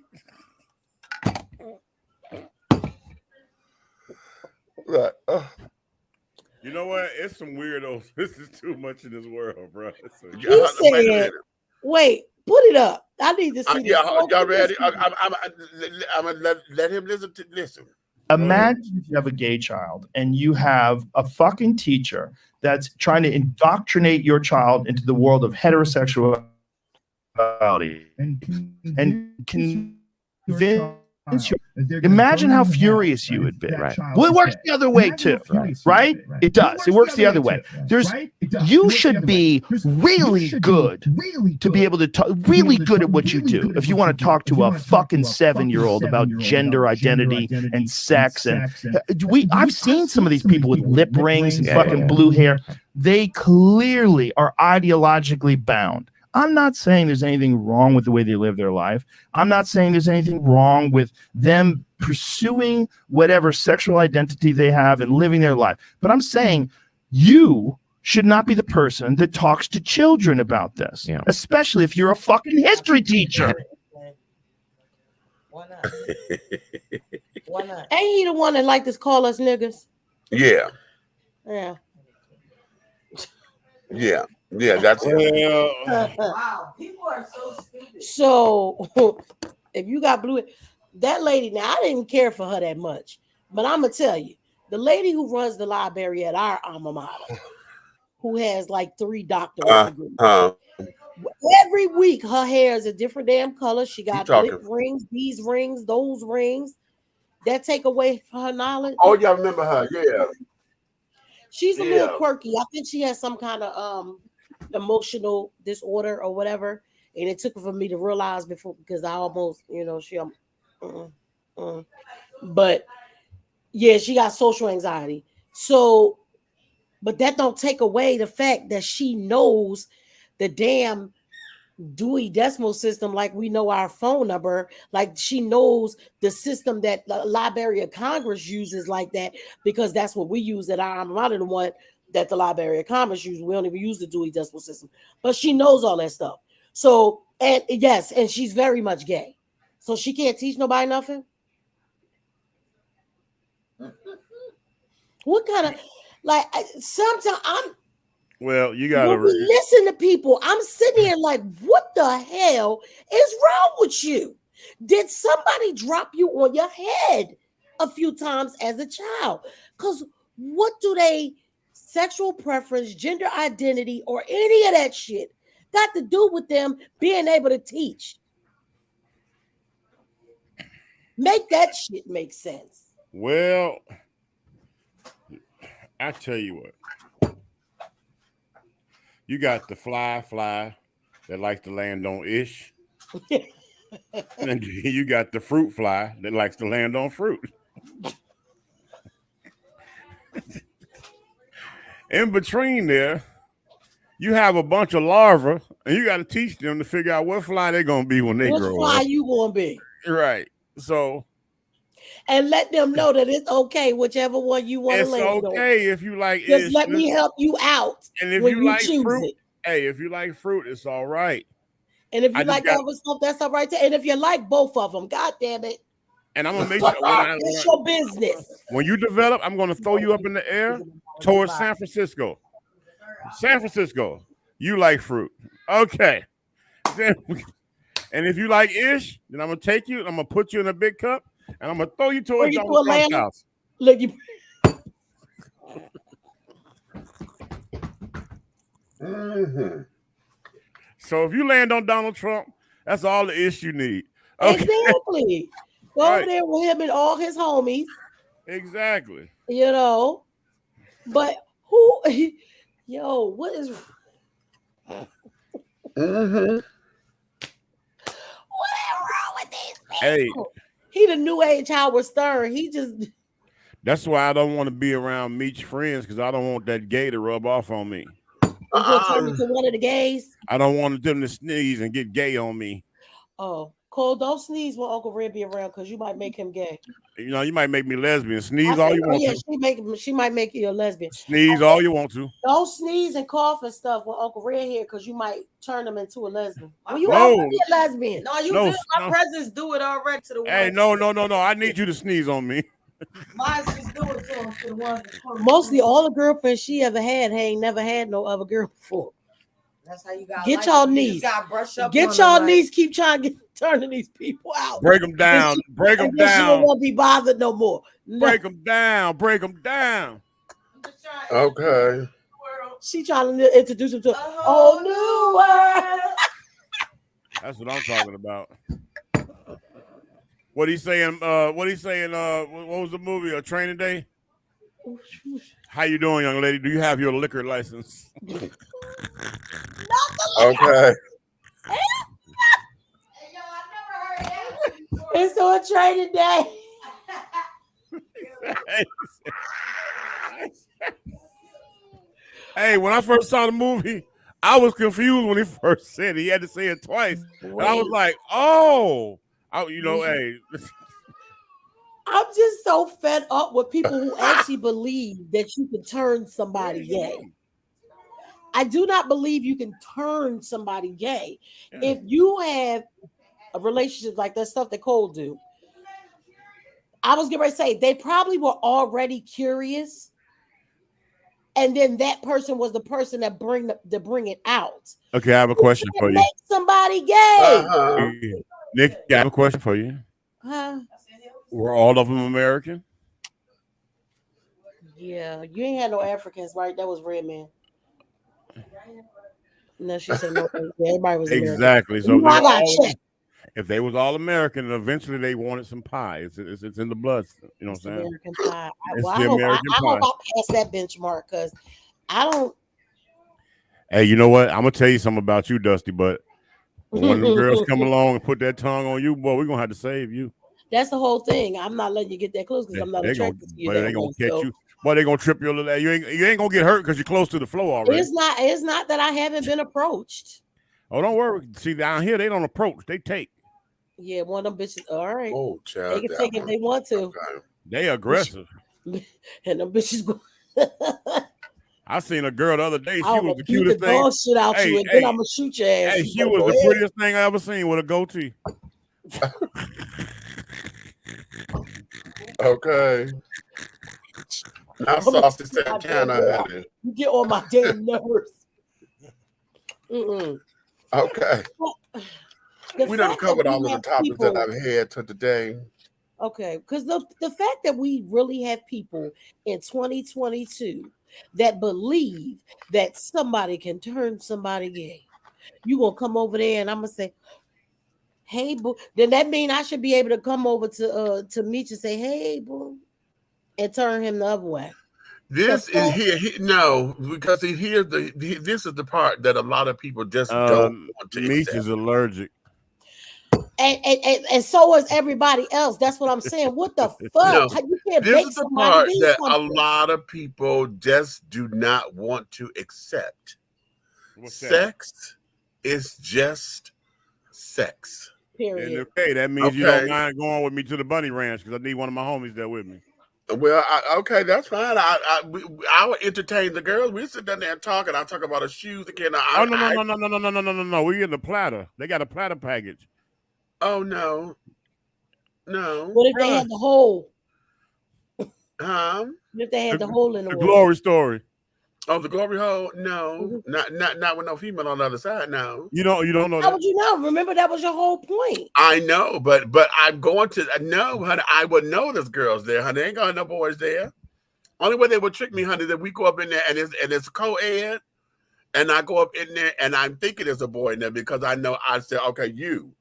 S3: Right.
S5: You know what? It's some weirdos. This is too much in this world, bro.
S4: He said, wait, put it up. I need to see this.
S3: Y'all ready? I'm gonna let him listen.
S15: Imagine if you have a gay child and you have a fucking teacher that's trying to indoctrinate your child into the world of heterosexuality and convince you. Imagine how furious you would be. Right. Well, it works the other way too, right? It does. It works the other way. You should be really good to be able to talk, really good at what you do. If you want to talk to a fucking 7-year-old about gender identity and sex, and I've seen some of these people with lip rings and fucking blue hair. They clearly are ideologically bound. I'm not saying there's anything wrong with the way they live their life. I'm not saying there's anything wrong with them pursuing whatever sexual identity they have and living their life. But I'm saying you should not be the person that talks to children about this, especially if you're a fucking history teacher.
S2: Why not? Why not?
S4: Ain't he the one that like to call us niggas?
S3: Yeah.
S4: Yeah.
S3: Yeah. Yeah, that's it.
S2: Wow, people are so stupid.
S4: So if you got blue, that lady, now I didn't care for her that much, but I'm gonna tell you, the lady who runs the library at our alma mater, who has like 3 doctorate degrees. Every week her hair is a different damn color. She got lip rings, these rings, those rings. That take away from her knowledge.
S3: Oh, y'all remember her? Yeah.
S4: She's a little quirky. I think she has some kind of emotional disorder or whatever, and it took for me to realize before, because I almost, but yeah, she got social anxiety. So, but that don't take away the fact that she knows the damn Dewey Decimal System like we know our phone number. Like she knows the system that the Library of Congress uses like that, because that's what we use at our alma mater, the one that the Library of Congress uses. We don't even use the Dewey Decimal System, but she knows all that stuff. So, and yes, and she's very much gay. So she can't teach nobody nothing. What kind of, like, sometimes
S5: well, you gotta
S4: listen to people. I'm sitting here like, what the hell is wrong with you? Did somebody drop you on your head a few times as a child? Because what do they, sexual preference, gender identity, or any of that shit got to do with them being able to teach? Make that shit make sense.
S5: Well, I tell you what. You got the fly that likes to land on ish. And you got the fruit fly that likes to land on fruit. In between there, you have a bunch of larvae, and you got to teach them to figure out what fly they're going to be when they grow up.
S4: What fly you going to be?
S5: Right. So.
S4: And let them know that it's okay, whichever one you want to land on.
S5: It's okay if you like
S4: Just
S5: ish.
S4: let me help you out.
S5: And if
S4: when
S5: you like
S4: choose
S5: fruit,
S4: it.
S5: hey, if you like fruit, it's all right.
S4: And if you like other stuff, that's all right too. And if you like both of them, God damn it.
S5: And I'm gonna make sure
S4: it's your business.
S5: When you develop, I'm gonna throw you up in the air towards San Francisco. San Francisco, you like fruit. Okay. And if you like ish, then I'm gonna take you, I'm gonna put you in a big cup, and I'm gonna throw you towards Donald Trump's house.
S4: Look, you.
S5: So if you land on Donald Trump, that's all the ish you need. Okay.
S4: Exactly. Go over there with him and all his homies.
S5: Exactly.
S4: You know, but who? Yo, what is? What's wrong with these people?
S5: Hey,
S4: he the new age Howard Stern. He just.
S5: That's why I don't want to be around Meech's friends, because I don't want that gay to rub off on me.
S4: Turn into one of the gays.
S5: I don't want them to sneeze and get gay on me.
S4: Oh, Cole, don't sneeze when Uncle Red be around, because you might make him gay.
S5: You know, you might make me lesbian. Sneeze all you want to.
S4: She might make you a lesbian.
S5: Sneeze all you want to.
S4: Don't sneeze and cough and stuff when Uncle Red here, because you might turn him into a lesbian. I mean, you already a lesbian.
S16: No, you do. My presence do it already to the
S5: Hey, no. I need you to sneeze on me.
S16: Mine just do it to the ones.
S4: Mostly all the girlfriends she ever had ain't never had no other girl before.
S16: That's how you got.
S4: Get y'all knees. Get y'all knees. Keep trying to turning these people out.
S5: Break them down. Break them down.
S4: She don't want to be bothered no more.
S5: Break them down. Break them down.
S3: Okay.
S4: She trying to introduce him to a new world.
S5: That's what I'm talking about. What he saying? What was the movie? A Training Day? How you doing, young lady? Do you have your liquor license?
S3: Okay.
S4: It's on Training Day.
S5: Hey, when I first saw the movie, I was confused when he first said it. He had to say it twice. And I was like, oh. Hey.
S4: I'm just so fed up with people who actually believe that you can turn somebody gay. I do not believe you can turn somebody gay. Yeah. If you have a relationship like that stuff that Cole do, I was getting ready to say they probably were already curious, and then that person was the person that bring it out.
S5: Okay, I have a question for you.
S4: Make somebody gay.
S5: Nick, I have a question for you. Were all of them American?
S4: Yeah, you ain't had no Africans, right? That was Red Man. No, she said no. Everybody was American.
S5: Exactly. So if they was all American, eventually they wanted some pie. It's in the blood. You know what I'm saying?
S4: American pie.
S5: I hope
S4: I pass that benchmark, because I don't.
S5: Hey, you know what? I'm gonna tell you something about you, Dusty. But when one of the girls come along and put that tongue on you, boy, we're gonna have to save you.
S4: That's the whole thing. I'm not letting you get that close because I'm not attracted to you.
S5: But they're gonna catch you. But they're gonna trip your little. You ain't gonna get hurt because you're close to the floor already.
S4: It's not that I haven't been approached.
S5: Oh, don't worry. See, down here they don't approach. They take.
S4: Yeah, one of them bitches. All right.
S3: Oh, child.
S4: They can take if they want to.
S3: Okay.
S5: They aggressive.
S4: And them bitches go.
S5: I seen a girl the other day. She was the cutest thing.
S4: Dog shit out you, and then I'm gonna shoot your ass.
S5: Hey, she was the prettiest thing I ever seen with a goatee.
S3: Okay. Now Saucy Santana.
S4: You get on my damn nerves.
S3: Okay. We done
S4: fact that
S3: covered
S4: we
S3: all of the
S4: have
S3: topics that
S4: people,
S3: I've had to today.
S4: okay, because the fact that we really have people in 2022 that believe that somebody can turn somebody gay. You gonna come over there and I'm gonna say, hey boo. Then that mean I should be able to come over to meet you and say, hey boo, and turn him the other way.
S3: This is here. No, because this is the part that a lot of people just don't want to
S17: Meech
S3: accept.
S17: is allergic.
S4: And so is everybody else. That's what I'm saying. What the
S3: No,
S4: fuck? You can't
S3: this
S4: make
S3: is the
S4: somebody
S3: part
S4: be
S3: that a
S4: something.
S3: lot of people just do not want to accept.
S17: What's that?
S3: Sex is just sex.
S4: Period.
S17: And okay, that means you don't mind going with me to the bunny ranch because I need one of my homies there with me.
S3: Well, okay, that's fine. I will entertain the girls. We sit down there and talk, and I talk about the shoes again.
S17: Oh no! We in the platter. They got a platter package.
S3: Oh no.
S4: What if they had the hole?
S3: Huh?
S4: If they had the hole in the wall?
S17: Glory story.
S3: Oh, the glory hole? No, not with no female on the other side. No.
S17: You don't know
S4: How
S17: that.
S4: would you know? Remember that was your whole point.
S3: I know, but I'm going to no, honey. I would know there's girls there, honey. Ain't got no boys there. Only way they would trick me, honey, that we go up in there and it's co-ed, and I go up in there and I'm thinking there's a boy in there because I know I said, okay, you,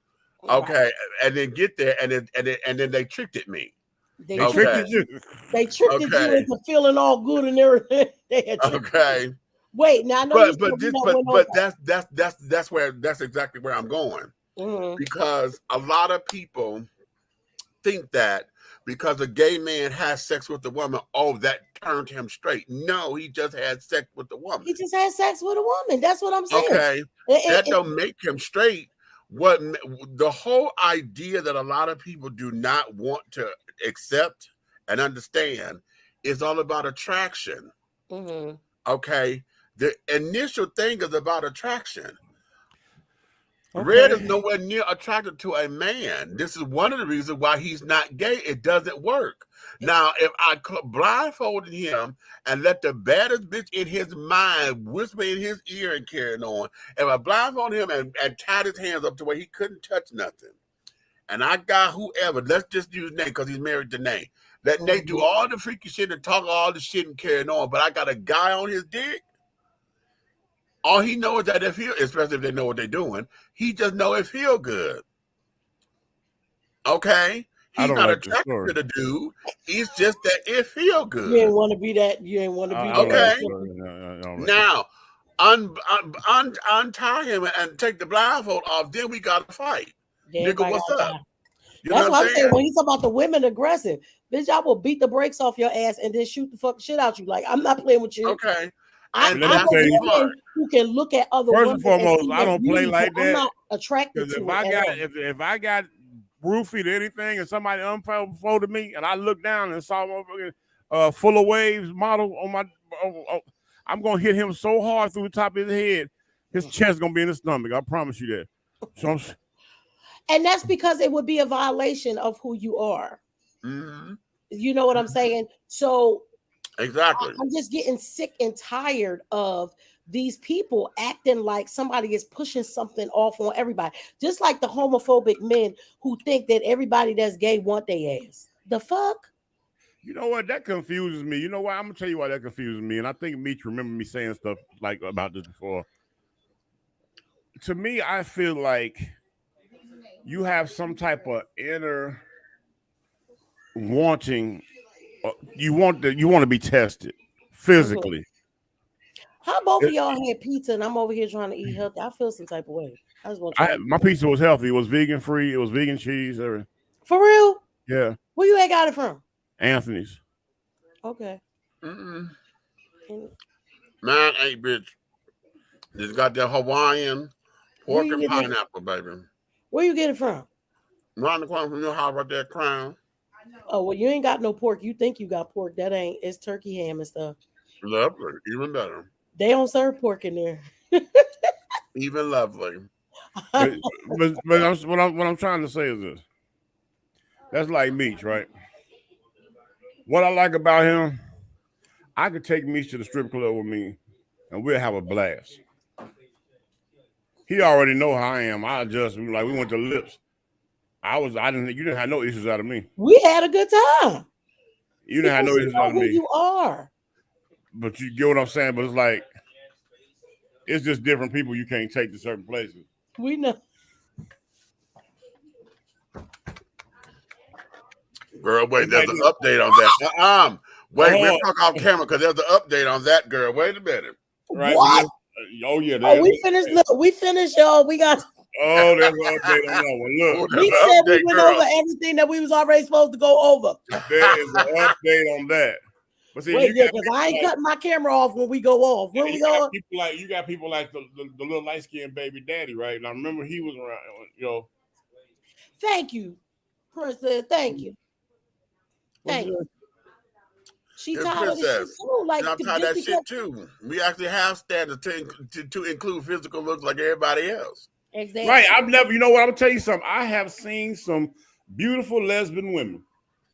S3: okay, and then get there and then they tricked at me.
S4: They tricked you into feeling all good and everything.
S3: Okay.
S4: Wait, now I know
S3: that's exactly where I'm going.
S4: Mm-hmm.
S3: Because a lot of people think that because a gay man has sex with a woman, oh, that turned him straight. No, he just had sex with the woman.
S4: He just had sex with a woman. That's what I'm saying.
S3: Okay, that don't make him straight. What the whole idea that a lot of people do not want to accept and understand is all about attraction.
S4: Mm-hmm.
S3: Okay, the initial thing is about attraction.
S17: Okay.
S3: Red is nowhere near attracted to a man. This is one of the reasons why he's not gay. It doesn't work. Now, if I blindfolded him and let the baddest bitch in his mind whisper in his ear and carrying on, if I blindfolded him and tied his hands up to where he couldn't touch nothing, and I got whoever, let's just use Nate because he's married to Nate. Let Nate do all the freaky shit and talk all the shit and carrying on, but I got a guy on his dick. All he knows is that especially if they know what they're doing, he just know it feel good. Okay? He's not attracted to the dude. He's just that it feel good.
S4: You ain't want to be that. You ain't want to be
S3: that. Okay. Now, untie him and take the blindfold off. Then we got to fight. Nigga, what's up?
S4: That's what I'm saying. When he's about the women aggressive, bitch, I will beat the brakes off your ass and then shoot the fucking shit out you. Like, I'm not playing with you.
S3: Okay.
S4: I'm a woman who can look at other women.
S17: First and foremost, I don't play like that.
S4: I'm not attracted to
S17: it. If I got roofied or anything and somebody unfolded me and I looked down and saw a full of waves model on my, I'm gonna hit him so hard through the top of his head, his chest gonna be in his stomach. I promise you that. So
S4: and that's because it would be a violation of who you are.
S3: Mm-hmm.
S4: You know what I'm saying? So
S3: exactly.
S4: I'm just getting sick and tired of these people acting like somebody is pushing something off on everybody. Just like the homophobic men who think that everybody that's gay want their ass. The fuck?
S17: You know what? That confuses me. You know what? I'm gonna tell you why that confuses me. And I think Meech remember me saying stuff like about this before. To me, I feel like you have some type of inner wanting. You want to be tested physically.
S4: How both of y'all had pizza and I'm over here trying to eat healthy? I feel some type of way. I just want
S17: my pizza was healthy. It was vegan free. It was vegan cheese. Everything.
S4: For real?
S17: Yeah.
S4: Where you got it from?
S17: Anthony's.
S4: Okay.
S3: Man, hey, bitch. Just got that Hawaiian pork and pineapple, baby.
S4: Where you get it from?
S3: Right the corner from your house, right there, Crown.
S4: Oh, well, you ain't got no pork. You think you got pork. That ain't. It's turkey ham and stuff.
S3: Lovely. Even better.
S4: They don't serve pork in there.
S3: Even lovely.
S17: But what I'm trying to say is this. That's like Meech, right? What I like about him, I could take Meech to the strip club with me and we'll have a blast. He already know how I am. I just like we went to lips. You didn't have no issues out of me.
S4: We had a good time.
S17: You didn't have no issues out of
S4: Who
S17: me.
S4: you are.
S17: But you get what I'm saying. But it's like it's just different people you can't take to certain places.
S4: We know.
S3: Girl, wait, there's an update on that. Wait, we'll talk off camera because there's an update on that, girl. Wait a minute.
S17: Right?
S4: What?
S17: Oh yeah.
S4: Oh, we finished. Look, we finished, y'all. We got.
S17: Oh, there's an update on that one. Look,
S4: We said we went over everything that we was already supposed to go over.
S17: There is an update on that. But see,
S4: wait, because I ain't cutting my camera off when we go off. When we go,
S17: you got people like the little light skinned baby daddy, right? And I remember he was around. You know.
S4: Thank you, Princess. Thank you. Thank you. She tired of this shit too. Like,
S3: I'm tired of that shit too. We actually have standards to include physical looks like everybody else.
S4: Exactly.
S17: Right. I've never. You know what? I'm gonna tell you something. I have seen some beautiful lesbian women.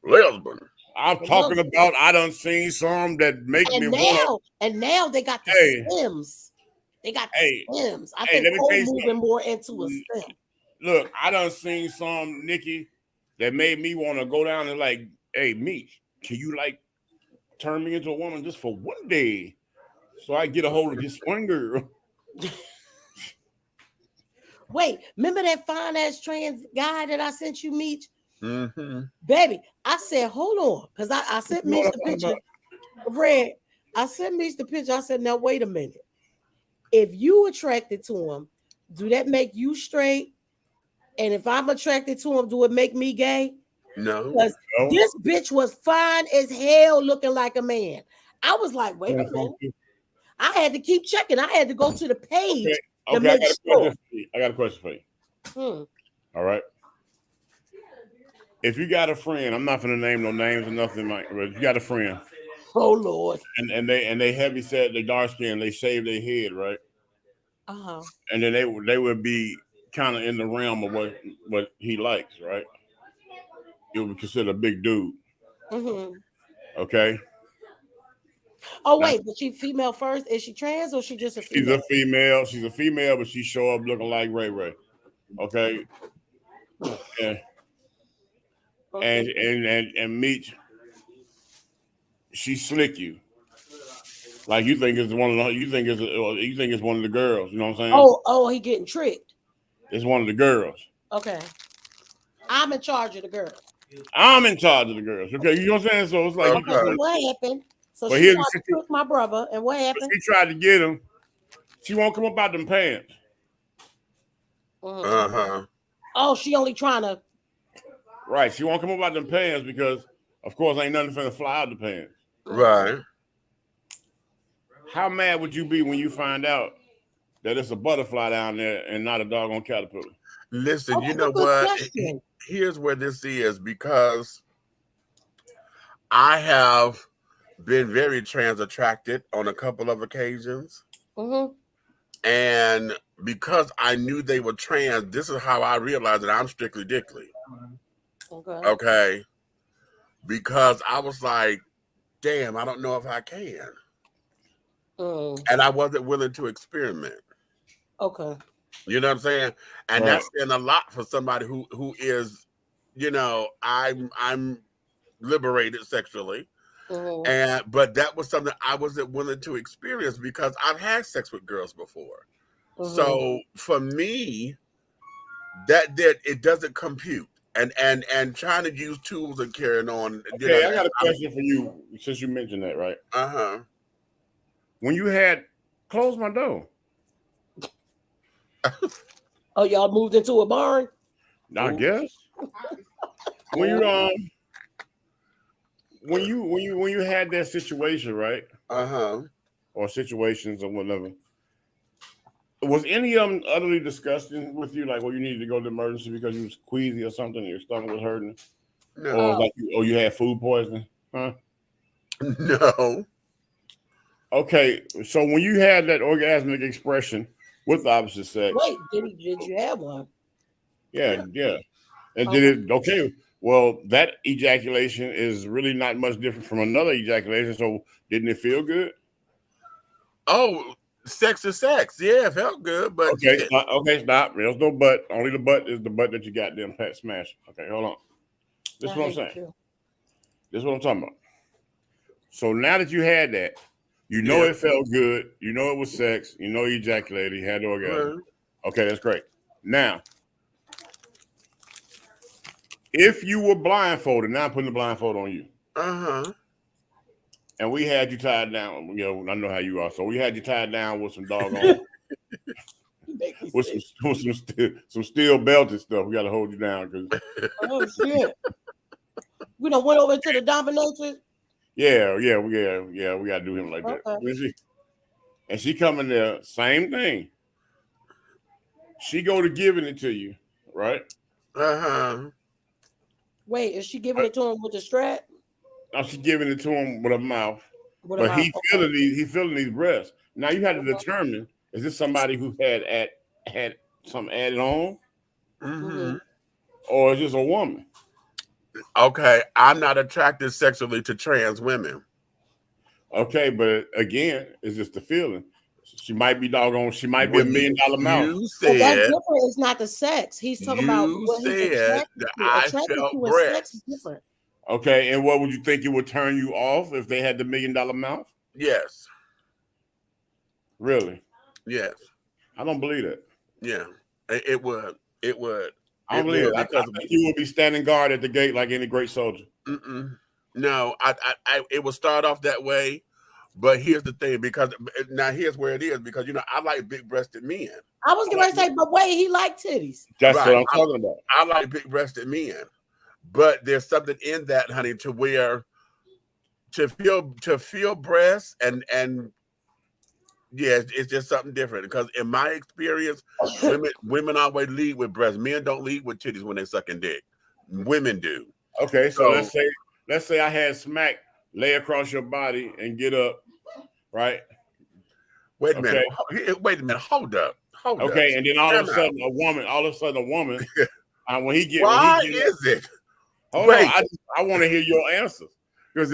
S3: Lesbian.
S17: I'm talking about. I done seen some that make me want.
S4: And now they got the stems. They got the stems. I think they're moving more into a stem.
S17: Look, I done seen some, Nikki, that made me want to go down and like, hey, Meech, can you like turn me into a woman just for one day so I get a hold of this one girl?
S4: Wait, remember that fine ass trans guy that I sent you, Meech?
S3: Mm-hmm.
S4: Baby, I said, hold on, because I sent Meech the picture. Red, I sent Meech the picture. I said, now wait a minute. If you attracted to him, do that make you straight? And if I'm attracted to him, do it make me gay?
S3: No.
S4: Because this bitch was fine as hell looking like a man. I was like, wait a minute. I had to keep checking. I had to go to the page.
S17: Okay, I got a question for you. All right. If you got a friend, I'm not gonna name no names or nothing like, but if you got a friend.
S4: Oh Lord.
S17: And they heavy set, they dark skin, they shave their head, right?
S4: Uh-huh.
S17: And then they would be kind of in the realm of what he likes, right? It would be considered a big dude.
S4: Mm-hmm.
S17: Okay.
S4: Oh wait, but she female first? Is she trans or she just a female?
S17: She's a female, but she show up looking like Ray Ray. Okay. Yeah. Okay. And Meech, she slick you. Like you think it's one of the girls, you know what I'm saying?
S4: Oh, he getting tricked.
S17: It's one of the girls.
S4: Okay. I'm in charge of the girls.
S17: I'm in charge of the girls. Okay, you know what I'm saying? So it's like
S4: what happened? So
S17: but
S4: she tried to trick my brother, and what happened?
S17: She tried to get him. She won't come up out them pants.
S3: Uh-huh.
S4: Oh, she only trying to.
S17: Right, she won't come up out them pants because, of course, ain't nothing finna fly out the pants.
S3: Right.
S17: How mad would you be when you find out that it's a butterfly down there and not a doggone caterpillar?
S3: Listen, you know what? Here's where this is, because I have been very trans attracted on a couple of occasions.
S4: Mm-hmm.
S3: And because I knew they were trans, this is how I realized that I'm strictly dickly. Okay. Because I was like, damn, I don't know if I can. And I wasn't willing to experiment.
S4: Okay.
S3: You know what I'm saying? And that's been a lot for somebody who is, you know, I'm liberated sexually. But that was something I wasn't willing to experience because I've had sex with girls before. So for me, it doesn't compute. And trying to use tools and carrying on.
S17: Okay, I got a question for you since you mentioned that, right?
S3: Uh-huh.
S17: When you had closed my door.
S4: Oh, y'all moved into a barn?
S17: I guess. When you had that situation, right?
S3: Uh-huh.
S17: Or situations or whatever. Was any of them utterly disgusting with you? Like, well, you needed to go to the emergency because you was queasy or something, and your stomach was hurting?
S3: No.
S17: Or like you had food poisoning? Huh?
S3: No.
S17: Okay, so when you had that orgasmic expression with the opposite sex.
S4: Wait, did you have one?
S17: Yeah. And did it okay? Well, that ejaculation is really not much different from another ejaculation. So didn't it feel good?
S3: Oh, sex is sex. Yeah, it felt good, but
S5: okay, stop. There's no butt. Only the butt is the butt that you got them pet smash. Okay, hold on. This is what I'm saying. This is what I'm talking about. So now that you had that, you know it felt good. You know it was sex. You know you ejaculated. You had the orgasm. Okay, that's great. Now, if you were blindfolded, now I'm putting the blindfold on you. And we had you tied down. You know, I know how you are. So we had you tied down with some doggone, with some steel belts and stuff. We got to hold you down because.
S4: Oh shit! We done went over to the dominatrix.
S5: Yeah. We got to do him like that. And she coming there, same thing. She go to giving it to you, right?
S4: Wait, is she giving it to him with the strap?
S5: No, she's giving it to him with her mouth. He feeling these breasts. Now you have to determine, is this somebody who had something added on? Or is this a woman?
S3: Okay, I'm not attracted sexually to trans women.
S5: Okay, but again, it's just the feeling. She might be doggone. She might be $1 million mouth.
S3: You said
S4: that's different. It's not the sex. He's talking about what he's attracted to.
S3: I felt breasts.
S4: Sex is different.
S5: Okay, and what would you think it would turn you off if they had the $1 million mouth?
S3: Yes.
S5: Really?
S3: Yes.
S5: I don't believe it.
S3: Yeah, it would. It would.
S5: I don't believe it. I think you would be standing guard at the gate like any great soldier.
S3: No, I it will start off that way, but here's the thing. Because now here's where it is. Because I like big-breasted men.
S4: I was going to say, but wait, he liked titties.
S5: That's what I'm talking about.
S3: I like big-breasted men. But there's something in that, honey, to where to feel breasts and yeah, it's just something different. Because in my experience, women always lead with breasts. Men don't lead with titties when they sucking dick. Women do.
S5: Okay, so let's say I had smack lay across your body and get up, right?
S3: Wait a minute. Hold up.
S5: Okay, and then all of a sudden a woman, when he get
S3: why is it?
S5: Hold on, I want to hear your answers because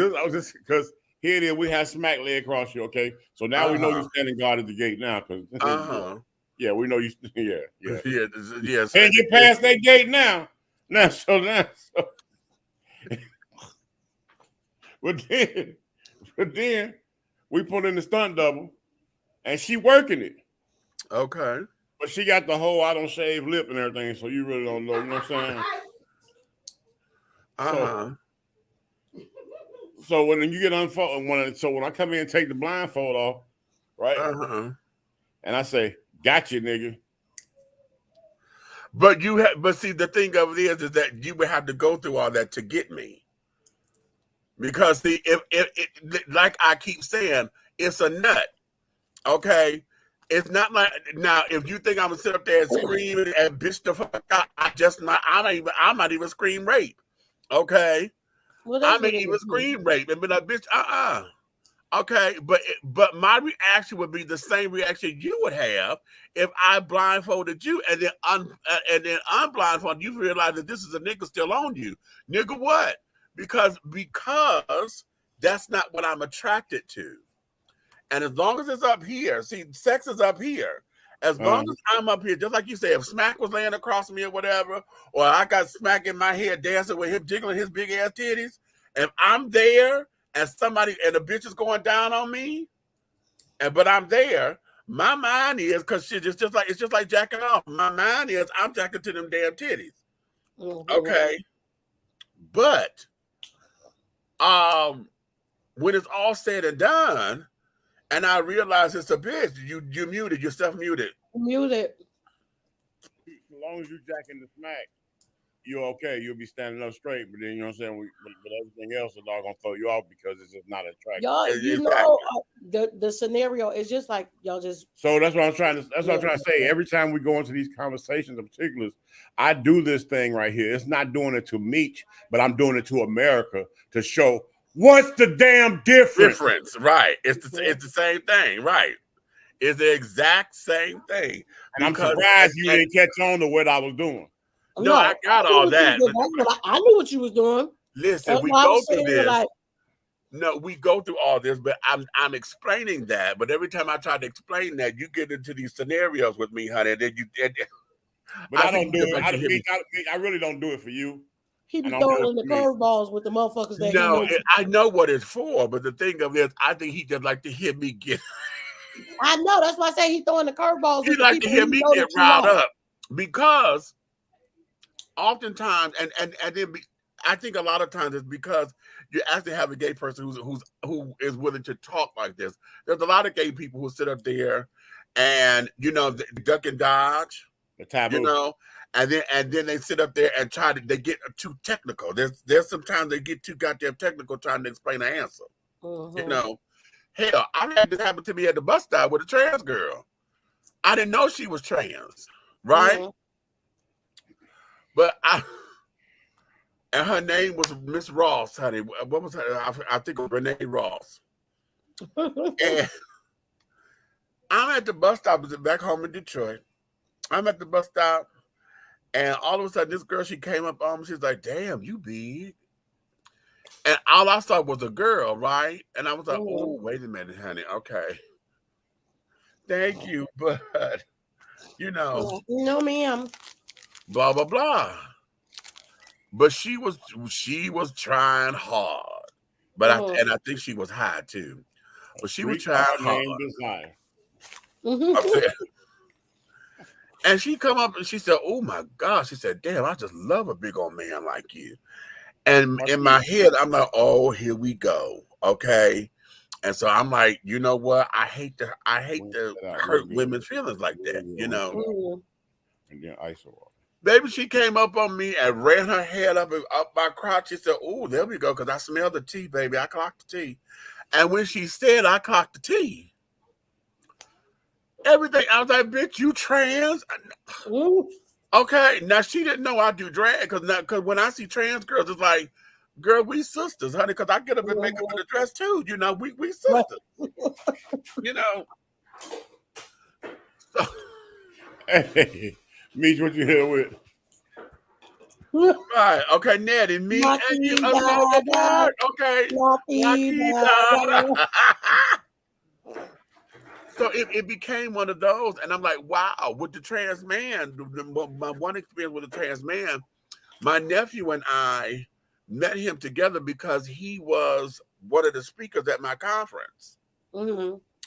S5: here it is. We have smack lay across you. Okay, so now we know you're standing guard at the gate now. Because yeah, we know you. Yeah. Can't get past that gate now. But then we put in the stunt double, and she working it.
S3: Okay.
S5: But she got the whole I don't shave lip and everything, so you really don't know. You know what I'm saying? So when you get unfolded, when I come in and take the blindfold off, right? And I say, "Gotcha, nigga."
S3: But see, the thing of it is that you would have to go through all that to get me. Because see, if like I keep saying, it's a nut. Okay. It's not like now. If you think I'm gonna sit up there and scream and bitch the fuck out, I'm not even scream rape. Okay.
S4: Well,
S3: I may even scream rape and be like, bitch, Okay, but my reaction would be the same reaction you would have if I blindfolded you and then unblindfolded you, realize that this is a nigga still on you. Nigga, what? Because that's not what I'm attracted to. And as long as it's up here, see, sex is up here. As long as I'm up here, just like you said, if Smack was laying across me or whatever, or I got Smack in my head dancing with him, jiggling his big ass titties, if I'm there and the bitch is going down on me, but I'm there, my mind is, because it's just like jacking off. My mind is I'm jacking to them damn titties. Okay. But when it's all said and done, and I realize it's a bitch, you muted, yourself muted.
S4: Muted.
S5: As long as you jacking the Smack, you're okay. You'll be standing up straight, but then you know what I'm saying. But everything else, the dog gonna throw you off because it's just not attractive.
S4: Y'all, the scenario is just like y'all just.
S5: So that's what I'm trying to. That's what I'm trying to say. Every time we go into these conversations, in particulars, I do this thing right here. It's not doing it to Meech, but I'm doing it to America to show what's the damn difference.
S3: Right? It's the same thing, right? It's the exact same thing.
S5: And I'm surprised you didn't catch on to what I was doing.
S3: No, I got all that.
S4: I knew what you was doing.
S3: Listen, we go through this. No, we go through all this, but I'm explaining that. But every time I try to explain that, you get into these scenarios with me, honey. Then
S5: but I don't do it. I really don't do it for you.
S4: He be throwing the curveballs with the motherfuckers that he knows.
S3: I know what it's for, but the thing of it is, I think he just like to hear me get.
S4: I know. That's why I say he throwing the curveballs.
S3: He like to hear me get riled up because oftentimes, and then I think a lot of times it's because you actually have a gay person who is willing to talk like this. There's a lot of gay people who sit up there and they duck and dodge,
S5: the taboo,
S3: and then they sit up there and they get too technical. There's sometimes they get too goddamn technical trying to explain the answer. Hell, I had this happen to me at the bus stop with a trans girl. I didn't know she was trans, right? But and her name was Miss Ross, honey. What was her? I think it was Renee Ross. And I'm at the bus stop back home in Detroit. I'm at the bus stop, and all of a sudden, this girl, she came up on me. She's like, "Damn, you big." And all I saw was a girl, right? And I was like, "Oh, wait a minute, honey. Okay, thank you, but
S4: no, ma'am.
S3: Blah blah blah." But she was trying hard, but I think she was high too. But she was trying hard. And she come up and she said, "Oh my gosh," she said, "Damn, I just love a big old man like you." And in my head, I'm like, "Oh, here we go." Okay. And so I'm like, you know what? I hate to hurt women's feelings like that,
S5: And then ice water.
S3: Baby, she came up on me and ran her head up my crotch. She said, "Oh, there we go," because I smelled the tea, baby. I clocked the tea. And when she said I clocked the tea, everything, I was like, "Bitch, you trans?" Okay. Now, she didn't know I do drag, because when I see trans girls, it's like, girl, we sisters, honey, because I get up and make up in the dress too. We sisters. So,
S5: hey, Meech, what you here with?
S3: Right. Okay, Nettie, me and you. Okay. So it became one of those, and I'm like, wow, with the trans man, my one experience with a trans man, my nephew and I met him together because he was one of the speakers at my conference.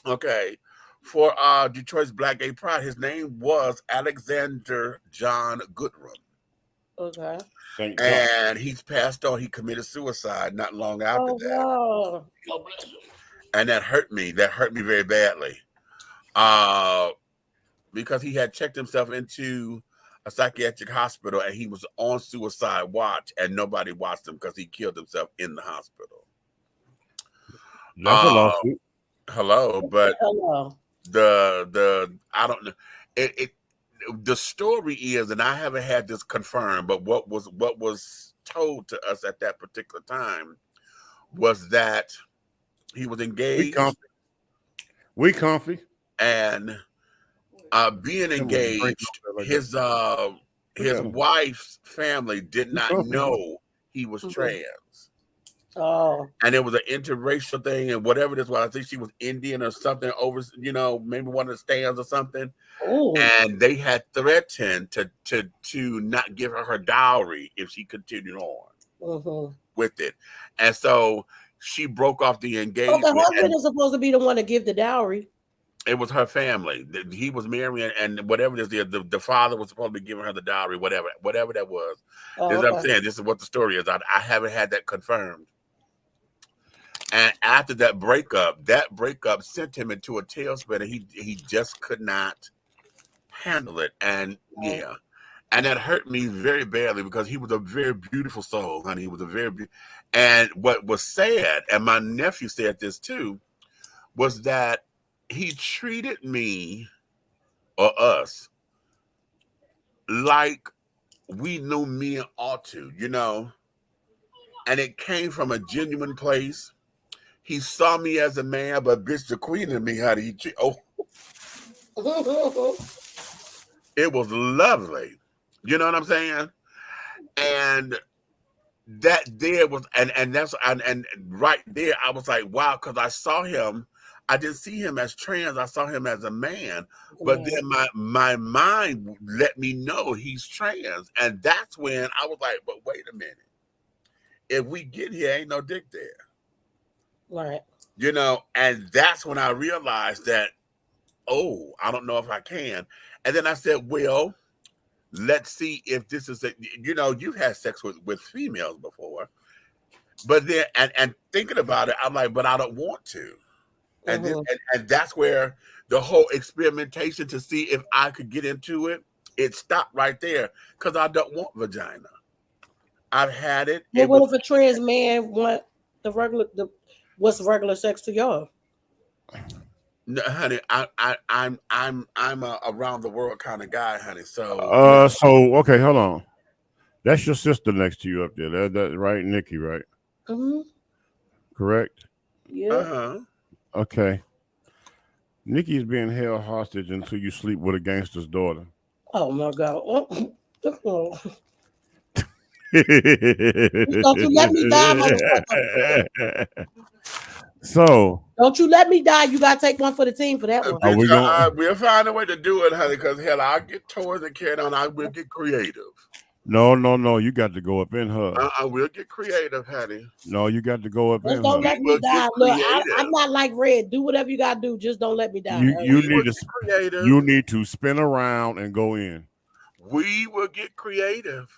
S3: Okay. For Detroit's Black Gay Pride. His name was Alexander John Goodrum.
S4: Okay.
S3: And he's passed on. He committed suicide not long after that.
S4: Wow.
S3: And that hurt me. That hurt me very badly. Because he had checked himself into a psychiatric hospital and he was on suicide watch and nobody watched him because he killed himself in the hospital.
S5: That's a lawsuit.
S3: Hello, but the I don't know. The story is, and I haven't had this confirmed, but what was told to us at that particular time was that he was engaged.
S5: We comfy.
S3: And being engaged, his wife's family did not know he was trans.
S4: Oh.
S3: And it was an interracial thing, and whatever this was, I think she was Indian or something, over, maybe one of the stands or something.
S4: Ooh.
S3: And they had threatened to not give her dowry if she continued on with it. And so she broke off the engagement.
S4: Well, the husband is supposed to be the one to give the dowry.
S3: It was her family. He was marrying, and whatever it is, the father was supposed to be giving her the dowry, whatever that was. As I'm saying, this is what the story is. I haven't had that confirmed. And after that breakup sent him into a tailspin, and he just could not handle it. And and that hurt me very badly because he was a very beautiful soul, honey. He was a very and what was sad, and my nephew said this too, was that he treated me or us like we knew men ought to, and it came from a genuine place. He saw me as a man, but bitch, the queen of me, honey. It was lovely. You know what I'm saying? And that there was, and that's and right there, I was like, wow, because I saw him. I didn't see him as trans. I saw him as a man. But then my mind let me know he's trans, and that's when I was like, but wait a minute. If we get here, ain't no dick there.
S4: Right.
S3: You know, and that's when I realized that, oh, I don't know if I can. And then I said, well, let's see if this is you've had sex with females before. But then and thinking about it, I'm like, but I don't want to. And then and that's where the whole experimentation to see if I could get into it, it stopped right there because I don't want vagina. I've had it.
S4: Well, what if a trans man want what's regular sex to y'all?
S3: No, honey, I'm a around the world kind of guy, honey. So
S17: so okay, hold on. That's your sister next to you up there. That right, Nikki, right?
S4: Mm-hmm.
S17: Correct.
S4: Yeah.
S17: Okay. Nikki's being held hostage until you sleep with a gangster's daughter.
S4: Oh my God. Don't you let me die, motherfucker.
S17: So
S4: don't you let me die. You gotta take one for the team for that one.
S3: We'll find a way to do it, honey, because hell, I'll get towards and carry on. I will get creative.
S17: No. You got to go up in her.
S3: I will get creative, honey.
S17: No, you got to go up in her.
S4: Don't let me die. Look, I'm not like Red. Do whatever you gotta do. Just don't let me die.
S17: You need to spin around and go in.
S3: We will get creative.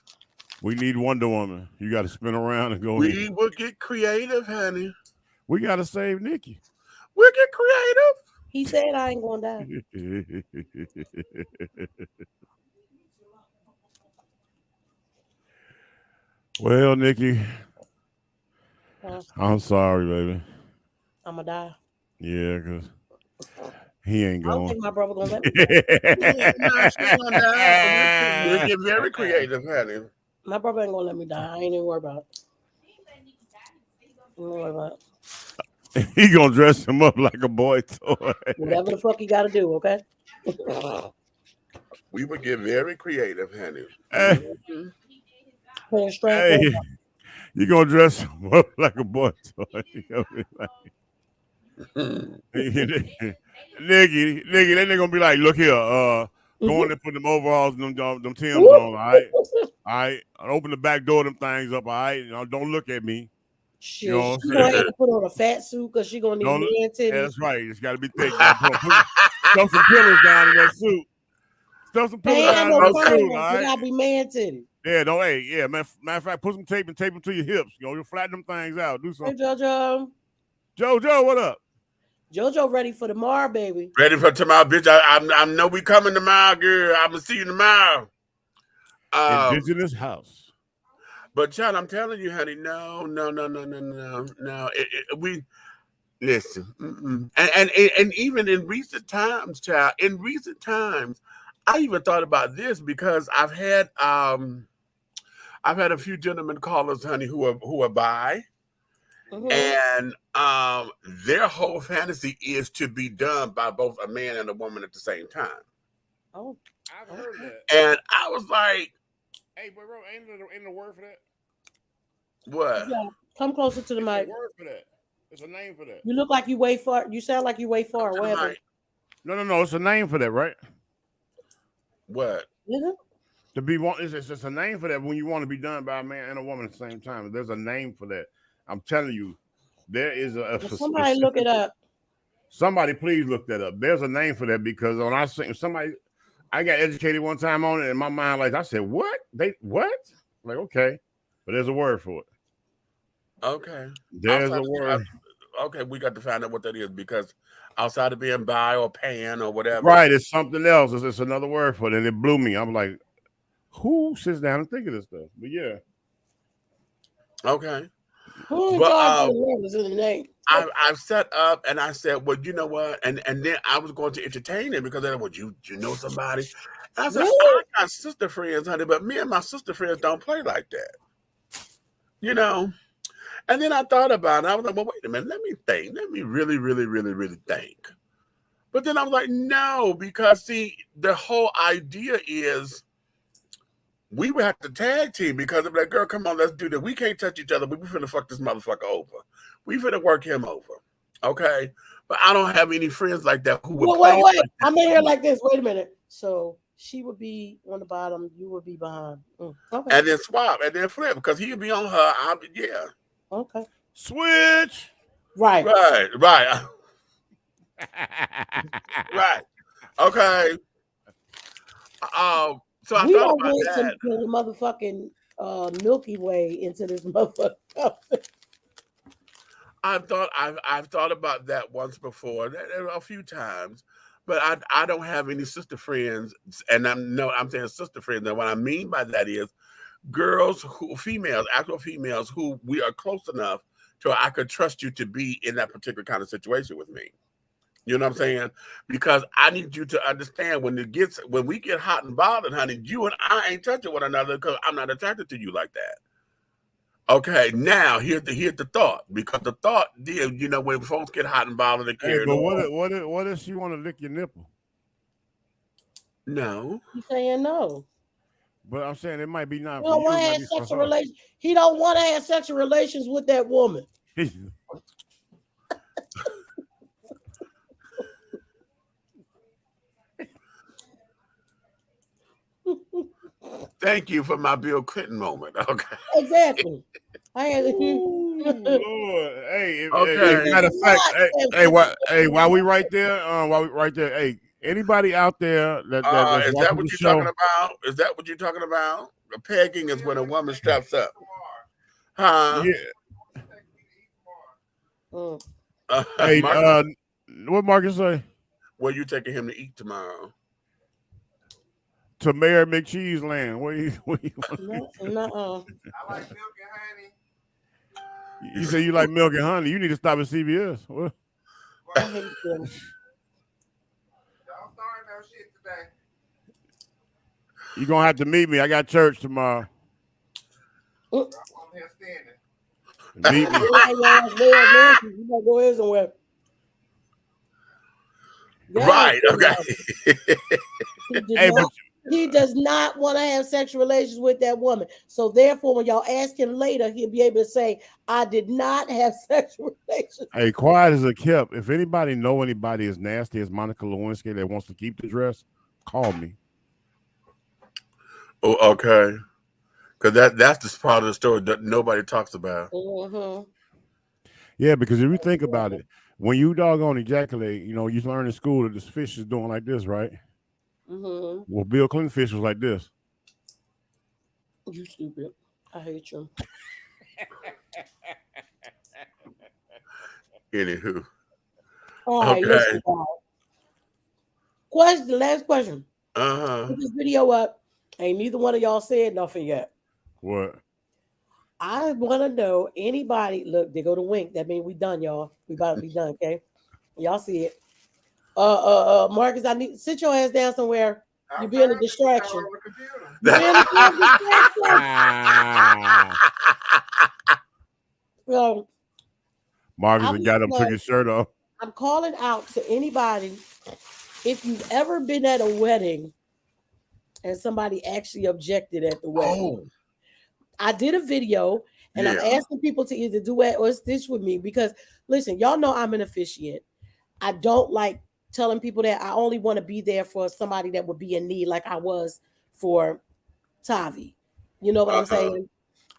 S17: We need Wonder Woman. You got to spin around and go in.
S3: We will get creative, honey.
S17: We got to save Nikki.
S3: We'll get creative.
S4: He said I ain't gonna die.
S17: Well, Nikki, I'm sorry, baby.
S4: I'm gonna die.
S17: Yeah, because he ain't going.
S4: I don't think my brother gonna let me die.
S3: We'll get very creative, honey.
S4: My brother ain't gonna let me die. I ain't even worried about it.
S17: He gonna dress him up like a boy toy.
S4: Whatever the fuck he gotta do, okay?
S3: We would get very creative, honey.
S17: Hey, you gonna dress him up like a boy toy. Nikki, then they're gonna be like, look here, go in there, put them overalls and them Timbs on, all right? All right, I'll open the back door, them things up, all right? Don't look at me.
S4: Shit, you gonna have to put on a fat suit because she gonna need man titties.
S17: Yeah, that's right. It's got to be thick. Stuff some pillows down in that suit. Stuff some pillows down in that suit. All right?
S4: You gotta be man titties.
S17: Yeah, matter of fact, put some tape and tape them to your hips. You'll flatten them things out. Do something.
S4: Hey, JoJo.
S17: JoJo, what up?
S4: JoJo ready for tomorrow, baby.
S3: Ready for tomorrow, bitch. I know we coming tomorrow, girl. I'm gonna see you tomorrow.
S17: Indigenous house.
S3: But child, I'm telling you, honey, no. We listen, and even in recent times, child. In recent times, I even thought about this because I've had a few gentlemen callers, honey, who are bi, and their whole fantasy is to be done by both a man and a woman at the same time.
S4: Oh,
S17: I've heard that.
S3: And I was like,
S17: "Hey, bro, ain't a word for that."
S3: What?
S4: Yeah, come closer to the mic.
S17: There's a word for that. There's a name for that.
S4: You look like you way far. You sound like you way far. Whatever.
S17: No. It's a name for that, right?
S3: What?
S17: To be one, it's just a name for that when you want to be done by a man and a woman at the same time. There's a name for that. I'm telling you, there is
S4: somebody look it up.
S17: Somebody please look that up. There's a name for that because when I see somebody, I got educated one time on it in my mind. Like I said, what? What? Like okay, but there's a word for it.
S3: Okay.
S17: There's a word.
S3: Okay, we got to find out what that is because outside of being bi or pan or whatever.
S17: Right, it's something else. It's another word for it, and it blew me. I'm like, who sits down and think of this stuff? But yeah.
S3: Okay.
S4: But
S3: I set up and I said, well, you know what? And then I was going to entertain it because I said, well, you know somebody? And I said, I got sister friends, honey, but me and my sister friends don't play like that. You know? And then I thought about it. I was like, well, wait a minute. Let me think. Let me really, really, really, really think. But then I was like, no, because see, the whole idea is we would have to tag team because of that girl. Come on, let's do this. We can't touch each other. We finna fuck this motherfucker over. We finna work him over. Okay, but I don't have any friends like that who would play.
S4: Wait. I'm in here like this. Wait a minute. So she would be on the bottom. You would be behind. Okay.
S3: And then swap and then flip because he'd be on her. I'll be
S4: Okay.
S17: Switch.
S4: Right.
S3: Right. Right. Okay. So I
S4: we
S3: thought
S4: don't
S3: about
S4: went
S3: that.
S4: to the motherfucking Milky Way into this motherfucker.
S3: I've thought about that once before, a few times, but I don't have any sister friends, and I'm saying sister friends, and what I mean by that is girls actual females who we are close enough to I could trust you to be in that particular kind of situation with me. You know what I'm saying? Because I need you to understand when we get hot and bothered, honey, you and I ain't touching one another because I'm not attracted to you like that. Okay, now here's the thought, because the thought is, when folks get hot and bothered, they carry.
S17: Hey, but what if she want to lick your nipple?
S3: No.
S4: He's saying no.
S17: But I'm saying it might be not.
S4: He don't want to have sexual relations. He don't want to have sexual relations with that woman.
S3: Thank you for my Bill Clinton moment. Okay.
S4: Exactly. I had to.
S17: Lord, hey,
S3: okay.
S17: Matter of fact, while we right there, hey, anybody out there that's
S3: is that what you're talking about? Is that what you're talking about? Pegging is when a woman straps up. Huh?
S17: Yeah. Hey, what Marcus say?
S3: Where you taking him to eat tomorrow?
S17: To Mayor McCheese Land. What you
S4: No.
S5: I like milk and honey.
S17: You say you like milk and honey. You need to stop at CVS. What?
S4: I hate them.
S5: Y'all starting no shit today.
S17: You're gonna have to meet me. I got church tomorrow.
S5: I'm here standing.
S17: Meet me.
S4: You might go here somewhere.
S3: Right. Okay.
S4: He does not want to have sexual relations with that woman. So therefore, when y'all ask him later, he'll be able to say, I did not have sexual relations.
S17: Hey, quiet as a kept. If anybody know anybody as nasty as Monica Lewinsky that wants to keep the dress, call me.
S3: Oh, okay. Because that's the part of the story that nobody talks about.
S4: Mm-hmm.
S17: Yeah, because if you think about it, when you doggone ejaculate, you learn in school that this fish is doing like this, right?
S4: Mm-hmm.
S17: Well, Bill Clinton fish was like this.
S4: You stupid. I hate you.
S3: Anywho.
S4: All right,
S3: okay.
S4: Last question. Put this video up. Ain't neither one of y'all said nothing yet.
S17: What?
S4: I want to know anybody. Look, they go to wink. That means we done, y'all. We about to be done, okay? Y'all see it. Marcus, I need sit your ass down somewhere. You're being a distraction. So
S17: Marcus got him, took his shirt off.
S4: I'm calling out to anybody. If you've ever been at a wedding and somebody actually objected at the wedding, I did a video and I'm asking people to either duet or stitch with me because listen, y'all know I'm an officiant. I don't like telling people that I only want to be there for somebody that would be in need, like I was for Tavi. You know what I'm saying?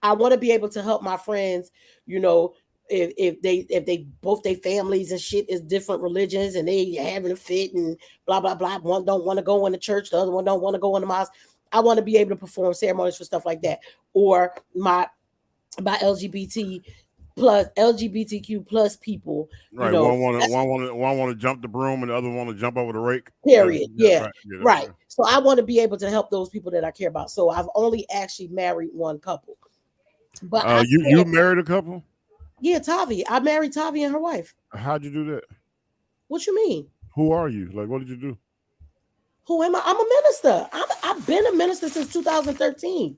S4: I want to be able to help my friends, if they both their families and shit is different religions and they having a fit and blah blah blah. One don't want to go in the church, the other one don't want to go in the mosque. I want to be able to perform ceremonies for stuff like that. Or my LGBTQ plus people.
S17: Right. One want to jump the broom and the other want to jump over the rake.
S4: Period. Yeah. Right. So I want to be able to help those people that I care about. So I've only actually married one couple. But
S17: you married a couple?
S4: Yeah, Tavi. I married Tavi and her wife.
S17: How'd you do that?
S4: What you mean?
S17: Who are you? Like, what did you do?
S4: Who am I? I'm a minister. I've been a minister since 2013.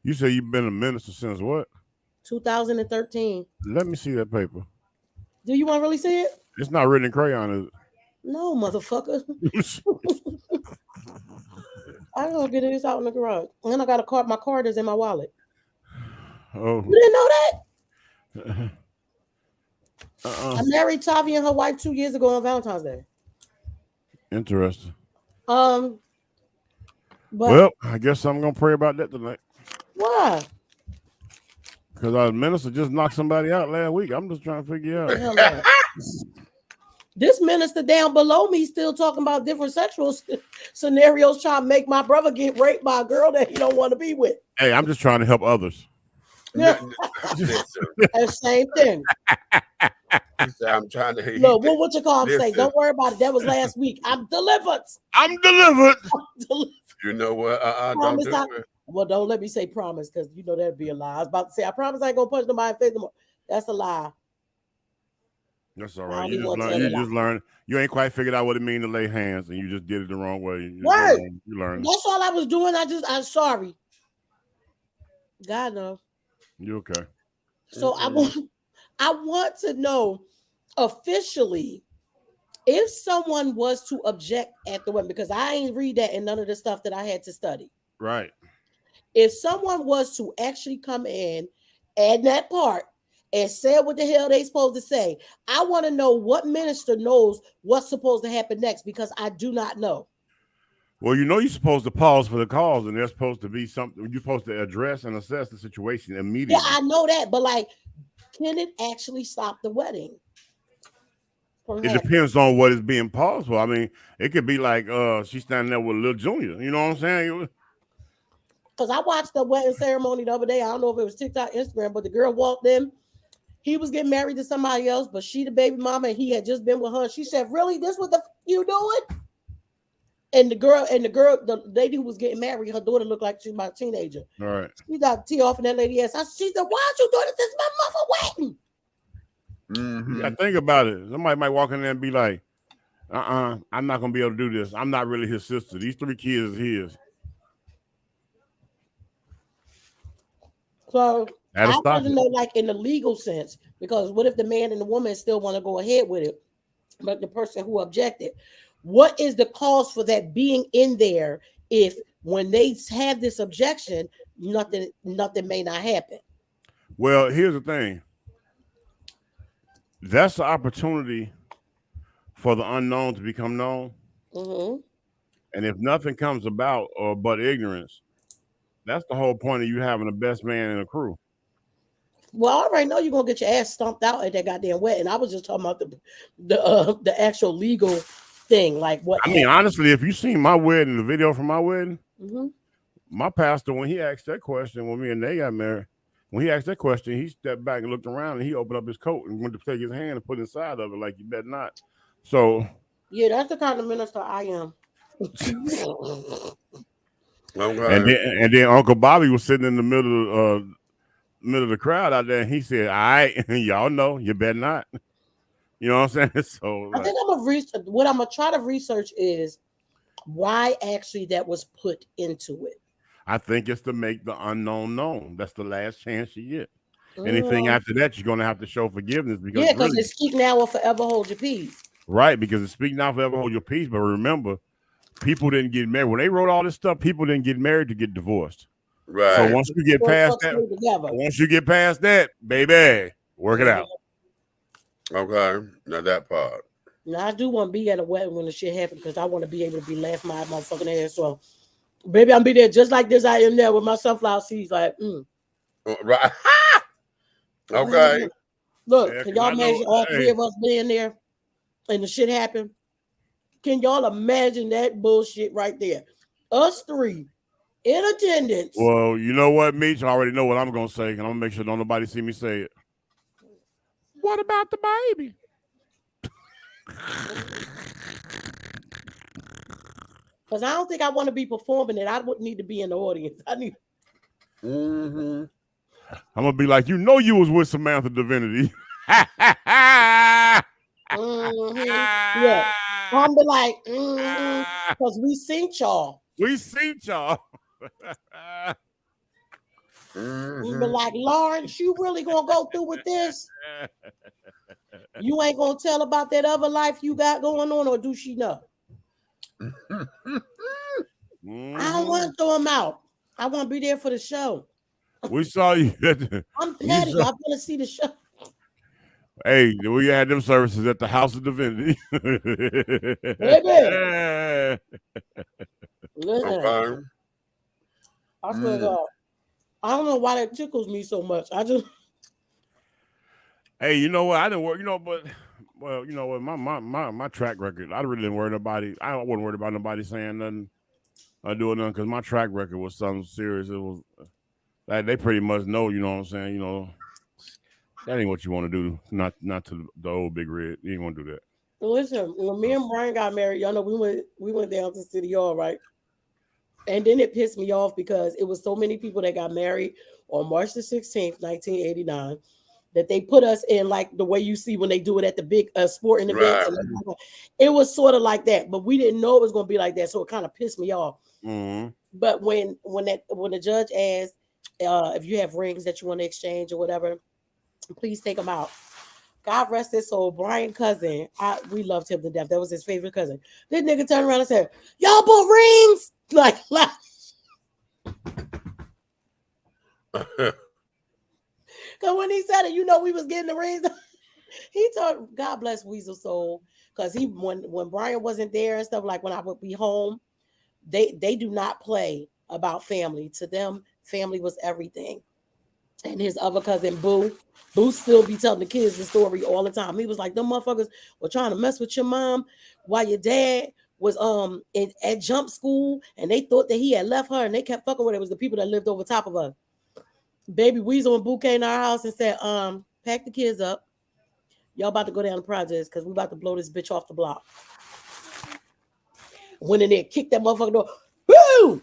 S17: You say you've been a minister since what?
S4: 2013.
S17: Let me see that paper.
S4: Do you want to really see it?
S17: It's not written in crayon, is it?
S4: No, motherfucker. I'm gonna get this out in the garage. And then I got a card. My card is in my wallet.
S17: Oh.
S4: You didn't know that?
S17: Uh-uh.
S4: I married Tavi and her wife 2 years ago on Valentine's Day.
S17: Interesting.
S4: But
S17: Well, I guess I'm gonna pray about that tonight.
S4: Why?
S17: Because our minister just knocked somebody out last week. I'm just trying to figure out.
S4: This minister down below me still talking about different sexual scenarios, trying to make my brother get raped by a girl that he don't want to be with.
S17: Hey, I'm just trying to help others.
S4: Yeah. And same thing.
S3: I'm trying to hear.
S4: Look, what you call him say? Don't worry about it. That was last week. I'm delivered.
S17: I'm delivered.
S3: You know what? Don't do it.
S4: Well, don't let me say promise, because you know that'd be a lie. I was about to say, I promise I ain't gonna punch nobody in the face no more. That's a lie.
S17: That's all right. You just learn. You ain't quite figured out what it means to lay hands, and you just did it the wrong way. You learned.
S4: That's all I was doing. I'm sorry. God knows.
S17: You okay?
S4: So I want to know officially if someone was to object at the wedding, because I ain't read that in none of the stuff that I had to study.
S17: Right.
S4: If someone was to actually come in, add that part, and say what the hell they supposed to say, I want to know what minister knows what's supposed to happen next, because I do not know.
S17: Well, you know you're supposed to pause for the cause, and there's supposed to be something you're supposed to address and assess the situation immediately.
S4: Yeah, I know that, but like, can it actually stop the wedding?
S17: It depends on what is being paused for. I mean, it could be like she's standing there with Lil Junior. You know what I'm saying?
S4: Because I watched the wedding ceremony the other day. I don't know if it was TikTok, Instagram, but the girl walked in. He was getting married to somebody else, but she the baby mama, and he had just been with her. She said, "Really? This what the you doing?" And the lady who was getting married, her daughter looked like she was about a teenager.
S17: All right.
S4: She got tea off in that lady's ass. She said, "Why aren't you doing this? This is my mother wedding."
S17: Mm-hmm. I think about it. Somebody might walk in there and be like, I'm not gonna be able to do this. I'm not really his sister. These 3 kids is his.
S4: So I want to know, like, in the legal sense, because what if the man and the woman still want to go ahead with it, but the person who objected, what is the cause for that being in there if when they have this objection, nothing may not happen?
S17: Well, here's the thing. That's the opportunity for the unknown to become known.
S4: Mm-hmm.
S17: And if nothing comes about but ignorance, that's the whole point of you having the best man in the crew.
S4: Well, I already know you're gonna get your ass stomped out at that goddamn wedding. I was just talking about the actual legal thing, like what.
S17: I mean, honestly, if you seen my wedding, the video from my wedding,
S4: mm-hmm.
S17: My pastor, when he asked that question, when me and they got married, when he asked that question, he stepped back and looked around, and he opened up his coat and went to take his hand and put inside of it, like, you better not. So
S4: yeah, that's the kind of minister I am.
S17: And then Uncle Bobby was sitting in the middle of the crowd out there, and he said, "All right, y'all know, you better not." You know what I'm saying? So
S4: I think what I'm gonna try to research is why actually that was put into it.
S17: I think it's to make the unknown known. That's the last chance you get. Anything after that, you're gonna have to show forgiveness, because
S4: it's speak now or forever hold your peace.
S17: Right, because it's speak now, forever hold your peace. But remember, people didn't get married when they wrote all this stuff. People didn't get married to get divorced.
S3: Right.
S17: So once you get past that, baby, work it out.
S3: Okay, now that part.
S4: Now I do want to be at a wedding when the shit happens, because I want to be able to be laughing my motherfucking ass off. Baby, I'm be there just like this. I am there with my sunflower seeds, like,
S3: right. Okay.
S4: Look, can y'all imagine all 3 of us being there and the shit happen? Can y'all imagine that bullshit right there? Us 3 in attendance.
S17: Well, you know what, Meech? I already know what I'm gonna say, and I'm gonna make sure don't nobody see me say it. What about the baby?
S4: Because I don't think I want to be performing it. I wouldn't need to be in the audience. I need.
S3: Mm-hmm.
S17: I'm gonna be like, you know, you was with Samantha Divinity.
S4: Mm-hmm. Yeah, I'm be like, because we seen y'all.
S17: We seen y'all.
S4: We be like, Lawrence, you really gonna go through with this? You ain't gonna tell about that other life you got going on, or do she know? I don't want to throw them out. I want to be there for the show.
S17: We saw you.
S4: I'm petty. I want to see the show.
S17: Hey, we had them services at the House of Divinity.
S4: Baby. Listen,
S3: Okay.
S4: I swear to God. I don't know why that tickles me so much. I just.
S17: Hey, you know what? I didn't worry. You know, but well, you know what? My track record. I really didn't worry nobody. I wasn't worried about nobody saying nothing or doing nothing because my track record was something serious. It was like they pretty much know. You know what I'm saying? You know, that ain't what you want to do. Not to the old Big Red. You ain't want to do that.
S4: Listen, when me and Brian got married, y'all know we went down to City Hall, right? And then it pissed me off because it was so many people that got married on March the 16th, 1989, that they put us in like the way you see when they do it at the big sporting events.
S3: Right.
S4: And it was sort of like that, but we didn't know it was going to be like that, so it kind of pissed me off.
S17: Mm-hmm.
S4: But when the judge asked if you have rings that you want to exchange or whatever, please take them out. God rest his soul, Brian cousin. We loved him to death. That was his favorite cousin. This nigga turned around and said, "Y'all bought rings?" Like because when he said it, you know we was getting the rings. He told, God bless Weasel soul, because when Brian wasn't there and stuff, like when I would be home, they do not play about family. To them, family was everything. And his other cousin Boo still be telling the kids the story all the time. He was like, them motherfuckers were trying to mess with your mom while your dad was at jump school, and they thought that he had left her, and they kept fucking with it. It was the people that lived over top of us. Baby Weasel and Boo came to our house and said, pack the kids up. Y'all about to go down the projects because we about to blow this bitch off the block. Went in there, kicked that motherfucker door. Woo!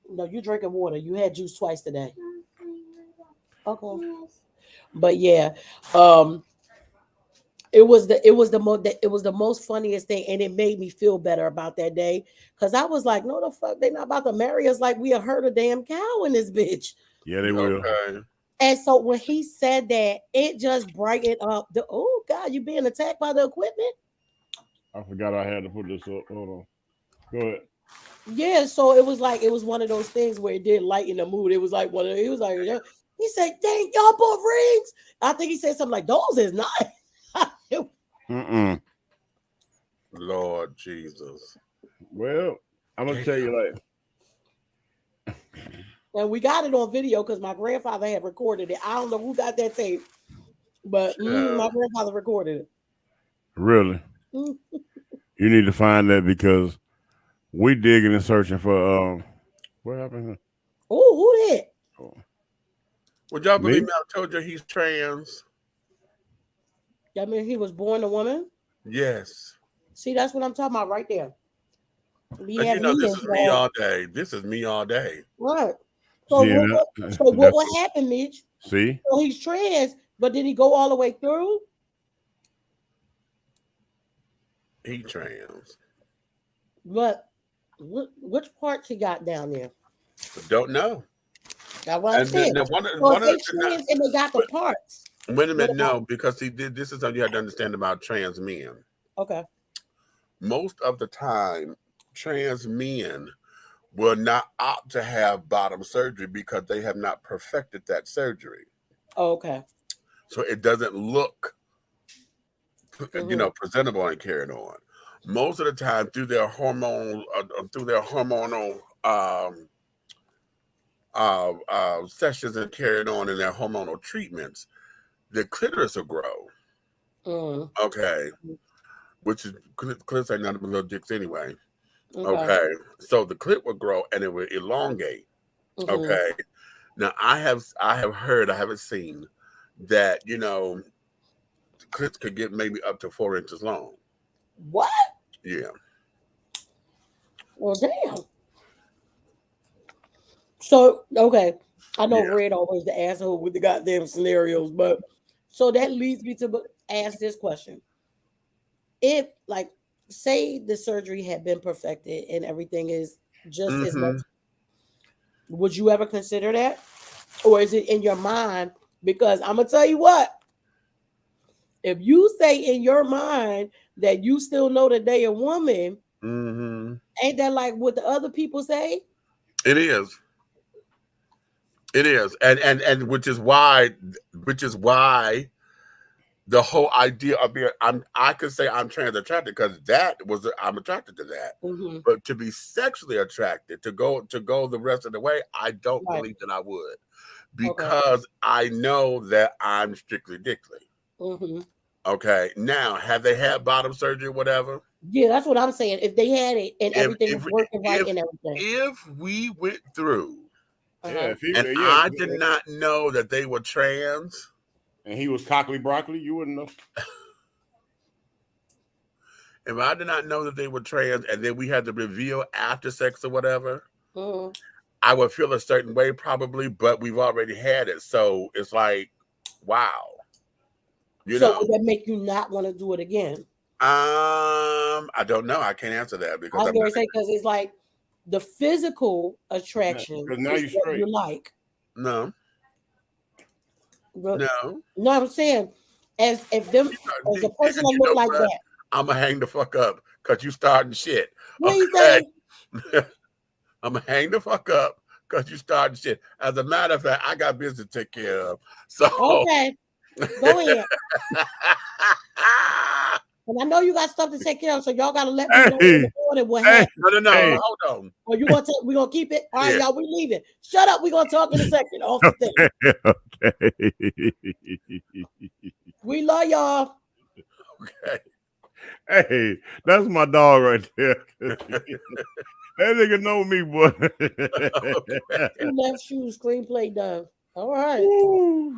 S4: No, you drinking water. You had juice twice today. Okay. But yeah, it was the most funniest thing, and it made me feel better about that day because I was like, no, the fuck, they not about to marry us like we a herd of damn cow in this bitch.
S17: Yeah, they will.
S3: Okay.
S4: And so when he said that, it just brightened up the, oh God, you being attacked by the equipment?
S17: I forgot I had to put this up. Hold on. Go ahead.
S4: Yeah, so it was one of those things where it did lighten the mood. It was like he was like, he said, dang, y'all bought rings. I think he said something like, those is nice.
S3: Lord Jesus.
S17: Well, I'm gonna tell you like,
S4: and we got it on video because my grandfather had recorded it. I don't know who got that tape, but my grandfather recorded it.
S17: Really? You need to find that because we digging and searching for what happened?
S4: Oh, who that?
S17: Oh.
S3: Would y'all believe me? I told you he's trans.
S4: That means he was born a woman?
S3: Yes.
S4: See, that's what I'm talking about right there.
S3: You know, this is me all day. This is me all day.
S4: Right. So what happened, Mitch?
S17: See?
S4: So he's trans, but did he go all the way through?
S3: He trans.
S4: But which parts he got down there?
S3: Don't know.
S4: That's what I'm saying.
S3: And
S4: they got the parts.
S3: Wait a minute, no, because this is something you have to understand about trans men.
S4: Okay.
S3: Most of the time, trans men will not opt to have bottom surgery because they have not perfected that surgery.
S4: Oh, okay.
S3: So it doesn't look, presentable and carried on. Most of the time, through their hormonal sessions and carried on in their hormonal treatments, the clitoris will grow. Okay. Which is clits ain't nothing but little dicks anyway. Okay. So the clit will grow and it will elongate. Okay. Now I have heard, I haven't seen that, clits could get maybe up to 4 inches long.
S4: What?
S3: Yeah.
S4: Well, damn. So, okay. I know Red always the asshole with the goddamn scenarios, but so that leads me to ask this question. If, like, say the surgery had been perfected and everything is just as much, would you ever consider that? Or is it in your mind? Because I'm going to tell you what, if you say in your mind that you still know that they a woman
S3: Mm-hmm.
S4: Ain't that like what the other people say?
S3: It is. It is, and which is why the whole idea of being I could say I'm trans attracted because I'm attracted to that.
S4: Mm-hmm.
S3: But to be sexually attracted, to go the rest of the way, I don't believe that I would, because I know that I'm strictly dickly.
S4: Mm-hmm.
S3: Okay. Now, have they had bottom surgery, whatever?
S4: Yeah, that's what I'm saying. If they had it and everything was working right and everything.
S3: If we went through,
S5: Yeah,
S3: I did not know that they were trans,
S5: and he was cockly broccoli, you wouldn't know.
S3: If I did not know that they were trans, and then we had the reveal after sex or whatever, I would feel a certain way probably, but we've already had it, so it's like, wow.
S4: Would that make you not want to do it again?
S3: I don't know. I can't answer that because
S4: I was going to say, because it's like the physical attraction.
S5: Because now you're straight.
S4: You like.
S3: No.
S4: No, I'm saying, as a person that look like that,
S3: I'm gonna hang the fuck up because you starting shit.
S4: What you saying?
S3: I'm gonna hang the fuck up because you starting shit. As a matter of fact, I got business to take care of. So
S4: okay, go ahead. And I know you got stuff to take care of, so y'all gotta let me know what happened.
S3: No, hold on.
S4: Or you gonna we gonna keep it? All right, y'all, we leaving. Shut up. We gonna talk in a second. Off the thing. We love y'all.
S3: Okay.
S17: Hey, that's my dog right there. That nigga know me, boy.
S4: Two left shoes screenplay done. All right.
S3: Ooh,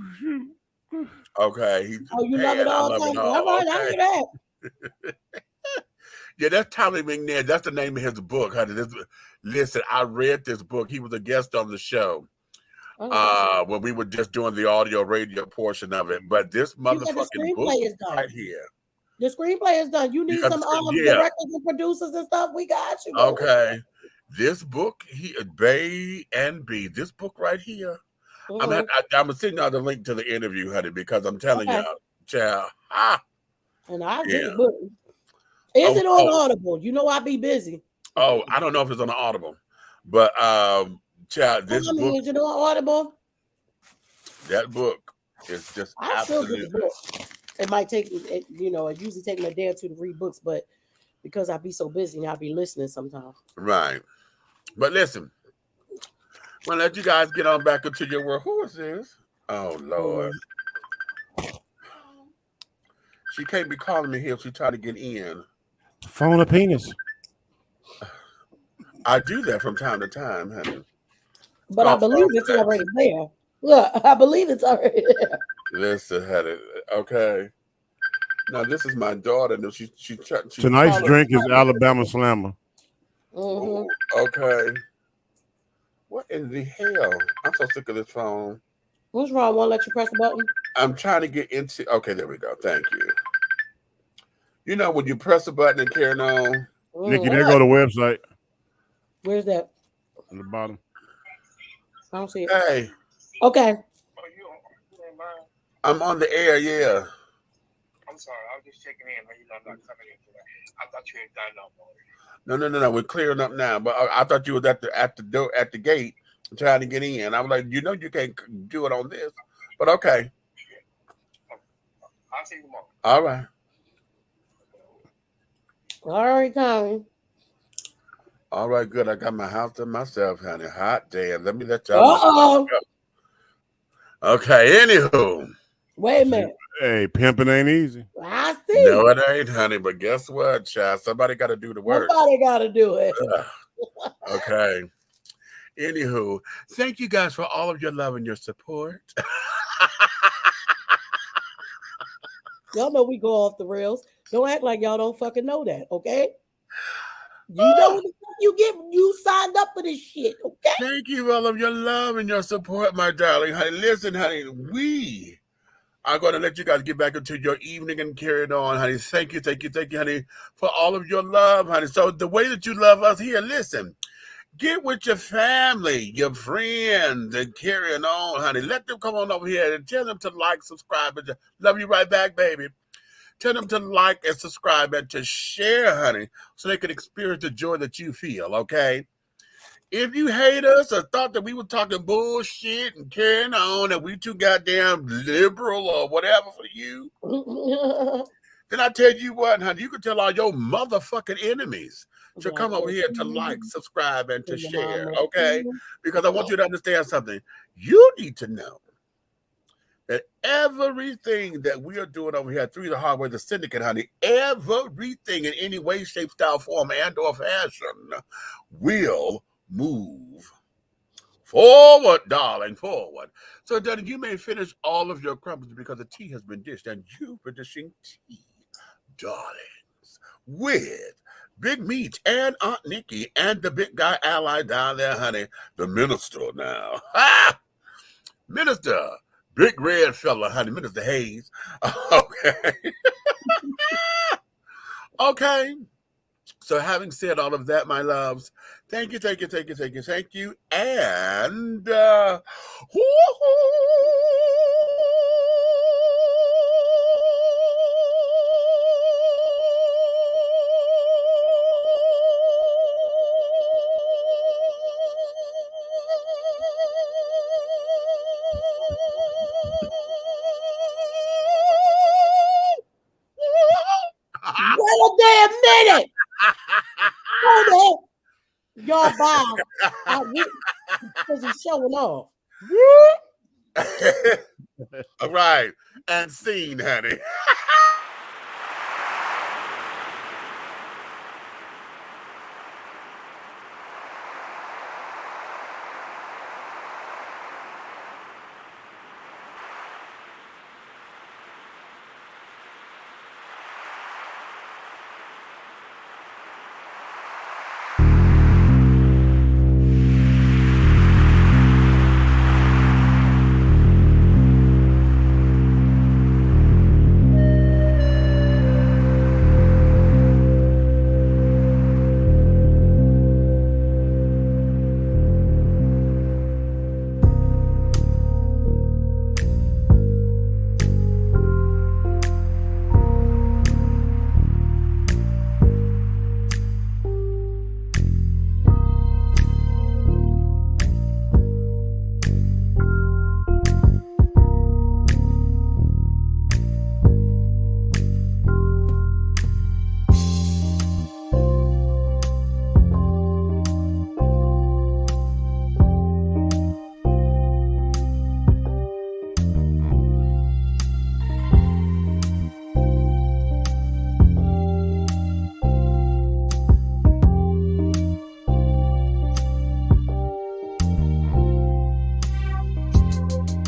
S3: okay.
S4: You love it all? All right, I hear that.
S3: Yeah, that's Tommy McNair. That's the name of his book, honey. Listen, I read this book. He was a guest on the show when we were just doing the audio radio portion of it. But this motherfucking book is right here.
S4: The screenplay is done. You need some directors and producers and stuff. We got you.
S3: Okay. This book, Bay and B, this book right here. I'm sending out the link to the interview, honey, because I'm telling y'all, child.
S4: And I agree. But is it on Audible? You know I be busy.
S3: Oh, I don't know if it's on the Audible, but child, this book.
S4: Is it on Audible?
S3: That book is just absolutely.
S4: It might take, it usually take me a day or two to read books, but because I be so busy, I'll be listening sometimes.
S3: Right. But listen, I'm going to let you guys get on back into your world. Who is this? Oh, Lord. She can't be calling me here if she's trying to get in.
S17: Phone a penis.
S3: I do that from time to time, honey.
S4: But I believe it's already there. Look, I believe it's already there.
S3: Listen, honey. Okay. Now, this is my daughter.
S17: Tonight's drink is Alabama Slammer.
S3: Okay. What in the hell? I'm so sick of this phone.
S4: What's wrong? Won't let you press the button?
S3: I'm trying to get into. Okay, there we go. Thank you. You know, when you press the button and carry on.
S17: Nikki, there go the website.
S4: Where's that?
S17: On the bottom.
S4: I don't see it.
S3: Hey.
S4: Okay.
S3: I'm on the air, yeah.
S18: I'm sorry, I was just checking in. I'm not coming in today. I thought you had done no more.
S3: No. We're clearing up now. But I thought you was at the door at the gate trying to get in. I was like, you can't do it on this. But okay.
S18: I'll see you tomorrow.
S3: All right.
S4: All right, Tommy.
S3: All right, good. I got my house to myself, honey. Hot damn. Let me let y'all know. Okay, anywho.
S4: Wait a minute.
S17: Hey, pimping ain't easy.
S4: I see.
S3: No, it ain't, honey. But guess what, child? Somebody got to do the work.
S4: Somebody got to do it.
S3: Okay. Anywho, thank you guys for all of your love and your support.
S4: Y'all know we go off the rails. Don't act like y'all don't fucking know that, okay? You know you signed up for this shit, okay?
S3: Thank you for all of your love and your support, my darling. Honey, listen, honey, we are going to let you guys get back into your evening and carry it on, honey. Thank you, honey, for all of your love, honey. So the way that you love us here, listen, get with your family, your friends, and carrying on, honey. Let them come on over here and tell them to like, subscribe, and love you right back, baby. Tell them to like and subscribe and to share, honey, so they can experience the joy that you feel, okay? If you hate us or thought that we were talking bullshit and carrying on and we too goddamn liberal or whatever for you, then I tell you what, honey, you can tell all your motherfucking enemies to come over here to like, subscribe, and to share, okay? Because I want you to understand something. You need to know that everything that we are doing over here through the Hardware, the Syndicate, honey, everything in any way, shape, style, form, and or fashion will move forward, darling, forward. So, darling, you may finish all of your crumpets because the tea has been dished, and you are dishing tea, darlings, with Big Meat and Aunt Nikki and the big guy ally down there, honey, the Minstrel now. Ha! Minister, big red fella, honey, Minister Hayes. Okay. Okay. So having said all of that, my loves, thank you. And
S4: Wait a damn minute. Hold on. Y'all bow. Because he's showing off.
S3: all right, and scene, honey.